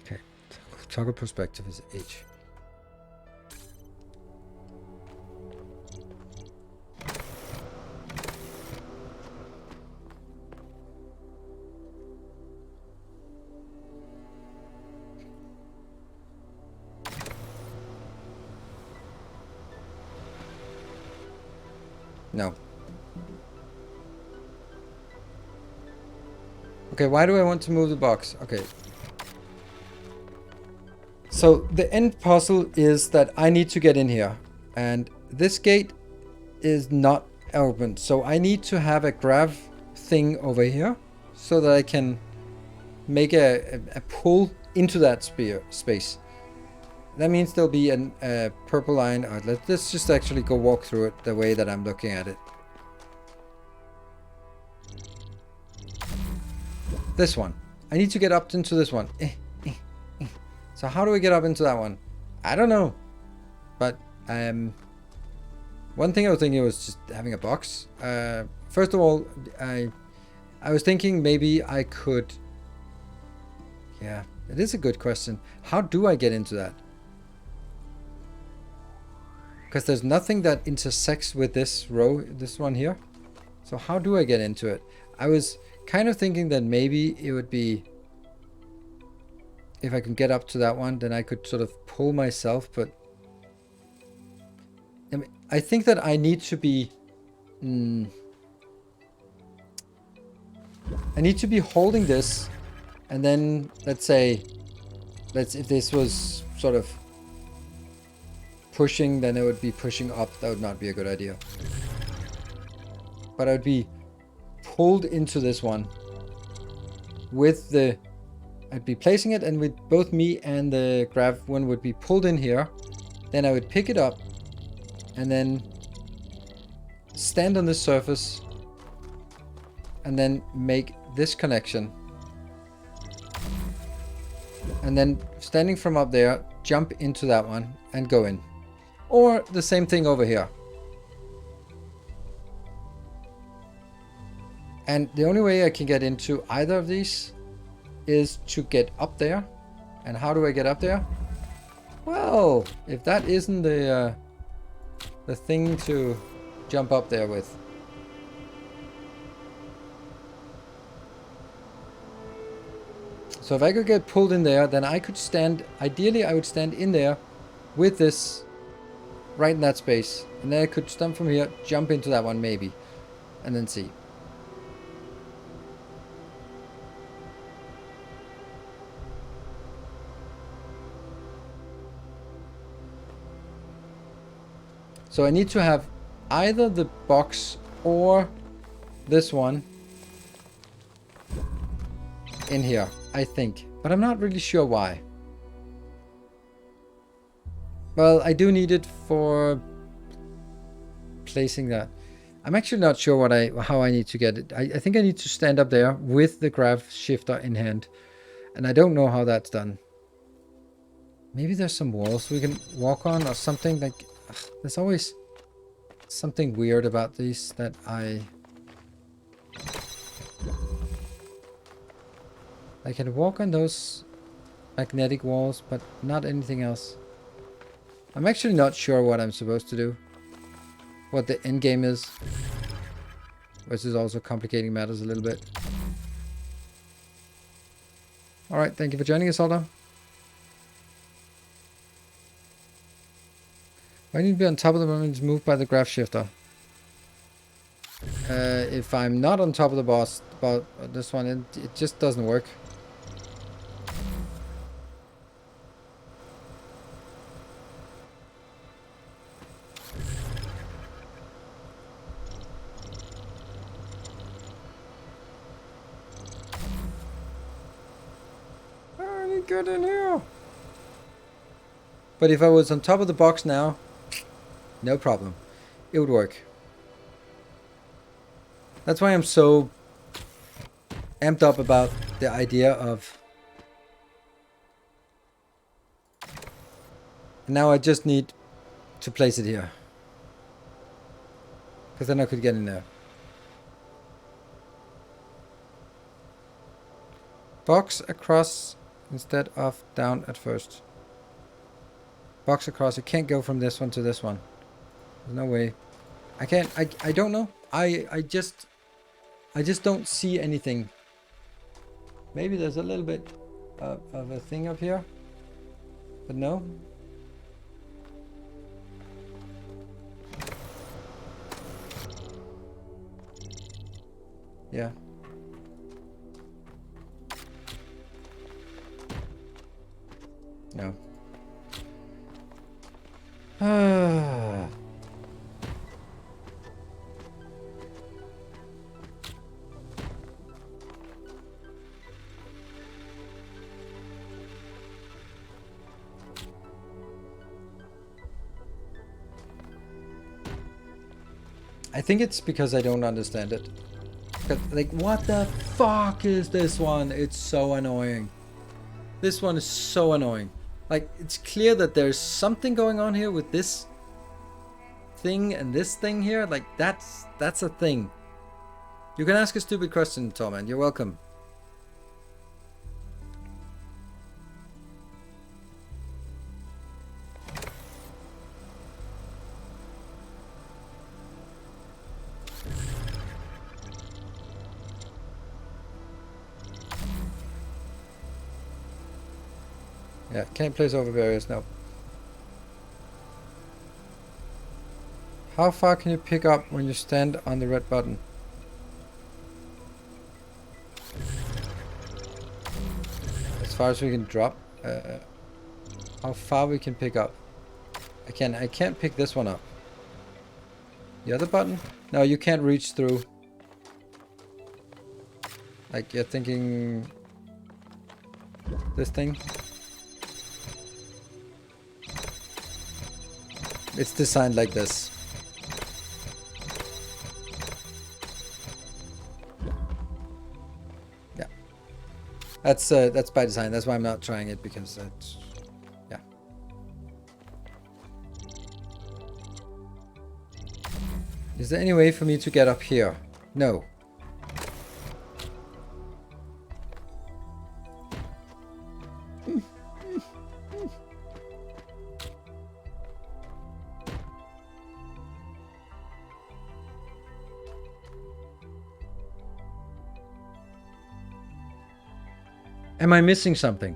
Okay, toggle perspective is H. No. Okay, why do I want to move the box? Okay. So the end puzzle is that I need to get in here. And this gate is not open. So I need to have a grav thing over here so that I can make a pull into that space. That means there'll be a purple line. Let's just actually go walk through it the way that I'm looking at it. This one. I need to get up into this one. So how do we get up into that one? I don't know. But one thing I was thinking was just having a box. First of all, I was thinking maybe I could... Yeah, it is a good question. How do I get into that? Because there's nothing that intersects with this row, this one here. So how do I get into it? I was kind of thinking that maybe it would be... If I can get up to that one, then I could sort of pull myself, but... I think that I need to be... I need to be holding this, and then, let's say... if this was sort of pushing, then it would be pushing up. That would not be a good idea. But I would be pulled into this one with the... I'd be placing it, and with both me and the grav one would be pulled in here. Then I would pick it up and then stand on this surface and then make this connection. And then standing from up there, jump into that one and go in. Or the same thing over here. And the only way I can get into either of these is to get up there. And how do I get up there? Well, if that isn't the thing to jump up there with. So if I could get pulled in there, then I could stand, ideally I would stand in there with this right in that space. And then I could stump from here, jump into that one maybe, and then see. So I need to have either the box or this one in here, I think. But I'm not really sure why. Well, I do need it for placing that. I'm actually not sure how I need to get it. I think I need to stand up there with the grav shifter in hand. And I don't know how that's done. Maybe there's some walls we can walk on or something like... There's always something weird about these that I can walk on those magnetic walls, but not anything else. I'm actually not sure what I'm supposed to do. What the end game is. Which is also complicating matters a little bit. Alright, thank you for joining us, Alda. I need to be on top of the moment moved by the graph shifter. If I'm not on top of the boss, this one, it just doesn't work. I need to get in here. But if I was on top of the box now, no problem. It would work. That's why I'm so amped up about the idea of... Now I just need to place it here. Because then I could get in there. Box across instead of down at first. Box across. It can't go from this one to this one. There's no way. I can't. I don't know. I just don't see anything. Maybe there's a little bit of a thing up here, but no. Yeah. No. I think it's because I don't understand it. Like, what the fuck is this one? It's so annoying. This one is so annoying. Like, it's clear that there's something going on here with this thing and this thing here. Like, that's a thing. You can ask a stupid question, Torment. You're welcome. Yeah, can't place over barriers, no. How far can you pick up when you stand on the red button? As far as we can drop. How far we can pick up? I can't pick this one up. The other button? No, you can't reach through. Like, you're thinking this thing? It's designed like this. Yeah. That's by design. That's why I'm not trying it, because that's, yeah. Is there any way for me to get up here? No. Am I missing something?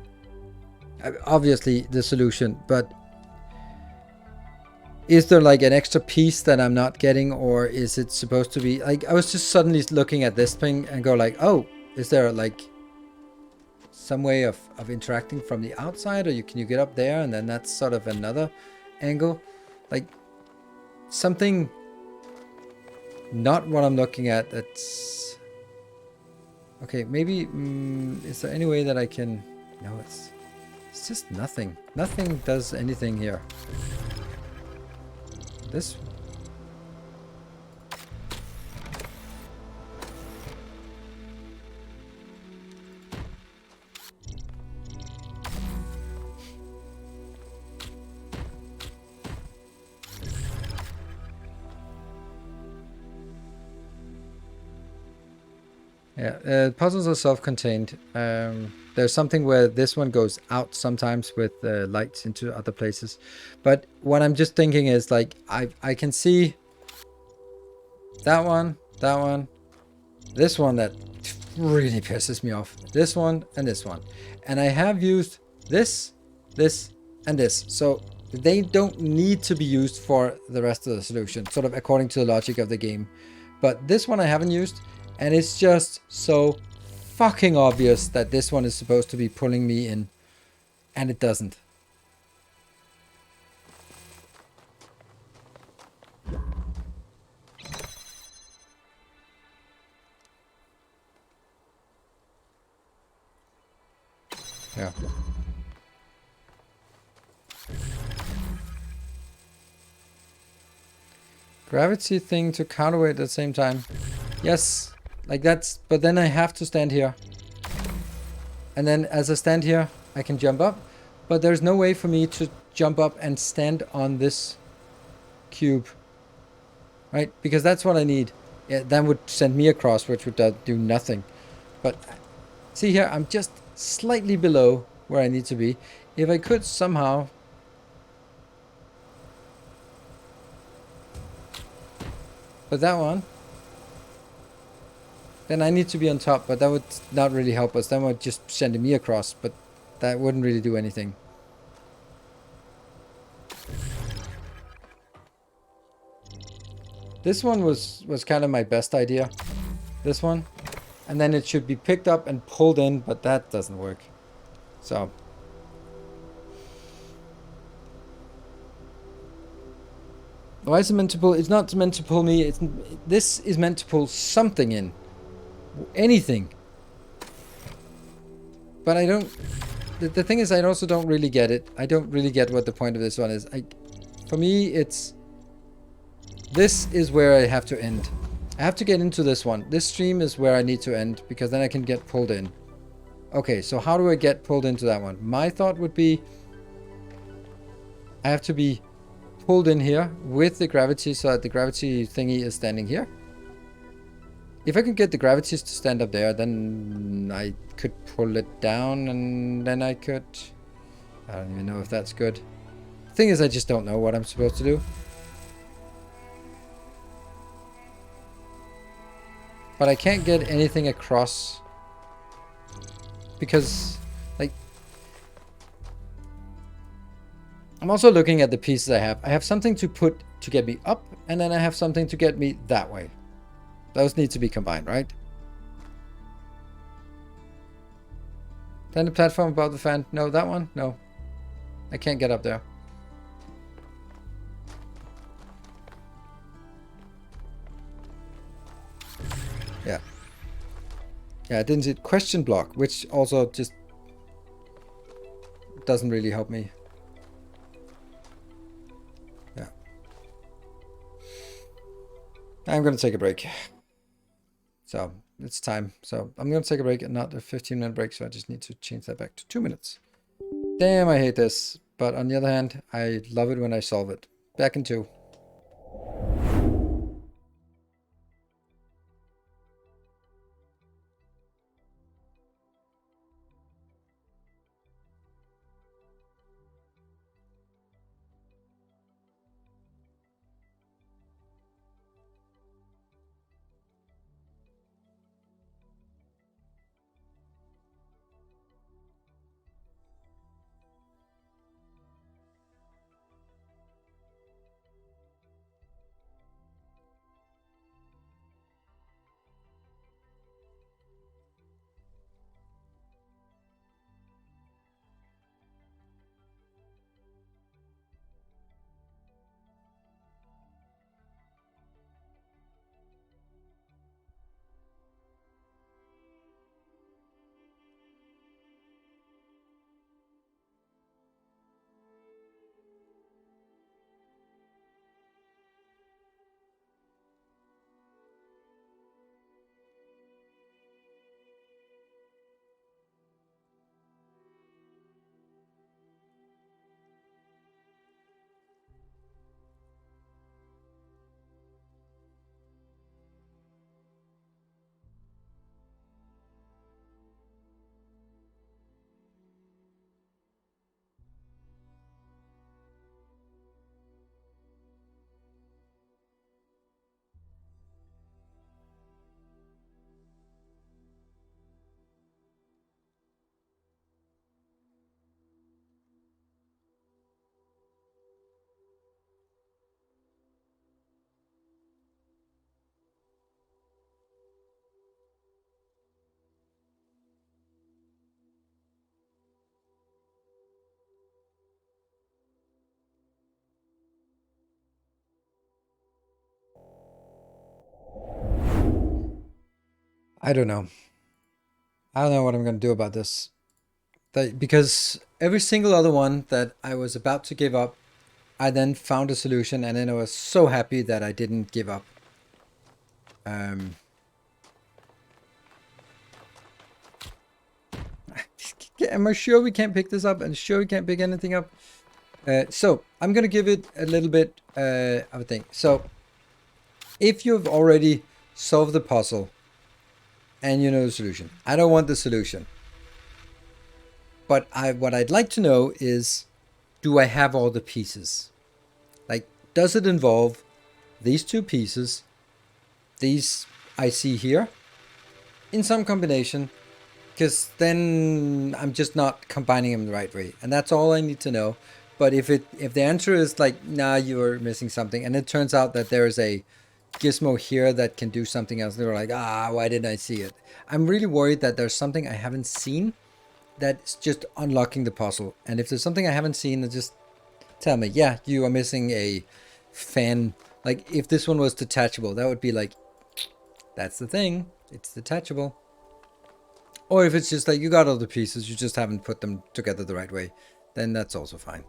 Obviously the solution, but is there like an extra piece that I'm not getting, or is it supposed to be like, I was just suddenly looking at this thing and go like, oh, is there like some way of interacting from the outside, or can you get up there and then that's sort of another angle? Like something not what I'm looking at. That's okay. Maybe is there any way that I can? No, it's just nothing. Nothing does anything here. This. Yeah, puzzles are self-contained. There's something where this one goes out sometimes with lights into other places. But what I'm just thinking is like, I can see that one, this one that really pisses me off. This one and this one. And I have used this, and this. So they don't need to be used for the rest of the solution, sort of according to the logic of the game. But this one I haven't used. And it's just so fucking obvious that this one is supposed to be pulling me in. And it doesn't. Yeah. Gravity thing to counterweight at the same time. Yes. Like that's, but then I have to stand here. And then as I stand here, I can jump up. But there's no way for me to jump up and stand on this cube. Right? Because that's what I need. Yeah, that would send me across, which would do nothing. But see here, I'm just slightly below where I need to be. If I could somehow... But that one... Then I need to be on top, but that would not really help us. That would just send me across, but that wouldn't really do anything. This one was kind of my best idea. This one. and then it should be picked up and pulled in, but that doesn't work. So why is it meant to pull? It's not meant to pull me. This is meant to pull something in, anything. But I don't. The thing is, I also don't really get it. I don't really get what the point of this one is. For me, it's. This is where I have to end. I have to get into this one. This stream is where I need to end, because then I can get pulled in. Okay, so how do I get pulled into that one? My thought would be I have to be pulled in here with the gravity, so that the gravity thingy is standing here. If I can get the gravities to stand up there, then I could pull it down, and then I could... I don't even know if that's good. The thing is, I just don't know what I'm supposed to do. But I can't get anything across, because, like, I'm also looking at the pieces I have. I have something to put to get me up, and then I have something to get me that way. Those need to be combined, right? Then the platform above the fan. No, that one? No. I can't get up there. Yeah. Yeah, I didn't see it. Question block, which also just doesn't really help me. Yeah. I'm going to take a break. So it's time. So I'm going to take a break, and not a 15-minute break. So I just need to change that back to 2 minutes. Damn, I hate this. But on the other hand, I love it when I solve it. Back in 2. I don't know. I don't know what I'm going to do about this. Because every single other one that I was about to give up, I then found a solution, and then I was so happy that I didn't give up. Am I sure we can't pick this up? And sure we can't pick anything up? So I'm going to give it a little bit of a thing. So if you've already solved the puzzle and you know the solution, I don't want the solution. But what I'd like to know is, do I have all the pieces? Like, does it involve these 2 pieces, these I see here, in some combination? Because then I'm just not combining them the right way. And that's all I need to know. But if the answer is like, nah, you're missing something, and it turns out that there is a gizmo here that can do something else. They were like, why didn't I see it? I'm really worried that there's something I haven't seen that's just unlocking the puzzle. And if there's something I haven't seen, then just tell me, yeah, you are missing a fan. Like, if this one was detachable, that would be like, that's the thing. It's detachable. Or if it's just like, you got all the pieces, you just haven't put them together the right way, then that's also fine.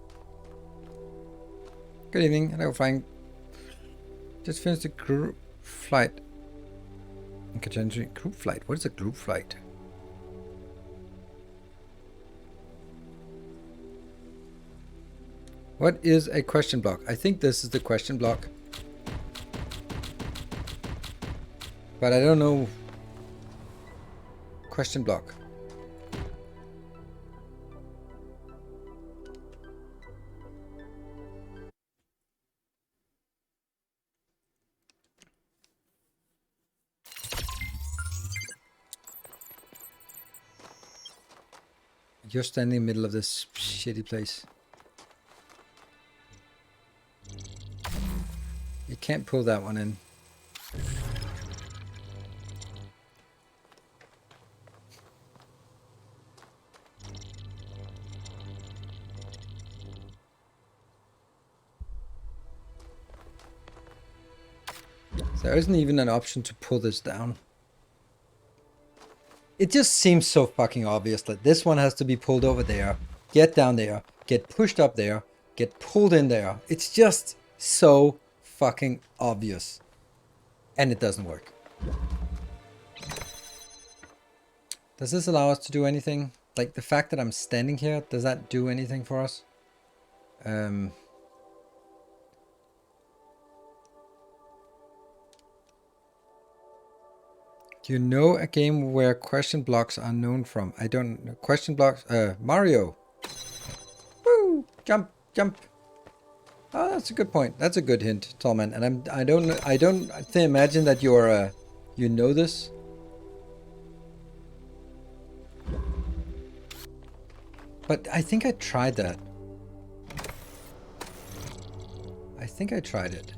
Good evening. Hello, flying. Just finished the group flight. Group flight? What is a group flight? What is a question block? I think this is the question block. But I don't know. Question block. You're standing in the middle of this shitty place. You can't pull that one in. There isn't even an option to pull this down. It just seems so fucking obvious that this one has to be pulled over there, get down there, get pushed up there, get pulled in there. It's just so fucking obvious. And it doesn't work. Does this allow us to do anything? Like the fact that I'm standing here, does that do anything for us? Do you know a game where question blocks are known from? I don't know. Question blocks, Mario. Woo! Jump, jump. Oh, that's a good point. That's a good hint, Tallman. And I don't imagine that you're, you know this. But I think I tried that. I think I tried it.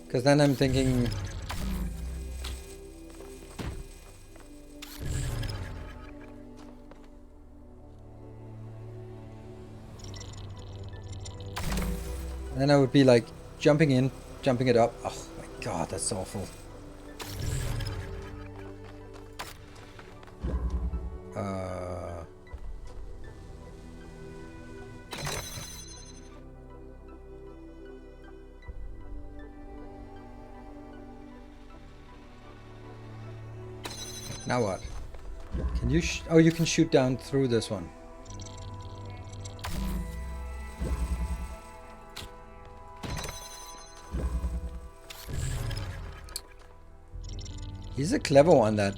Because then I'm thinking... then I would be like jumping in, jumping it up. Oh my god, that's awful. Now what? Can you oh, you can shoot down through this one. He's a clever one, that...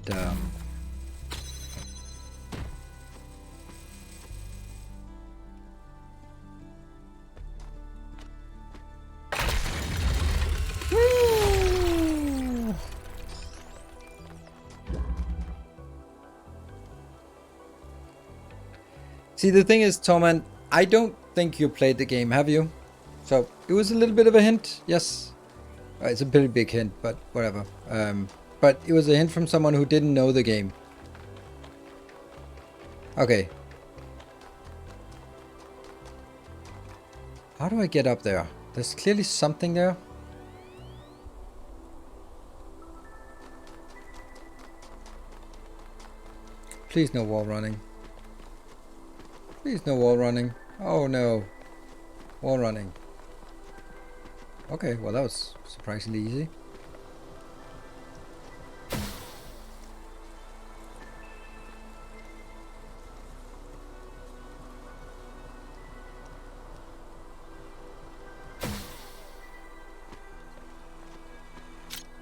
See, the thing is, Toman, I don't think you played the game, have you? So, it was a little bit of a hint, yes. It's a pretty big hint, but whatever. But it was a hint from someone who didn't know the game. Okay. How do I get up there? There's clearly something there. Please no wall running. Please no wall running. Oh no. Wall running. Okay, well that was surprisingly easy.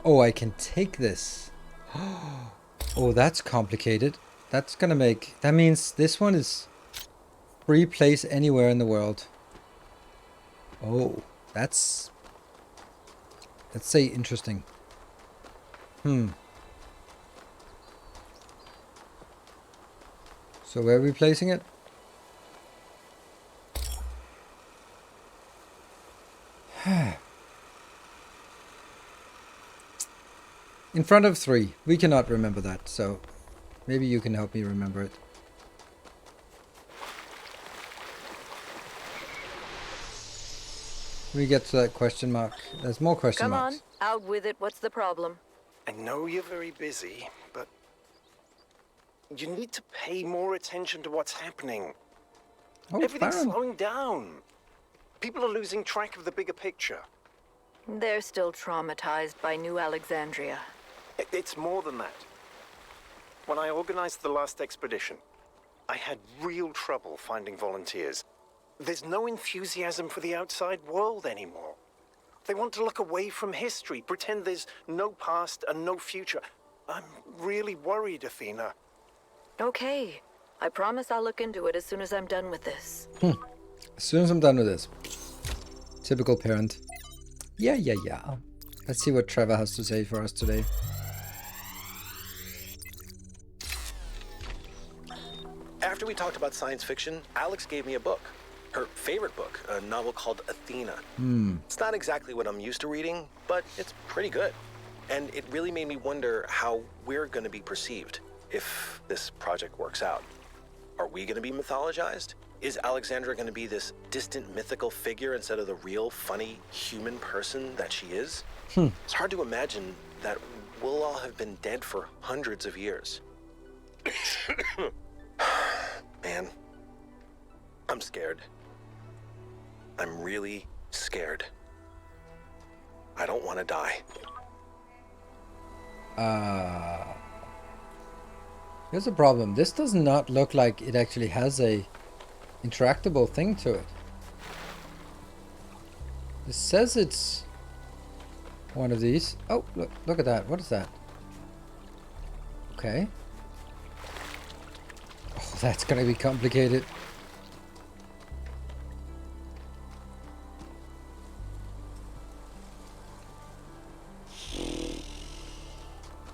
Oh, I can take this. Oh, that's complicated. That's gonna make... That means this one is free place anywhere in the world. Oh, that's... Let's say interesting. So where are we placing it? front of 3. We cannot remember that, so maybe you can help me remember it. We get to that question mark. There's more question marks. Come on, out with it. What's the problem? I know you're very busy, but you need to pay more attention to what's happening. Oh, Everything's Baron. slowing down. People are losing track of the bigger picture. They're still traumatized by New Alexandria. It's more than that. When I organized the last expedition, I had real trouble finding volunteers. There's no enthusiasm for the outside world anymore. They want to look away from history, pretend there's no past and no future. I'm really worried, Athena. Okay. I promise I'll look into it as soon as I'm done with this. As soon as I'm done with this. Typical parent. Yeah. Let's see what Trevor has to say for us today. After we talked about science fiction, Alex gave me a book. Her favorite book, a novel called Athena. It's not exactly what I'm used to reading, but it's pretty good. And it really made me wonder how we're going to be perceived if this project works out. Are we going to be mythologized? Is Alexandra going to be this distant mythical figure instead of the real, funny, human person that she is? It's hard to imagine that we'll all have been dead for hundreds of years. Man, I'm scared. I'm really scared. I don't want to die. Here's the problem. This does not look like it actually has a interactable thing to it. It says it's one of these. Oh, look at that. What is that? Okay. Oh, that's gonna be complicated.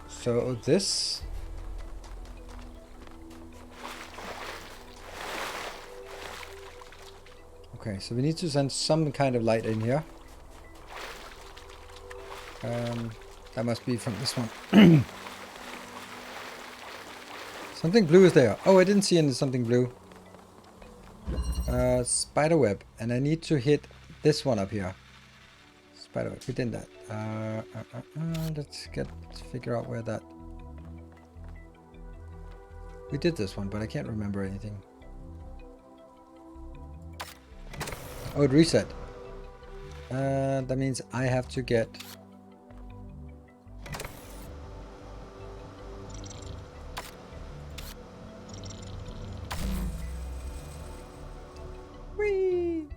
So this... Okay, so we need to send some kind of light in here. That must be from this one. Something blue is there. Oh, I didn't see any something blue. Spider web. And I need to hit this one up here. Spider web. We did that. Let's figure out where that... We did this one, but I can't remember anything. Oh, it reset. That means I have to get... Whee!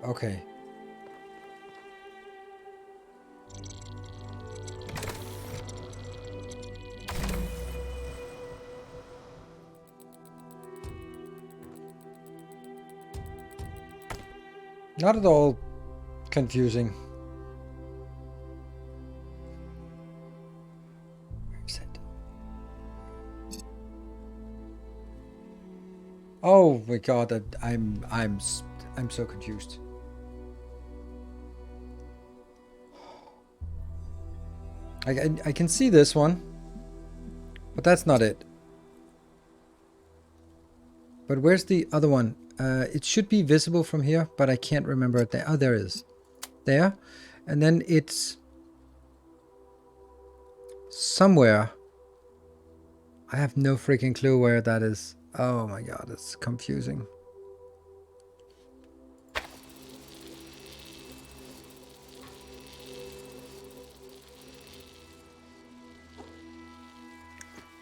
Okay. Not at all confusing. Where is it? Oh my god, I'm so confused. I can see this one, but that's not it. But where's the other one? It should be visible from here, but I can't remember it there. Oh, there it is. There. And then it's somewhere. I have no freaking clue where that is. Oh my god, it's confusing.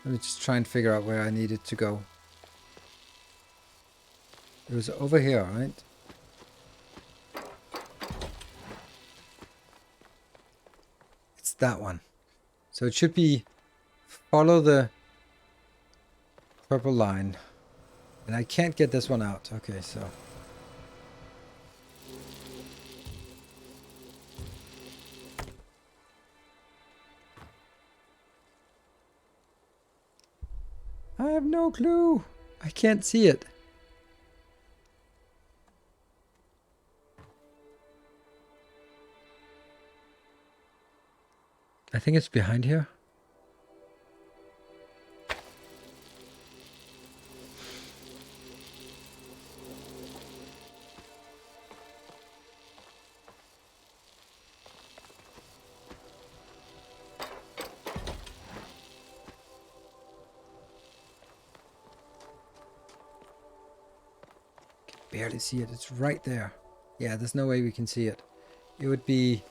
Let me just try and figure out where I need it to go. It was over here, right? It's that one. So it should be follow the purple line. And I can't get this one out. Okay, so. I have no clue. I can't see it. I think it's behind here. Barely see it. It's right there. Yeah, there's no way we can see it. It would be...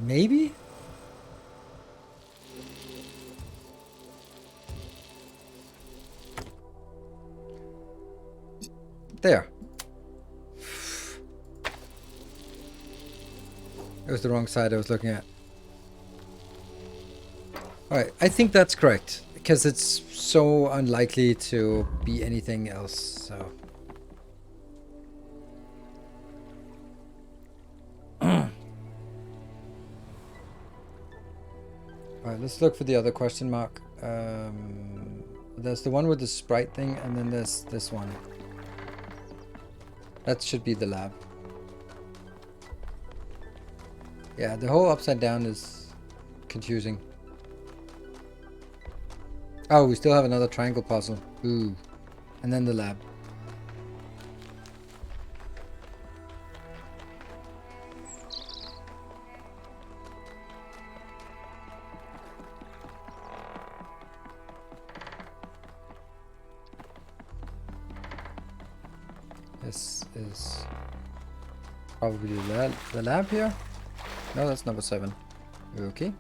maybe? There. It was the wrong side I was looking at. Alright, I think that's correct. Because it's so unlikely to be anything else, so... Alright, let's look for the other question mark. There's the one with the sprite thing, and then there's this one. That should be the lab. Yeah, the whole upside down is confusing. Oh, we still have another triangle puzzle. Ooh. And then the lab. This is probably the lab here. No, that's number 7. Okay.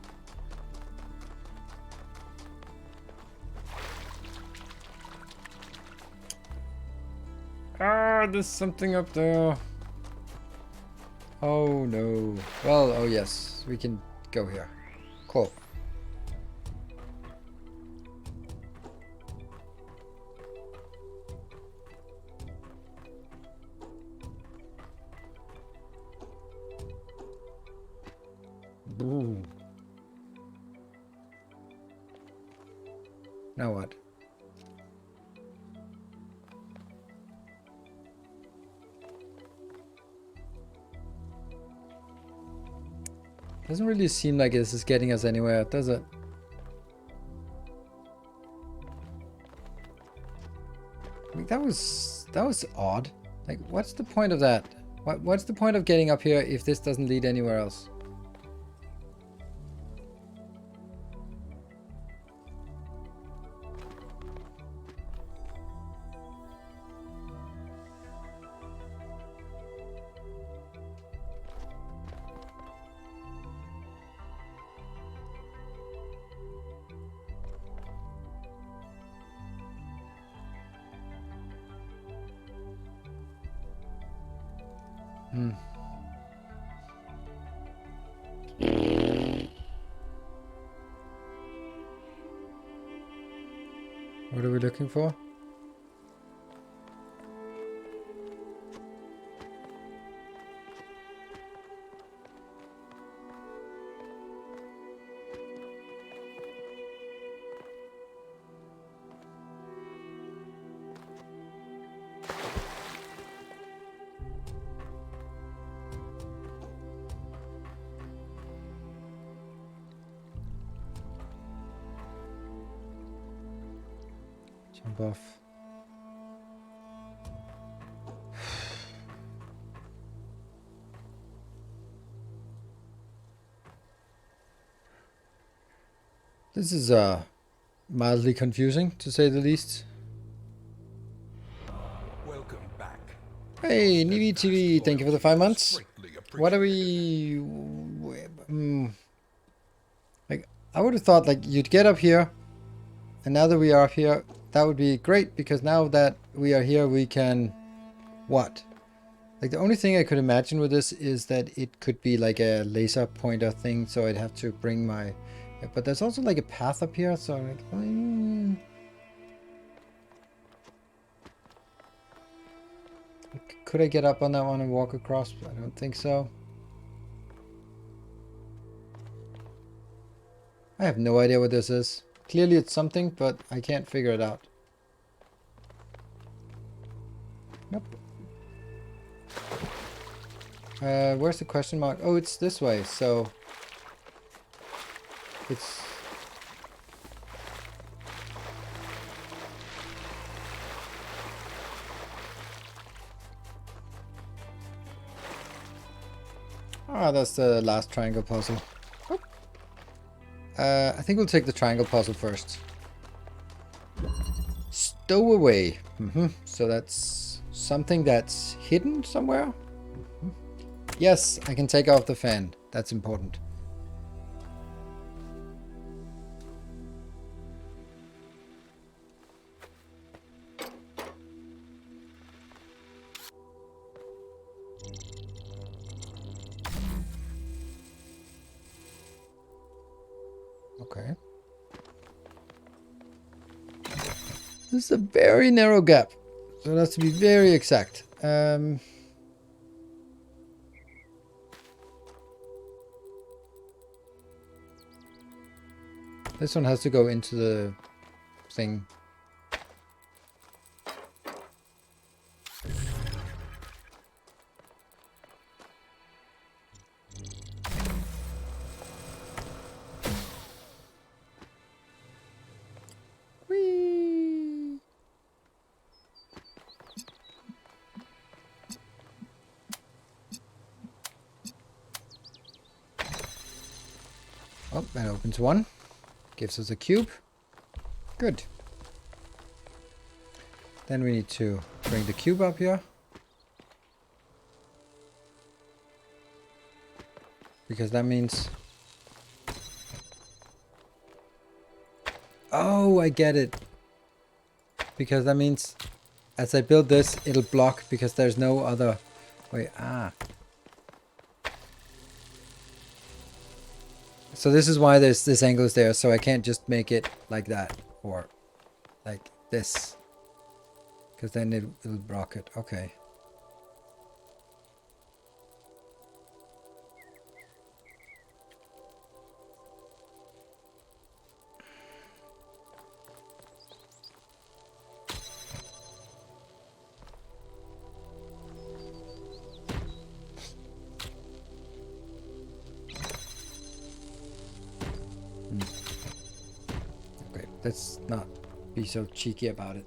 Ah, there's something up there. Oh no. Well, oh yes, we can go here. Cool. Ooh. Now what? Doesn't really seem like this is getting us anywhere, does it? I mean, that was odd. Like, what's the point of that? What's the point of getting up here if this doesn't lead anywhere else? What are we looking for? Jump off. This is mildly confusing, to say the least. Welcome back. Hey, Nivi TV, thank you for the 5 months. What are we... like, I would have thought like you'd get up here, and now that we are up here, that would be great, because now that we are here, we can... what? Like the only thing I could imagine with this is that it could be like a laser pointer thing, so I'd have to bring my... But there's also like a path up here, so like... Could I get up on that one and walk across? I don't think so. I have no idea what this is. Clearly it's something, but I can't figure it out. Nope. Where's the question mark? Oh, it's this way, so... It's... Ah, that's the last triangle puzzle. Oh. I think we'll take the triangle puzzle first. Stowaway. So that's something that's hidden somewhere? Yes, I can take off the fan. That's important. Okay. This is a very narrow gap, so it has to be very exact. This one has to go into the thing. Whee! Oh, that opens one. Gives us a cube. Good. Then we need to bring the cube up here. Because that means... Oh, I get it. Because that means as I build this, it'll block because there's no other way. Ah. So this is why this angle is there, so I can't just make it like that or like this, because then it'll block it. Okay. Let's not be so cheeky about it.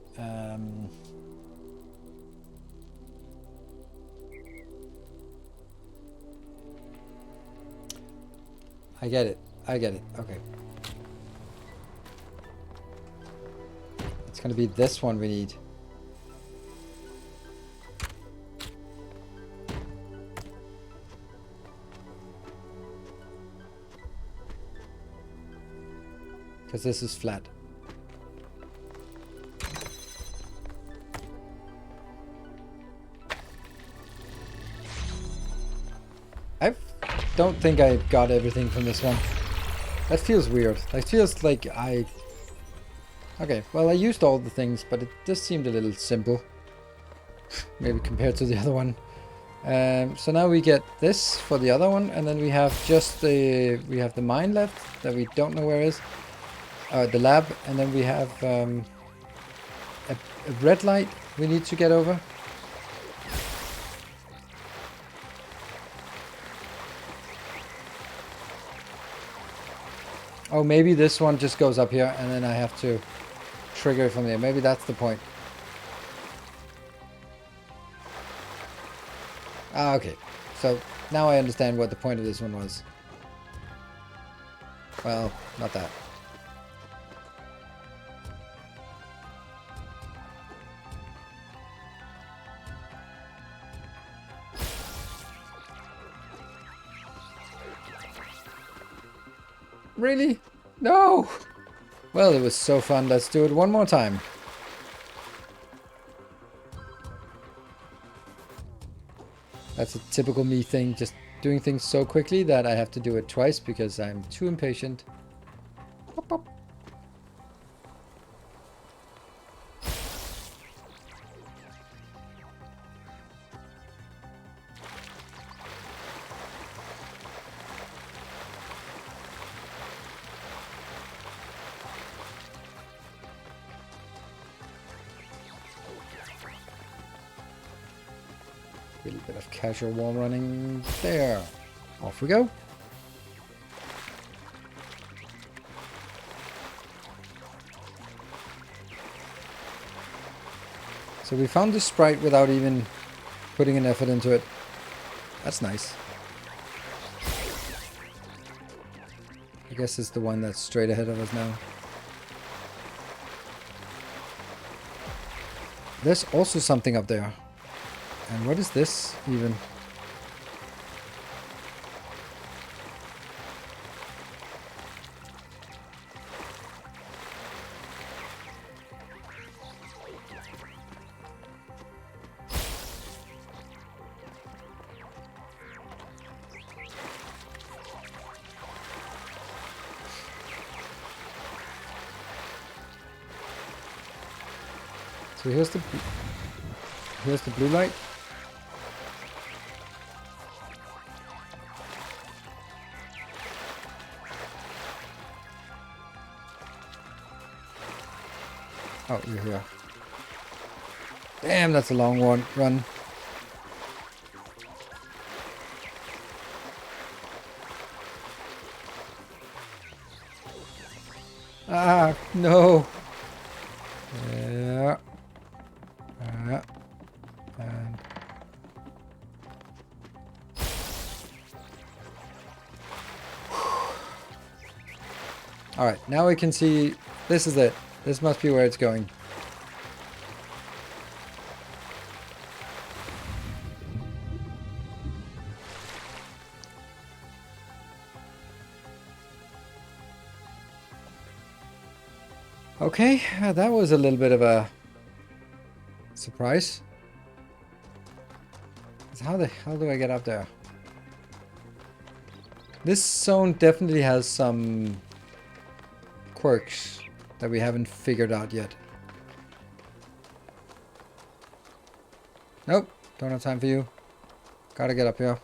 I get it. I get it. Okay. It's gonna be this one we need. Because this is flat. I don't think I got everything from this one. That feels weird. That feels like I... Okay, well I used all the things, but it just seemed a little simple. Maybe compared to the other one. So now we get this for the other one, and then we have just the... We have the mine left that we don't know where is. The lab, and then we have a red light we need to get over. Oh, maybe this one just goes up here and then I have to trigger it from there. Maybe that's the point. Ah, okay. So now I understand what the point of this one was. Well, not that. Really? No! Well, it was so fun. Let's do it one more time. That's a typical me thing, just doing things so quickly that I have to do it twice because I'm too impatient. Pop, pop. A little bit of casual wall running there. Off we go. So we found the sprite without even putting an effort into it. That's nice. I guess it's the one that's straight ahead of us now. There's also something up there. And what is this even? So here's the blue light. Oh, you're here. Damn, that's a long one. Run. Ah, no. Yeah. And all right, now we can see. This is it. This must be where it's going. Okay, that was a little bit of a surprise. How the hell do I get up there? This zone definitely has some quirks that we haven't figured out yet. Nope, don't have time for you. Gotta get up here.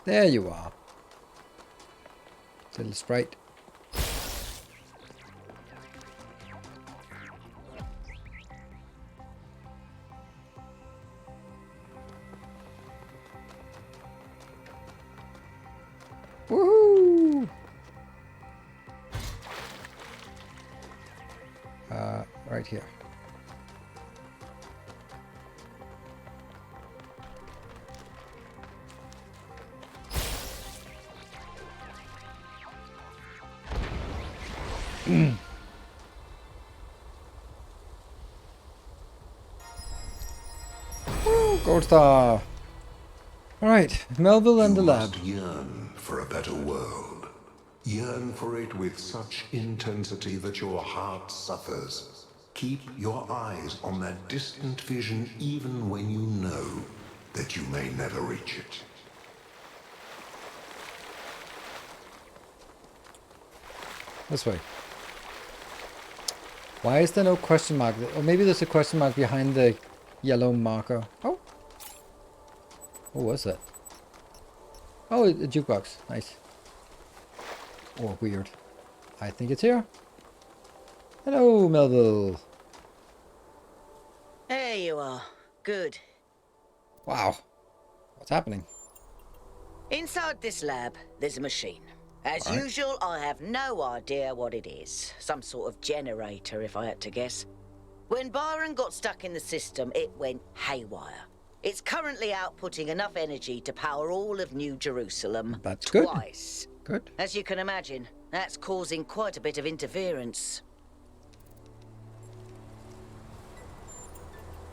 There you are. Little sprite. Woohoo! Right here. Woo, gold star. All right, Melville and the lab. Yearn for a better world. Yearn for it with such intensity that your heart suffers. Keep your eyes on that distant vision even when you know that you may never reach it. This way. Why is there no question mark? Or maybe there's a question mark behind the yellow marker. Oh. What was that? Oh, a jukebox. Nice. Or weird. I think it's here. Hello, Melville. There you are. Good. Wow. What's happening? Inside this lab, there's a machine. As usual, I have no idea what it is. Some sort of generator, if I had to guess. When Byron got stuck in the system, it went haywire. It's currently outputting enough energy to power all of New Jerusalem. That's good. Twice. Good. As you can imagine, that's causing quite a bit of interference.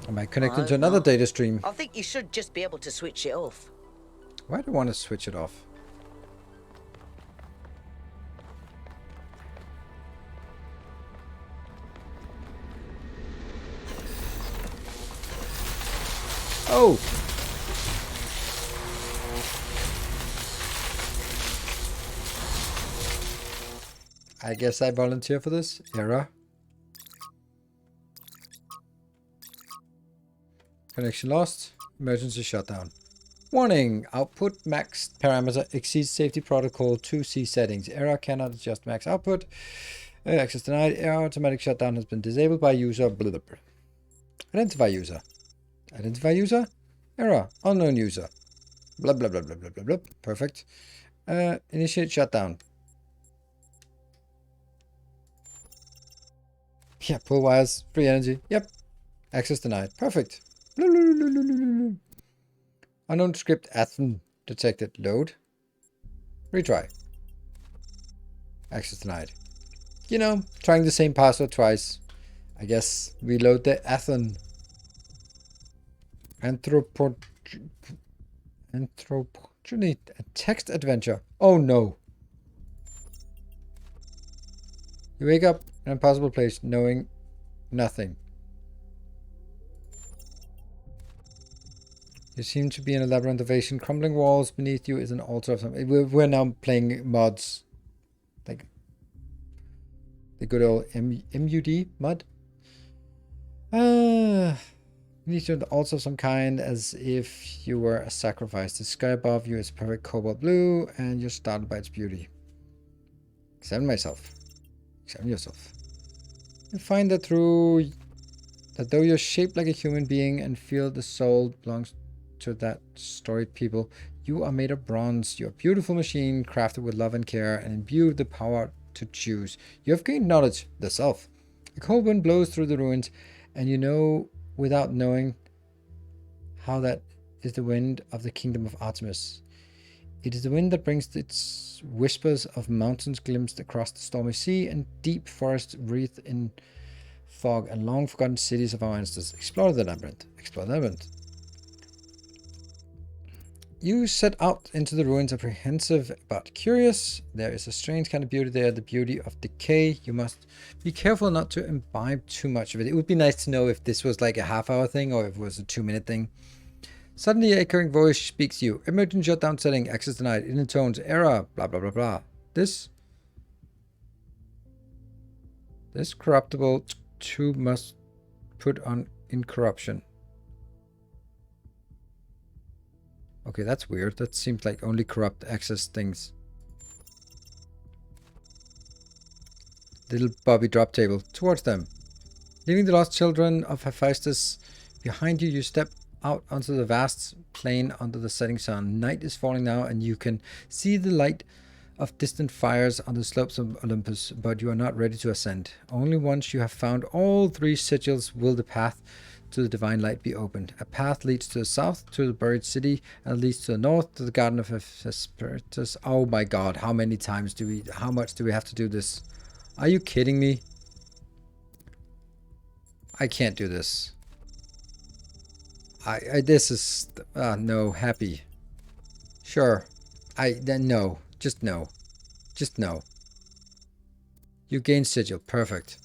Am I connected to another data stream? I think you should just be able to switch it off. Why do I want to switch it off? Oh! I guess I volunteer for this. Error. Connection lost. Emergency shutdown. Warning. Output max parameter exceeds safety protocol 2C settings. Error, cannot adjust max output. Access denied. Error, automatic shutdown has been disabled by user. Blah, blah, blah. Identify user. Identify user. Error. Unknown user. Blah, blah, blah, blah, blah, blah, blah. Perfect. Initiate shutdown. Yeah, pull wires. Free energy. Yep. Access denied. Perfect. Unknown script Athen detected. Load. Retry. Access denied. You know, trying the same password twice. I guess reload the Athen. Anthropogeny. A text adventure. Oh no. You wake up in an impossible place knowing nothing. You seem to be in a labyrinth of ancient crumbling walls. Beneath you is an altar of something. We're now playing mods. Like the good old MUD mod. Beneath you is an altar of some kind, as if you were a sacrifice. The sky above you is perfect cobalt blue, and you're startled by its beauty. Examine myself. Examine yourself. You find that though you're shaped like a human being and feel the soul belongs to that storied people, you are made of bronze. You're a beautiful machine crafted with love and care and imbued with the power to choose. You have gained knowledge, the self. A cold wind blows through the ruins, and you know without knowing how that is the wind of the kingdom of Artemis. It is the wind that brings its whispers of mountains glimpsed across the stormy sea and deep forests wreathed in fog and long forgotten cities of our ancestors. Explore the labyrinth. Explore the labyrinth. You set out into the ruins, apprehensive but curious. There is a strange kind of beauty there, the beauty of decay. You must be careful not to imbibe too much of it. It would be nice to know if this was like a half-hour thing or if it was a 2-minute thing. Suddenly, a echoing voice speaks to you. Emergency shutdown setting, access denied. In the tones, error, blah, blah, blah, blah. This corruptible tube must put on incorruption. Okay, that's weird. That seems like only corrupt access things. Little Bobby drop table. Towards them. Leaving the lost children of Hephaestus behind you, you step out onto the vast plain under the setting sun. Night is falling now, and you can see the light of distant fires on the slopes of Olympus, but you are not ready to ascend. Only once you have found all 3 sigils will the path to the divine light be opened. A path leads to the south, to the buried city, and leads to the north, to the garden of Hesperus. Oh my god, how much do we have to do this? Are you kidding me? I can't do this. This is, no, happy. Sure. No. Just no. Just no. You gain sigil. Perfect.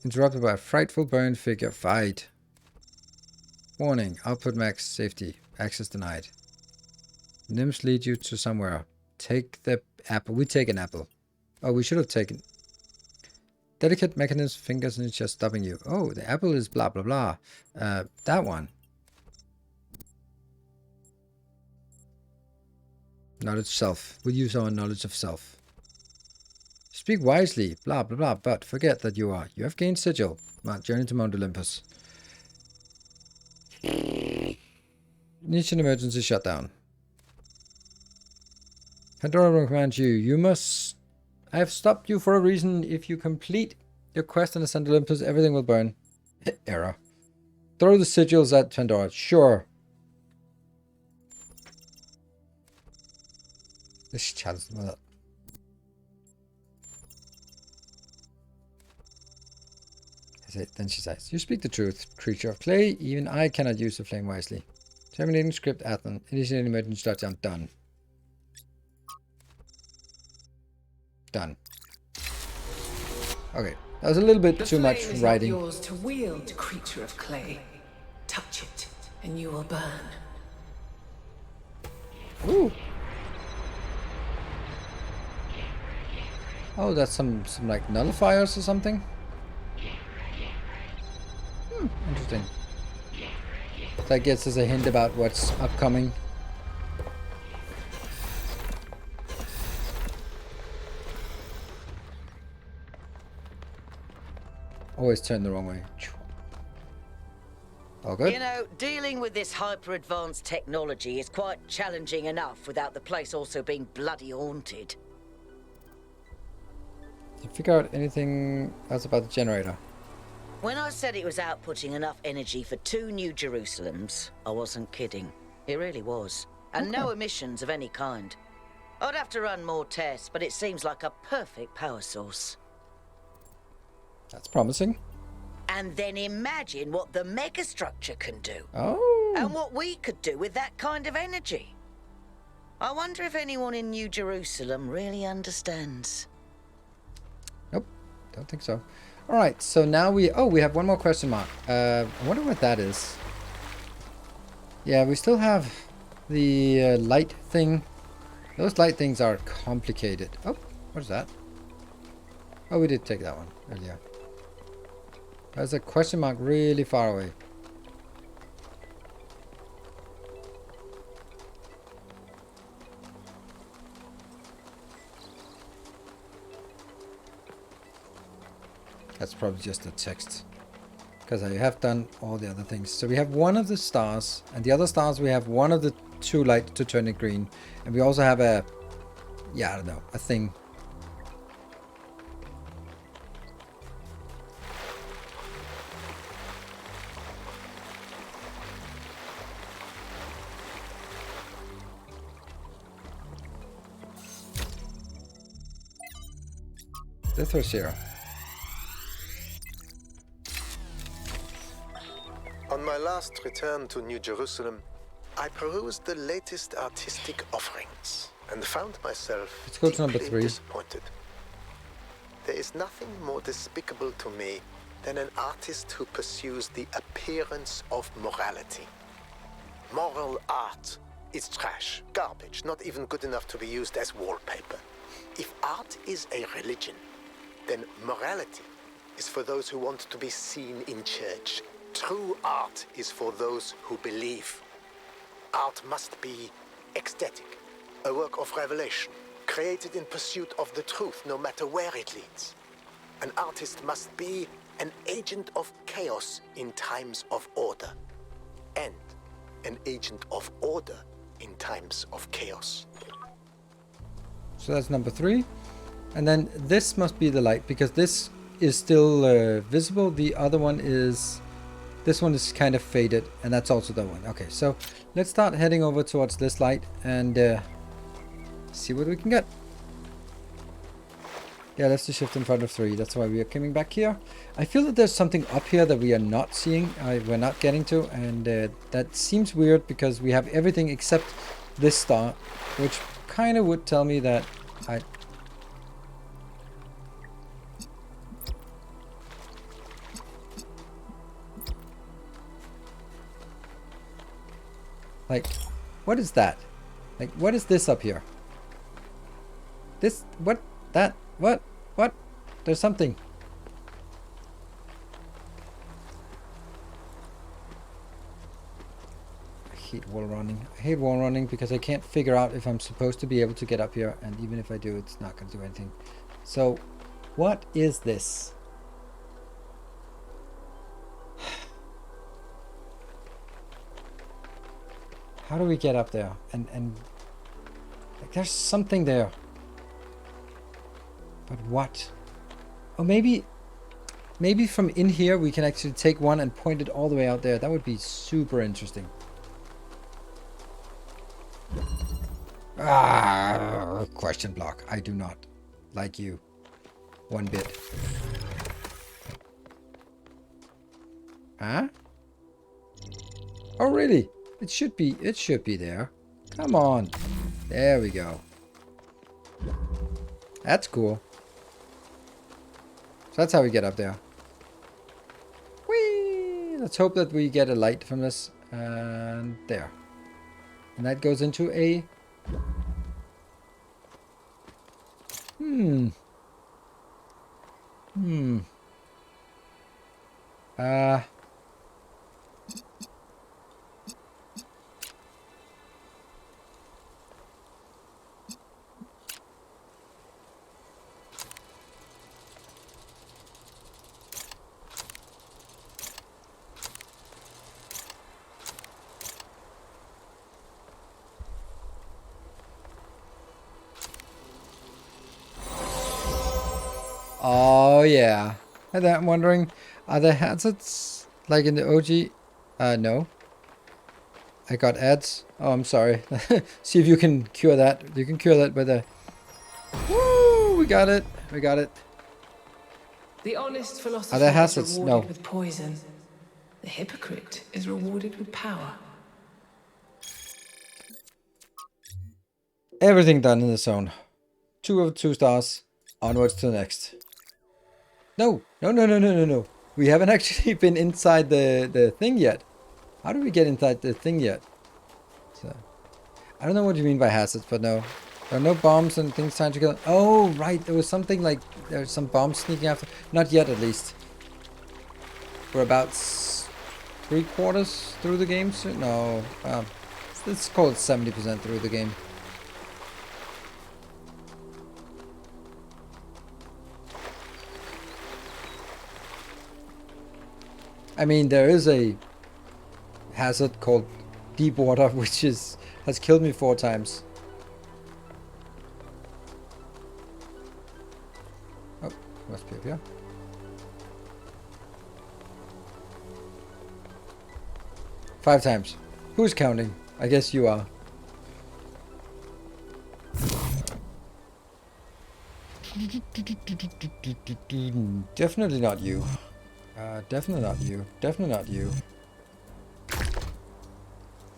Interrupted by a frightful burned figure. Fight. Warning. Output max safety. Access denied. Nymphs lead you to somewhere. Take the apple. We take an apple. Oh, we should have taken. Delicate mechanism, fingers and it's just stopping you. Oh, the apple is blah, blah, blah. That one. Knowledge self. We'll use our knowledge of self. Speak wisely, blah, blah, blah, but forget that you have gained sigil. Journey to Mount Olympus. Need an emergency shutdown. Pandora will command you. I have stopped you for a reason. If you complete your quest and ascend Olympus, everything will burn. Error. Throw the sigils at Pandora. Sure. This child's mother. Then she says, you speak the truth, creature of clay. Even I cannot use the flame wisely. Terminating script Athen. Initiating emergency shutdown. Done. Done. Okay, that was a little bit too much writing. The flame is yours to wield, creature of clay. Touch it, and you will burn. Ooh. Oh, that's some like nullifiers or something. Interesting. That gives us a hint about what's upcoming. Always turn the wrong way. All good? You know, dealing with this hyper-advanced technology is quite challenging enough without the place also being bloody haunted. Did you figure out anything else about the generator? When I said it was outputting enough energy for 2 New Jerusalems, I wasn't kidding. It really was. And no emissions of any kind. I'd have to run more tests, but it seems like a perfect power source. That's promising. And then imagine what the megastructure can do. Oh. And what we could do with that kind of energy. I wonder if anyone in New Jerusalem really understands. Nope, don't think so. All right, so now we have one more question mark. I wonder what that is. Yeah, we still have the light thing. Those light things are complicated. Oh, what is that? Oh, we did take that one earlier. There's a question mark really far away. That's probably just the text. Because I have done all the other things. So we have one of the stars. And the other stars we have one of the 2 lights to turn it green. And we also have a... Yeah, I don't know. A thing. This was zero. On my last return to New Jerusalem, I perused the latest artistic offerings and found myself Let's go to number deeply 3. disappointed. There is nothing more despicable to me than an artist who pursues the appearance of morality. Moral art is trash, garbage, not even good enough to be used as wallpaper. If art is a religion, then morality is for those who want to be seen in church. True art is for those who believe. Art must be ecstatic, a work of revelation, created in pursuit of the truth, no matter where it leads. An artist must be an agent of chaos in times of order, and an agent of order in times of chaos. So that's number 3. And then this must be the light, because this is still visible. The other one is... This one is kind of faded, and that's also the one. Okay, so let's start heading over towards this light and see what we can get. Yeah, let's just shift in front of 3. That's why we are coming back here. I feel that there's something up here that we are not seeing, we're not getting to, and that seems weird because we have everything except this star, which kind of would tell me that Like, what is that? Like, what is this up here? This, what, that, what? There's something. I hate wall running. I hate wall running because I can't figure out if I'm supposed to be able to get up here, and even if I do, it's not going to do anything. So, what is this? How do we get up there? And like there's something there. But what? Oh, maybe from in here we can actually take one and point it all the way out there. That would be super interesting. Ah, question block. I do not like you one bit. Huh? Oh, really? It should be there. Come on. There we go. That's cool. So that's how we get up there. Whee! Let's hope that we get a light from this. And there. And that goes into a... Oh yeah. And I'm wondering, are there hazards like in the OG? No. I got ads. Oh, I'm sorry. See if you can cure that. You can cure that by the... Woo! We got it. We got it. The honest philosopher Are there is hazards? rewarded No. with poison. The hypocrite is rewarded with power. Everything done in the zone. 2 of 2 stars. Onwards to the next. No. No, no, no, no, no, no. We haven't actually been inside the thing yet. How do we get inside the thing yet? So, I don't know what you mean by hazards, but no. There are no bombs and things trying to kill. Oh, right. There was something like there's some bombs sneaking after. Not yet, at least. We're about 3/4 through the game. So no. Let's call it 70% through the game. I mean, there is a hazard called deep water, which has killed me 4 times. Oh, must be up here. Five times. Who's counting? I guess you are. Definitely not you. Definitely not you. Definitely not you.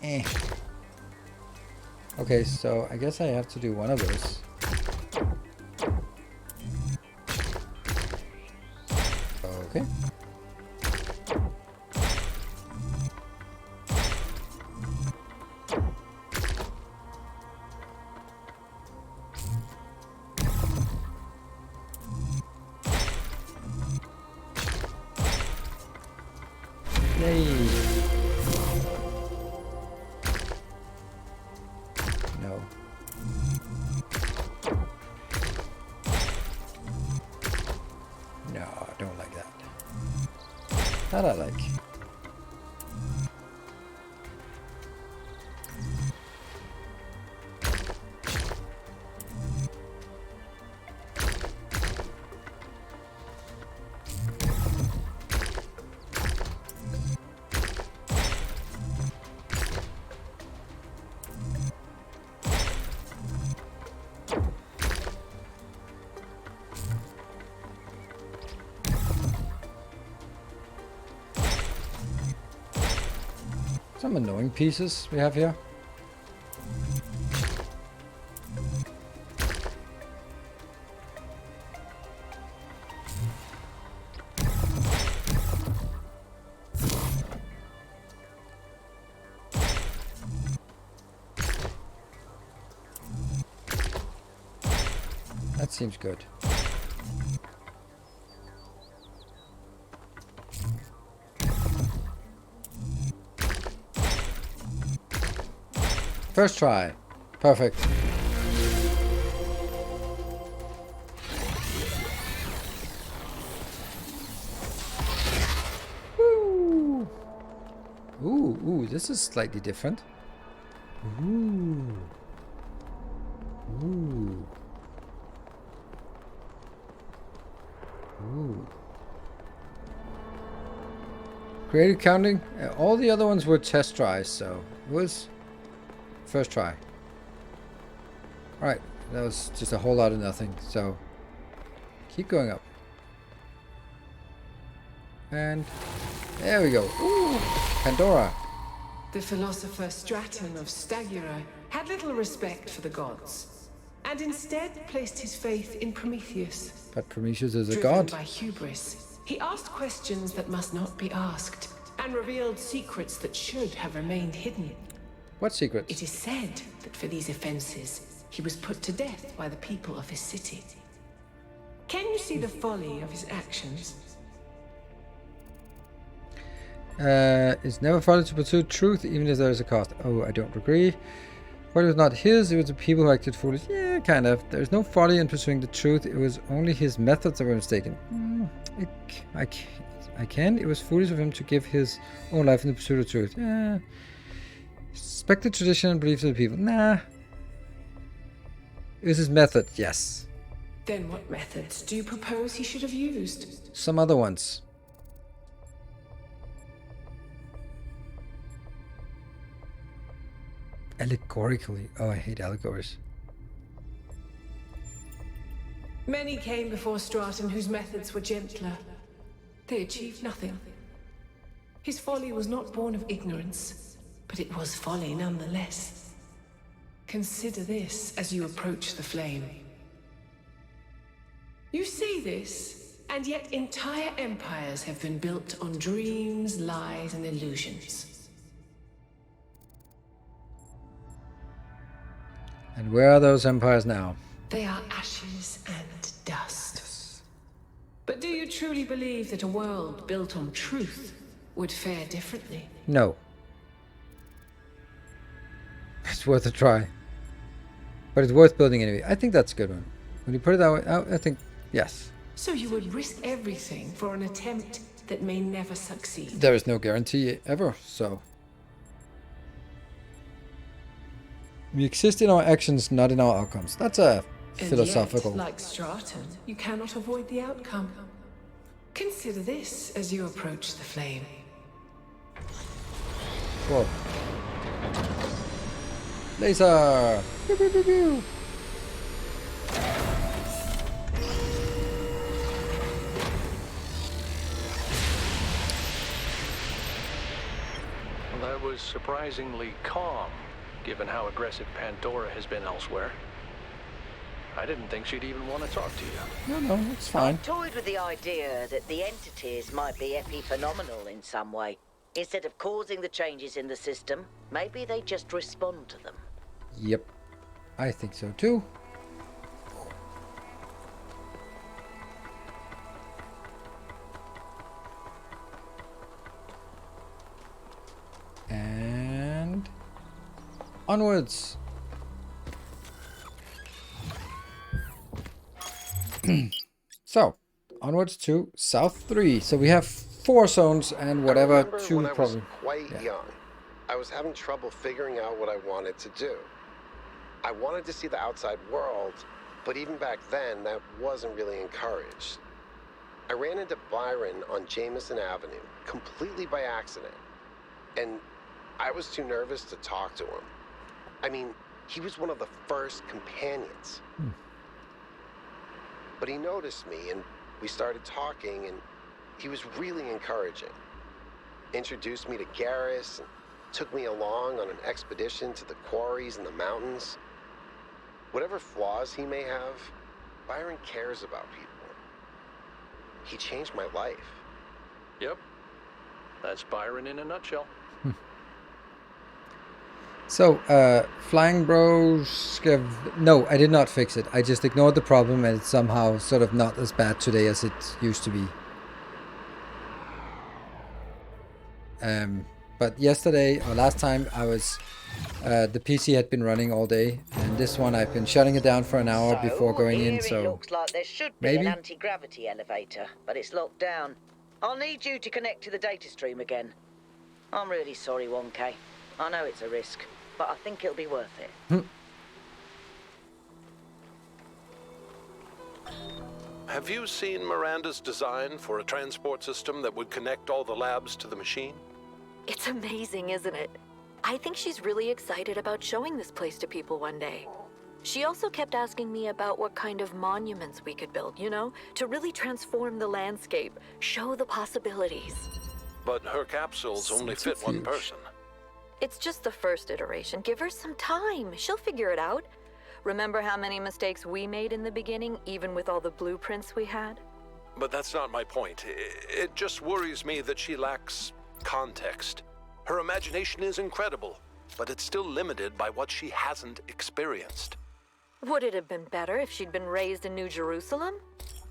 Eh. Okay, so I guess I have to do one of those. Okay. Yay. No. No, I don't like that. That I like. Some annoying pieces we have here. That seems good. First try. Perfect. Woo! Ooh, this is slightly different. Ooh. Ooh. Ooh. Creative counting? All the other ones were test tries, so it was first try. Alright, that was just a whole lot of nothing, so keep going up. And there we go. Ooh, Pandora. The philosopher Straton of Stagira had little respect for the gods, and instead placed his faith in Prometheus. But Prometheus is a Driven god. by hubris, he asked questions that must not be asked, and revealed secrets that should have remained hidden. What secrets? It is said that for these offenses, he was put to death by the people of his city. Can you see the folly of his actions? It's never folly to pursue truth, even if there is a cost. Oh, I don't agree. What was not his, it was the people who acted foolish. Yeah, kind of. There is no folly in pursuing the truth. It was only his methods that were mistaken. I can. It was foolish of him to give his own life in the pursuit of truth. Yeah. Respect the tradition and beliefs of the people. Nah. It was his method, yes. Then what methods do you propose he should have used? Some other ones. Allegorically. Oh, I hate allegories. Many came before Straten whose methods were gentler. They achieved nothing. His folly was not born of ignorance, but it was folly nonetheless. Consider this as you approach the flame. You say this, and yet entire empires have been built on dreams, lies, and illusions. And where are those empires now? They are ashes and dust. But do you truly believe that a world built on truth would fare differently? No. It's worth a try. But it's worth building anyway. I think that's a good one. When you put it that way, I think, yes. So you would risk everything for an attempt that may never succeed? There is no guarantee ever, so... We exist in our actions, not in our outcomes. That's a philosophical... And yet, like Straten, you cannot avoid the outcome. Consider this as you approach the flame. Whoa. Laser! Pew, pew, pew, pew. Well, that was surprisingly calm, given how aggressive Pandora has been elsewhere. I didn't think she'd even want to talk to you. No, it's fine. I've toyed with the idea that the entities might be epiphenomenal in some way. Instead of causing the changes in the system, maybe they just respond to them. Yep. I think so too. And... onwards! So, onwards to South 3. So we have 4 zones and whatever, 2 when I was probably. quite young, I was having trouble figuring out what I wanted to do. I wanted to see the outside world, but even back then, that wasn't really encouraged. I ran into Byron on Jameson Avenue, completely by accident. And I was too nervous to talk to him. I mean, he was one of the first companions. But he noticed me, and we started talking, and he was really encouraging. Introduced me to Garrus, and took me along on an expedition to the quarries in the mountains. Whatever flaws he may have, Byron cares about people. He changed my life. Yep. That's Byron in a nutshell. So, Flying Bros... No, I did not fix it. I just ignored the problem and it's somehow sort of not as bad today as it used to be. But yesterday, or last time, I was... the PC had been running all day, and this one I've been shutting it down for an hour before going in, so... It looks like there should be an anti-gravity elevator, but it's locked down. I'll need you to connect to the data stream again. I'm really sorry, 1K. I know it's a risk, but I think it'll be worth it. Have you seen Miranda's design for a transport system that would connect all the labs to the machine? It's amazing, isn't it? I think she's really excited about showing this place to people one day. She also kept asking me about what kind of monuments we could build, you know, to really transform the landscape, show the possibilities. But her capsules only fit one person. It's just the first iteration. Give her some time. She'll figure it out. Remember how many mistakes we made in the beginning, even with all the blueprints we had? But that's not my point. It just worries me that she lacks context. Her imagination is incredible, but it's still limited by what she hasn't experienced. Would it have been better if she'd been raised in New Jerusalem?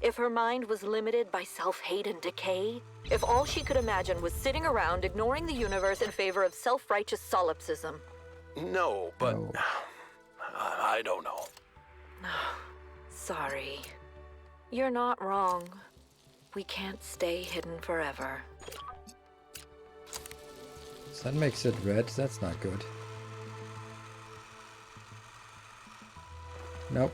If her mind was limited by self-hate and decay? If all she could imagine was sitting around ignoring the universe in favor of self-righteous solipsism? No, but No. I don't know. Sorry. You're not wrong. We can't stay hidden forever. So that makes it red. That's not good. Nope.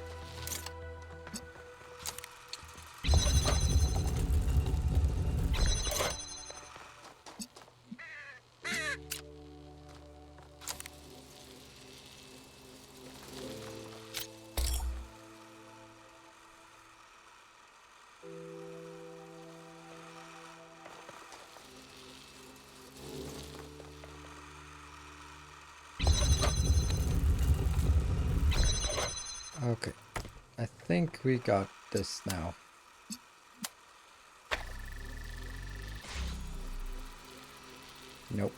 Okay, I think we got this now. Nope.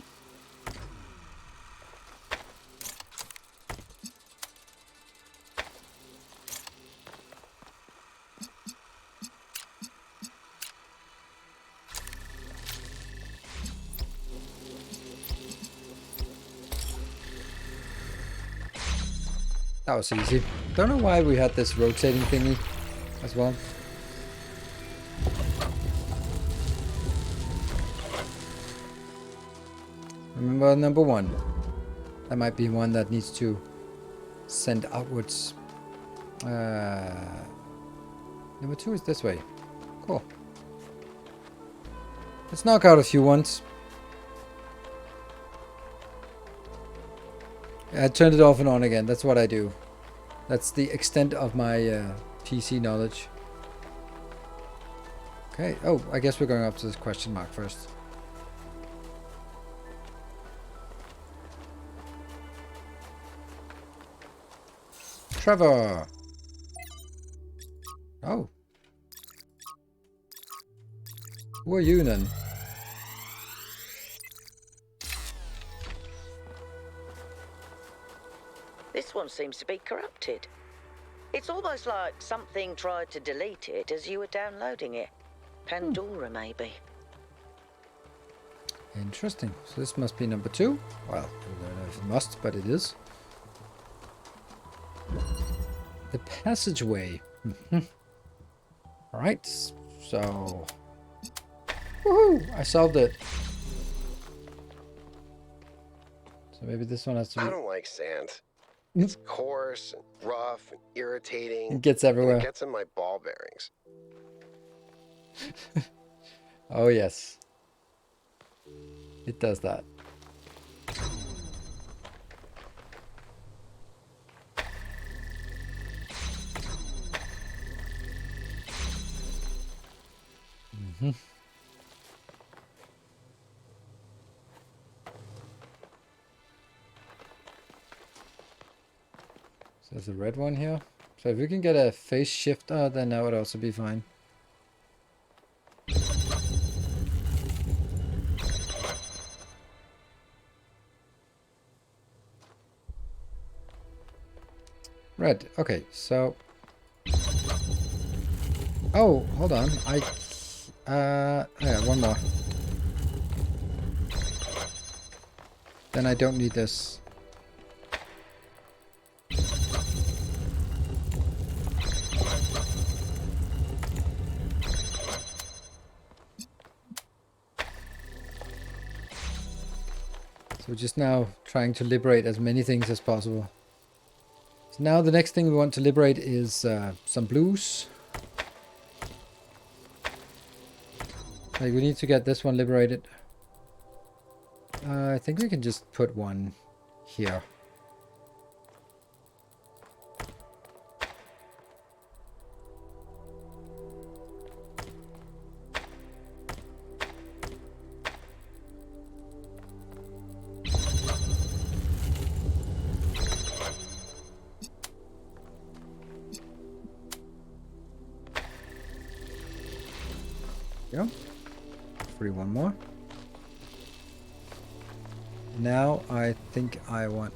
That was easy. Don't know why we had this rotating thingy as well. Remember number 1. That might be one that needs to send outwards. Number 2 is this way. Cool. Let's knock out a few ones. I turned it off and on again. That's what I do. That's the extent of my PC knowledge. Okay. Oh, I guess we're going up to this question mark first. Trevor. Oh. Who are you then? This one seems to be corrupted. It's almost like something tried to delete it as you were downloading it. Pandora, maybe. Interesting. So this must be number 2. Well, I don't know if it must, but it is. The passageway. Alright, so... Woohoo! I solved it. So maybe this one has to be... I don't like sand. It's coarse and rough and irritating. It gets everywhere. And it gets in my ball bearings. Oh yes. It does that. Mm-hmm. So there's a red one here. So if we can get a phase shifter, then that would also be fine. Red. Okay, so... Oh, hold on. Yeah, one more. Then I don't need this. So we're just now trying to liberate as many things as possible. So now the next thing we want to liberate is some blues. Like we need to get this one liberated. I think we can just put one here. Go. Free one more. Now I think I want...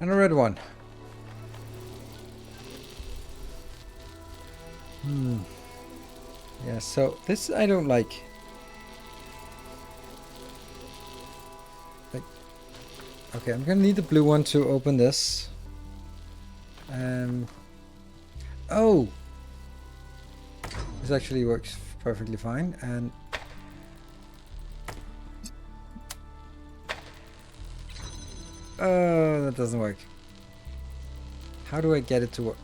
And a red one. Yeah, so this I don't like. Okay, I'm gonna need the blue one to open this. Oh! This actually works perfectly fine, and oh, that doesn't work. How do I get it to work?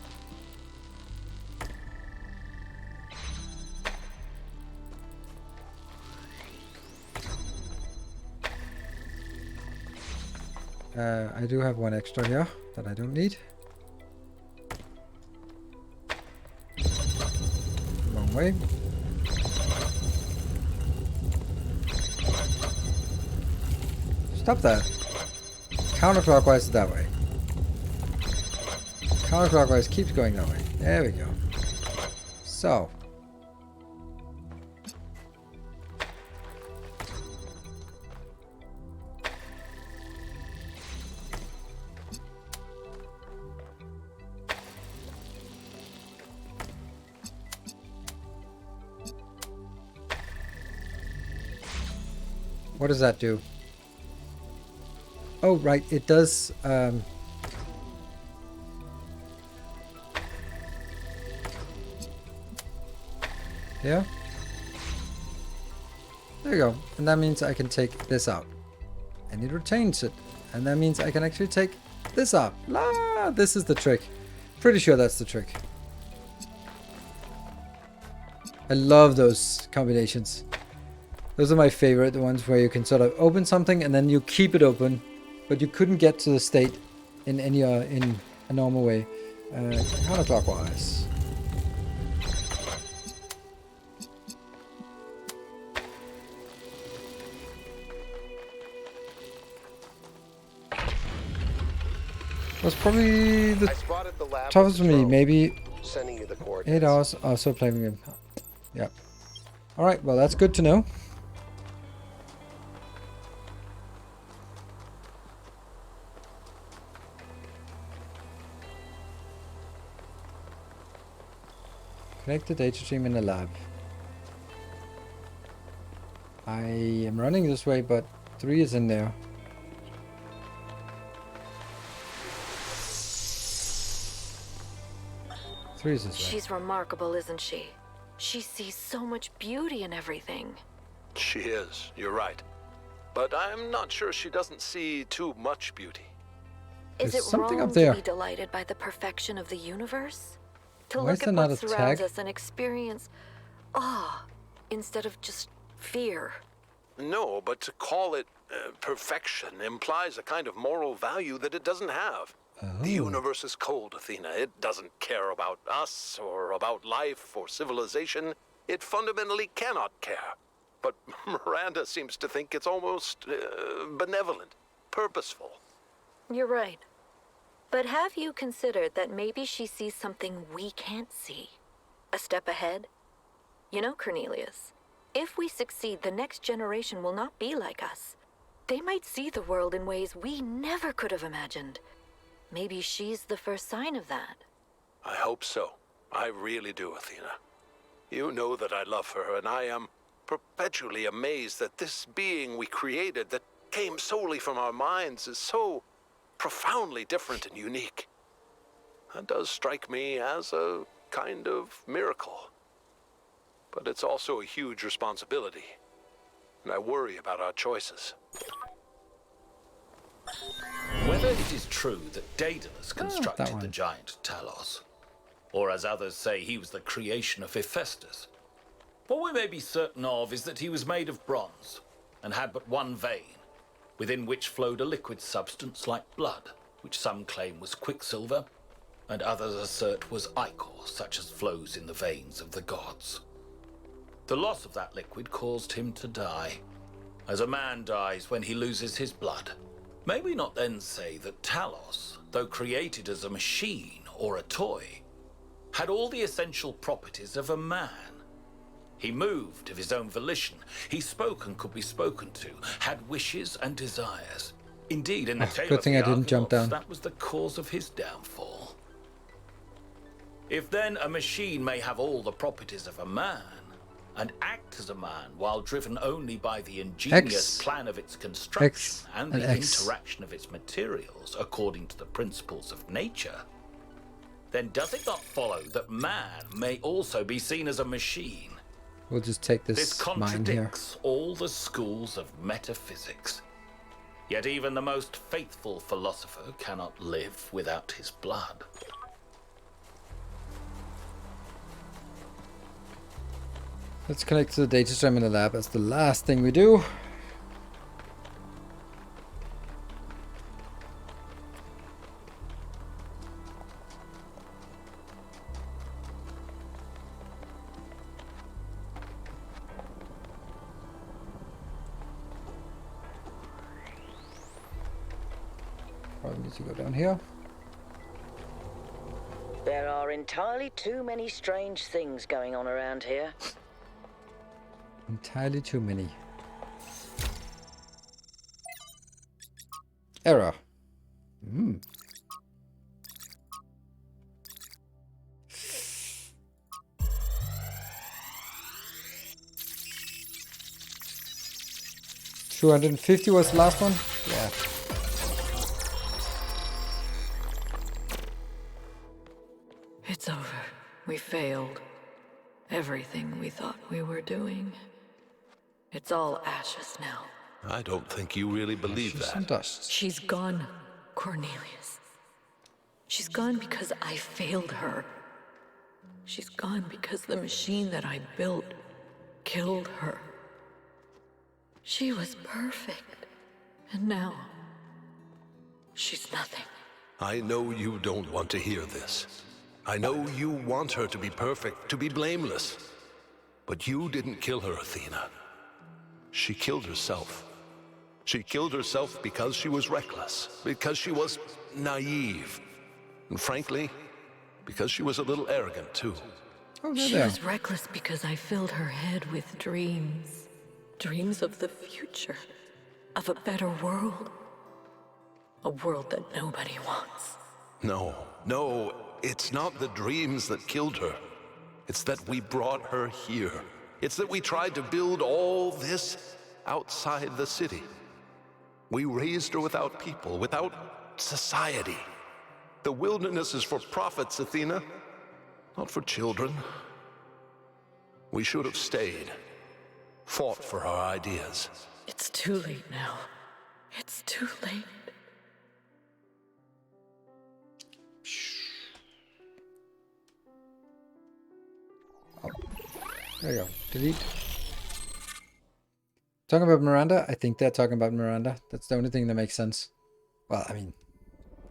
I do have one extra here that I don't need. Wrong way. Stop that. Counterclockwise that way. Counterclockwise keeps going that way. There we go. So. What does that do? Oh, right, it does, yeah. There you go. And that means I can take this out. And it retains it. And that means I can actually take this out. La! This is the trick. Pretty sure that's the trick. I love those combinations. Those are my favorite, the ones where you can sort of open something and then you keep it open, but you couldn't get to the state in any in a normal way. Counterclockwise. Was probably the toughest for me. Maybe sending you the 8 hours also playing him. Yeah. All right. Well, that's good to know. Connect the data stream in the lab. I am running this way, but 3 is in there. This way. She's remarkable, isn't she? She sees so much beauty in everything. She is, you're right. But I'm not sure she doesn't see too much beauty. Is it something wrong up there. to be delighted by the perfection of the universe? To Why is look there at not what a surrounds tag? us and experience awe instead of just fear. No, but to call it perfection implies a kind of moral value that it doesn't have. The universe is cold, Athena. It doesn't care about us or about life or civilization. It fundamentally cannot care. But Miranda seems to think it's almost benevolent, purposeful. You're right. But have you considered that maybe she sees something we can't see? A step ahead? You know, Cornelius, if we succeed, the next generation will not be like us. They might see the world in ways we never could have imagined. Maybe she's the first sign of that. I hope so. I really do, Athena. You know that I love her, and I am perpetually amazed that this being we created that came solely from our minds is so profoundly different and unique. That does strike me as a kind of miracle. But it's also a huge responsibility, and I worry about our choices. Whether it is true that Daedalus constructed the giant Talos, or as others say he was the creation of Hephaestus, what we may be certain of is that he was made of bronze and had but one vein, within which flowed a liquid substance like blood, which some claim was quicksilver, and others assert was ichor, such as flows in the veins of the gods. The loss of that liquid caused him to die, as a man dies when he loses his blood. May we not then say that Talos, though created as a machine or a toy, had all the essential properties of a man? He moved of his own volition, he spoke and could be spoken to, had wishes and desires, Indeed, in the tale Good of thing the I didn't jump Argonauts, down. that was the cause of his downfall. If then a machine may have all the properties of a man, and act as a man while driven only by the ingenious plan of its construction and the interaction of its materials according to the principles of nature, then does it not follow that man may also be seen as a machine? We'll just take This this mine here. contradicts all the schools of metaphysics. Yet even the most faithful philosopher cannot live without his blood. Let's connect to the data stream in the lab. That's the last thing we do. Probably need to go down here. There are entirely too many strange things going on around here. Entirely too many. Error. Hmm. $250 was the last one? Yeah. It's over. We failed. Everything we thought we were doing. It's all ashes now. I don't think you really believe Ashes that. and dust. She's gone, Cornelius. She's gone because I failed her. She's gone because the machine that I built killed her. She was perfect. And now, she's nothing. I know you don't want to hear this. I know you want her to be perfect, to be blameless. But you didn't kill her, Athena. She killed herself. She killed herself because she was reckless, because she was naive, and frankly, because she was a little arrogant too. Oh, She was reckless because I filled her head with dreams. Dreams of the future. Of a better world. A world that nobody wants. No, it's not the dreams that killed her. It's that we brought her here. It's that we tried to build all this outside the city. We raised her without people, without society. The wilderness is for prophets, Athena, not for children. We should have stayed, fought for our ideas. It's too late now. It's too late. Oh. There you go. Delete. Talking about Miranda? I think they're talking about Miranda. That's the only thing that makes sense. Well, I mean,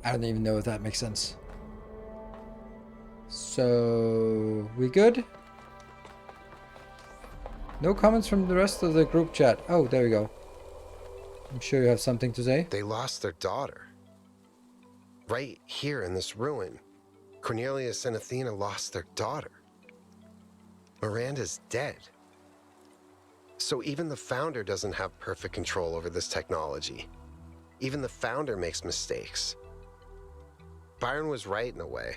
I don't even know if that makes sense. So, we good? No comments from the rest of the group chat. Oh, there we go. I'm sure you have something to say. They lost their daughter. Right here in this ruin. Cornelius and Athena lost their daughter. Miranda's dead. So even the founder doesn't have perfect control over this technology. Even the founder makes mistakes. Byron was right in a way.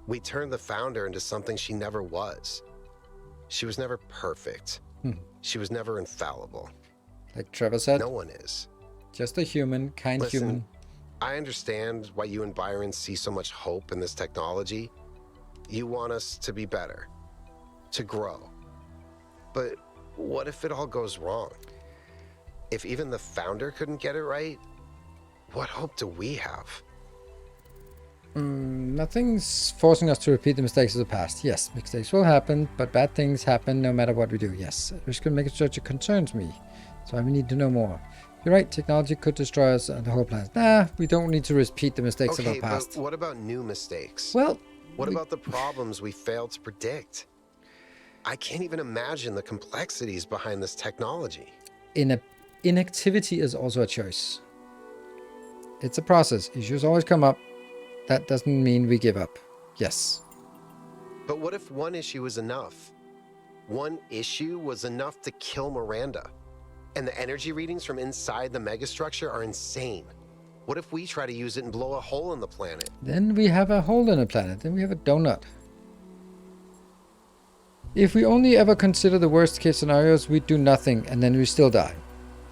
We turned the founder into something she never was. She was never perfect. She was never infallible. Like Trevor said. No one is. Just a human, Listen, human. I understand why you and Byron see so much hope in this technology. You want us to be better, to grow. But what if it all goes wrong? If even the founder couldn't get it right, what hope do we have? Nothing's forcing us to repeat the mistakes of the past. Yes, mistakes will happen, but bad things happen no matter what we do. Yes, risk of making such it concerns me. So we need to know more. You're right, technology could destroy us and the whole planet. Nah, we don't need to repeat the mistakes of our past. But what about new mistakes? Well, what about the problems we failed to predict? I can't even imagine the complexities behind this technology. Inactivity is also a choice. It's a process. Issues always come up. That doesn't mean we give up. Yes. But what if one issue is enough? One issue was enough to kill Miranda. And the energy readings from inside the megastructure are insane. What if we try to use it and blow a hole in the planet? Then we have a hole in the planet. Then we have a donut. If we only ever consider the worst case scenarios, we do nothing and then we still die.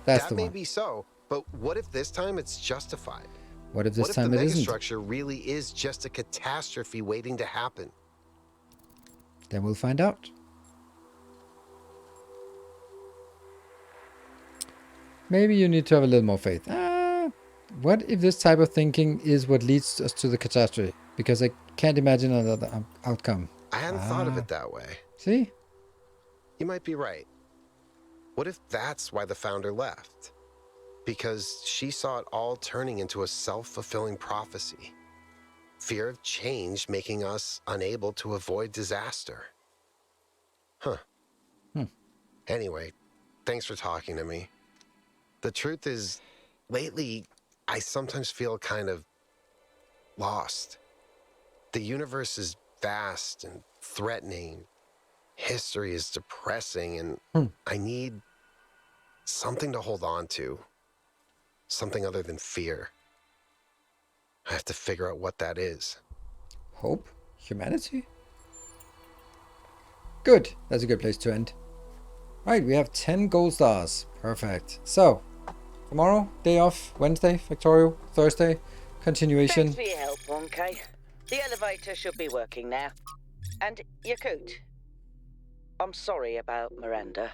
That's the That may one. be so, but what if this time it's justified? What if this time the it isn't? megastructure really is just a catastrophe waiting to happen? Then we'll find out. Maybe you need to have a little more faith. What if this type of thinking is what leads us to the catastrophe? Because I can't imagine another outcome. I hadn't thought of it that way. See? You might be right. What if that's why the founder left? Because she saw it all turning into a self-fulfilling prophecy. Fear of change making us unable to avoid disaster. Huh. Anyway, thanks for talking to me. The truth is, lately, I sometimes feel kind of lost. The universe is vast and threatening. History is depressing, and I need something to hold on to. Something other than fear. I have to figure out what that is. Hope? Humanity? Good. That's a good place to end. Right, we have 10 gold stars. Perfect. So, tomorrow, day off. Wednesday, Factorial. Thursday, continuation. Thanks for your help, Wonkai. The elevator should be working now. And Yakut, I'm sorry about Miranda.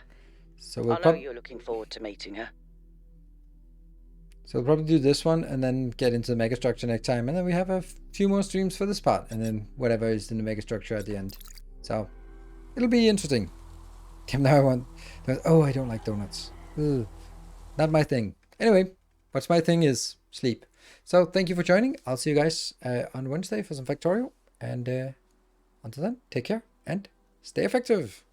So we'll I know you're looking forward to meeting her. So we'll probably do this one and then get into the megastructure next time. And then we have a few more streams for this part. And then whatever is in the megastructure at the end. So it'll be interesting. Damn, now I want... Oh, I don't like donuts. Ugh. Not my thing. Anyway, what's my thing is sleep. So thank you for joining. I'll see you guys on Wednesday for some Factorial. And until then, take care and stay effective.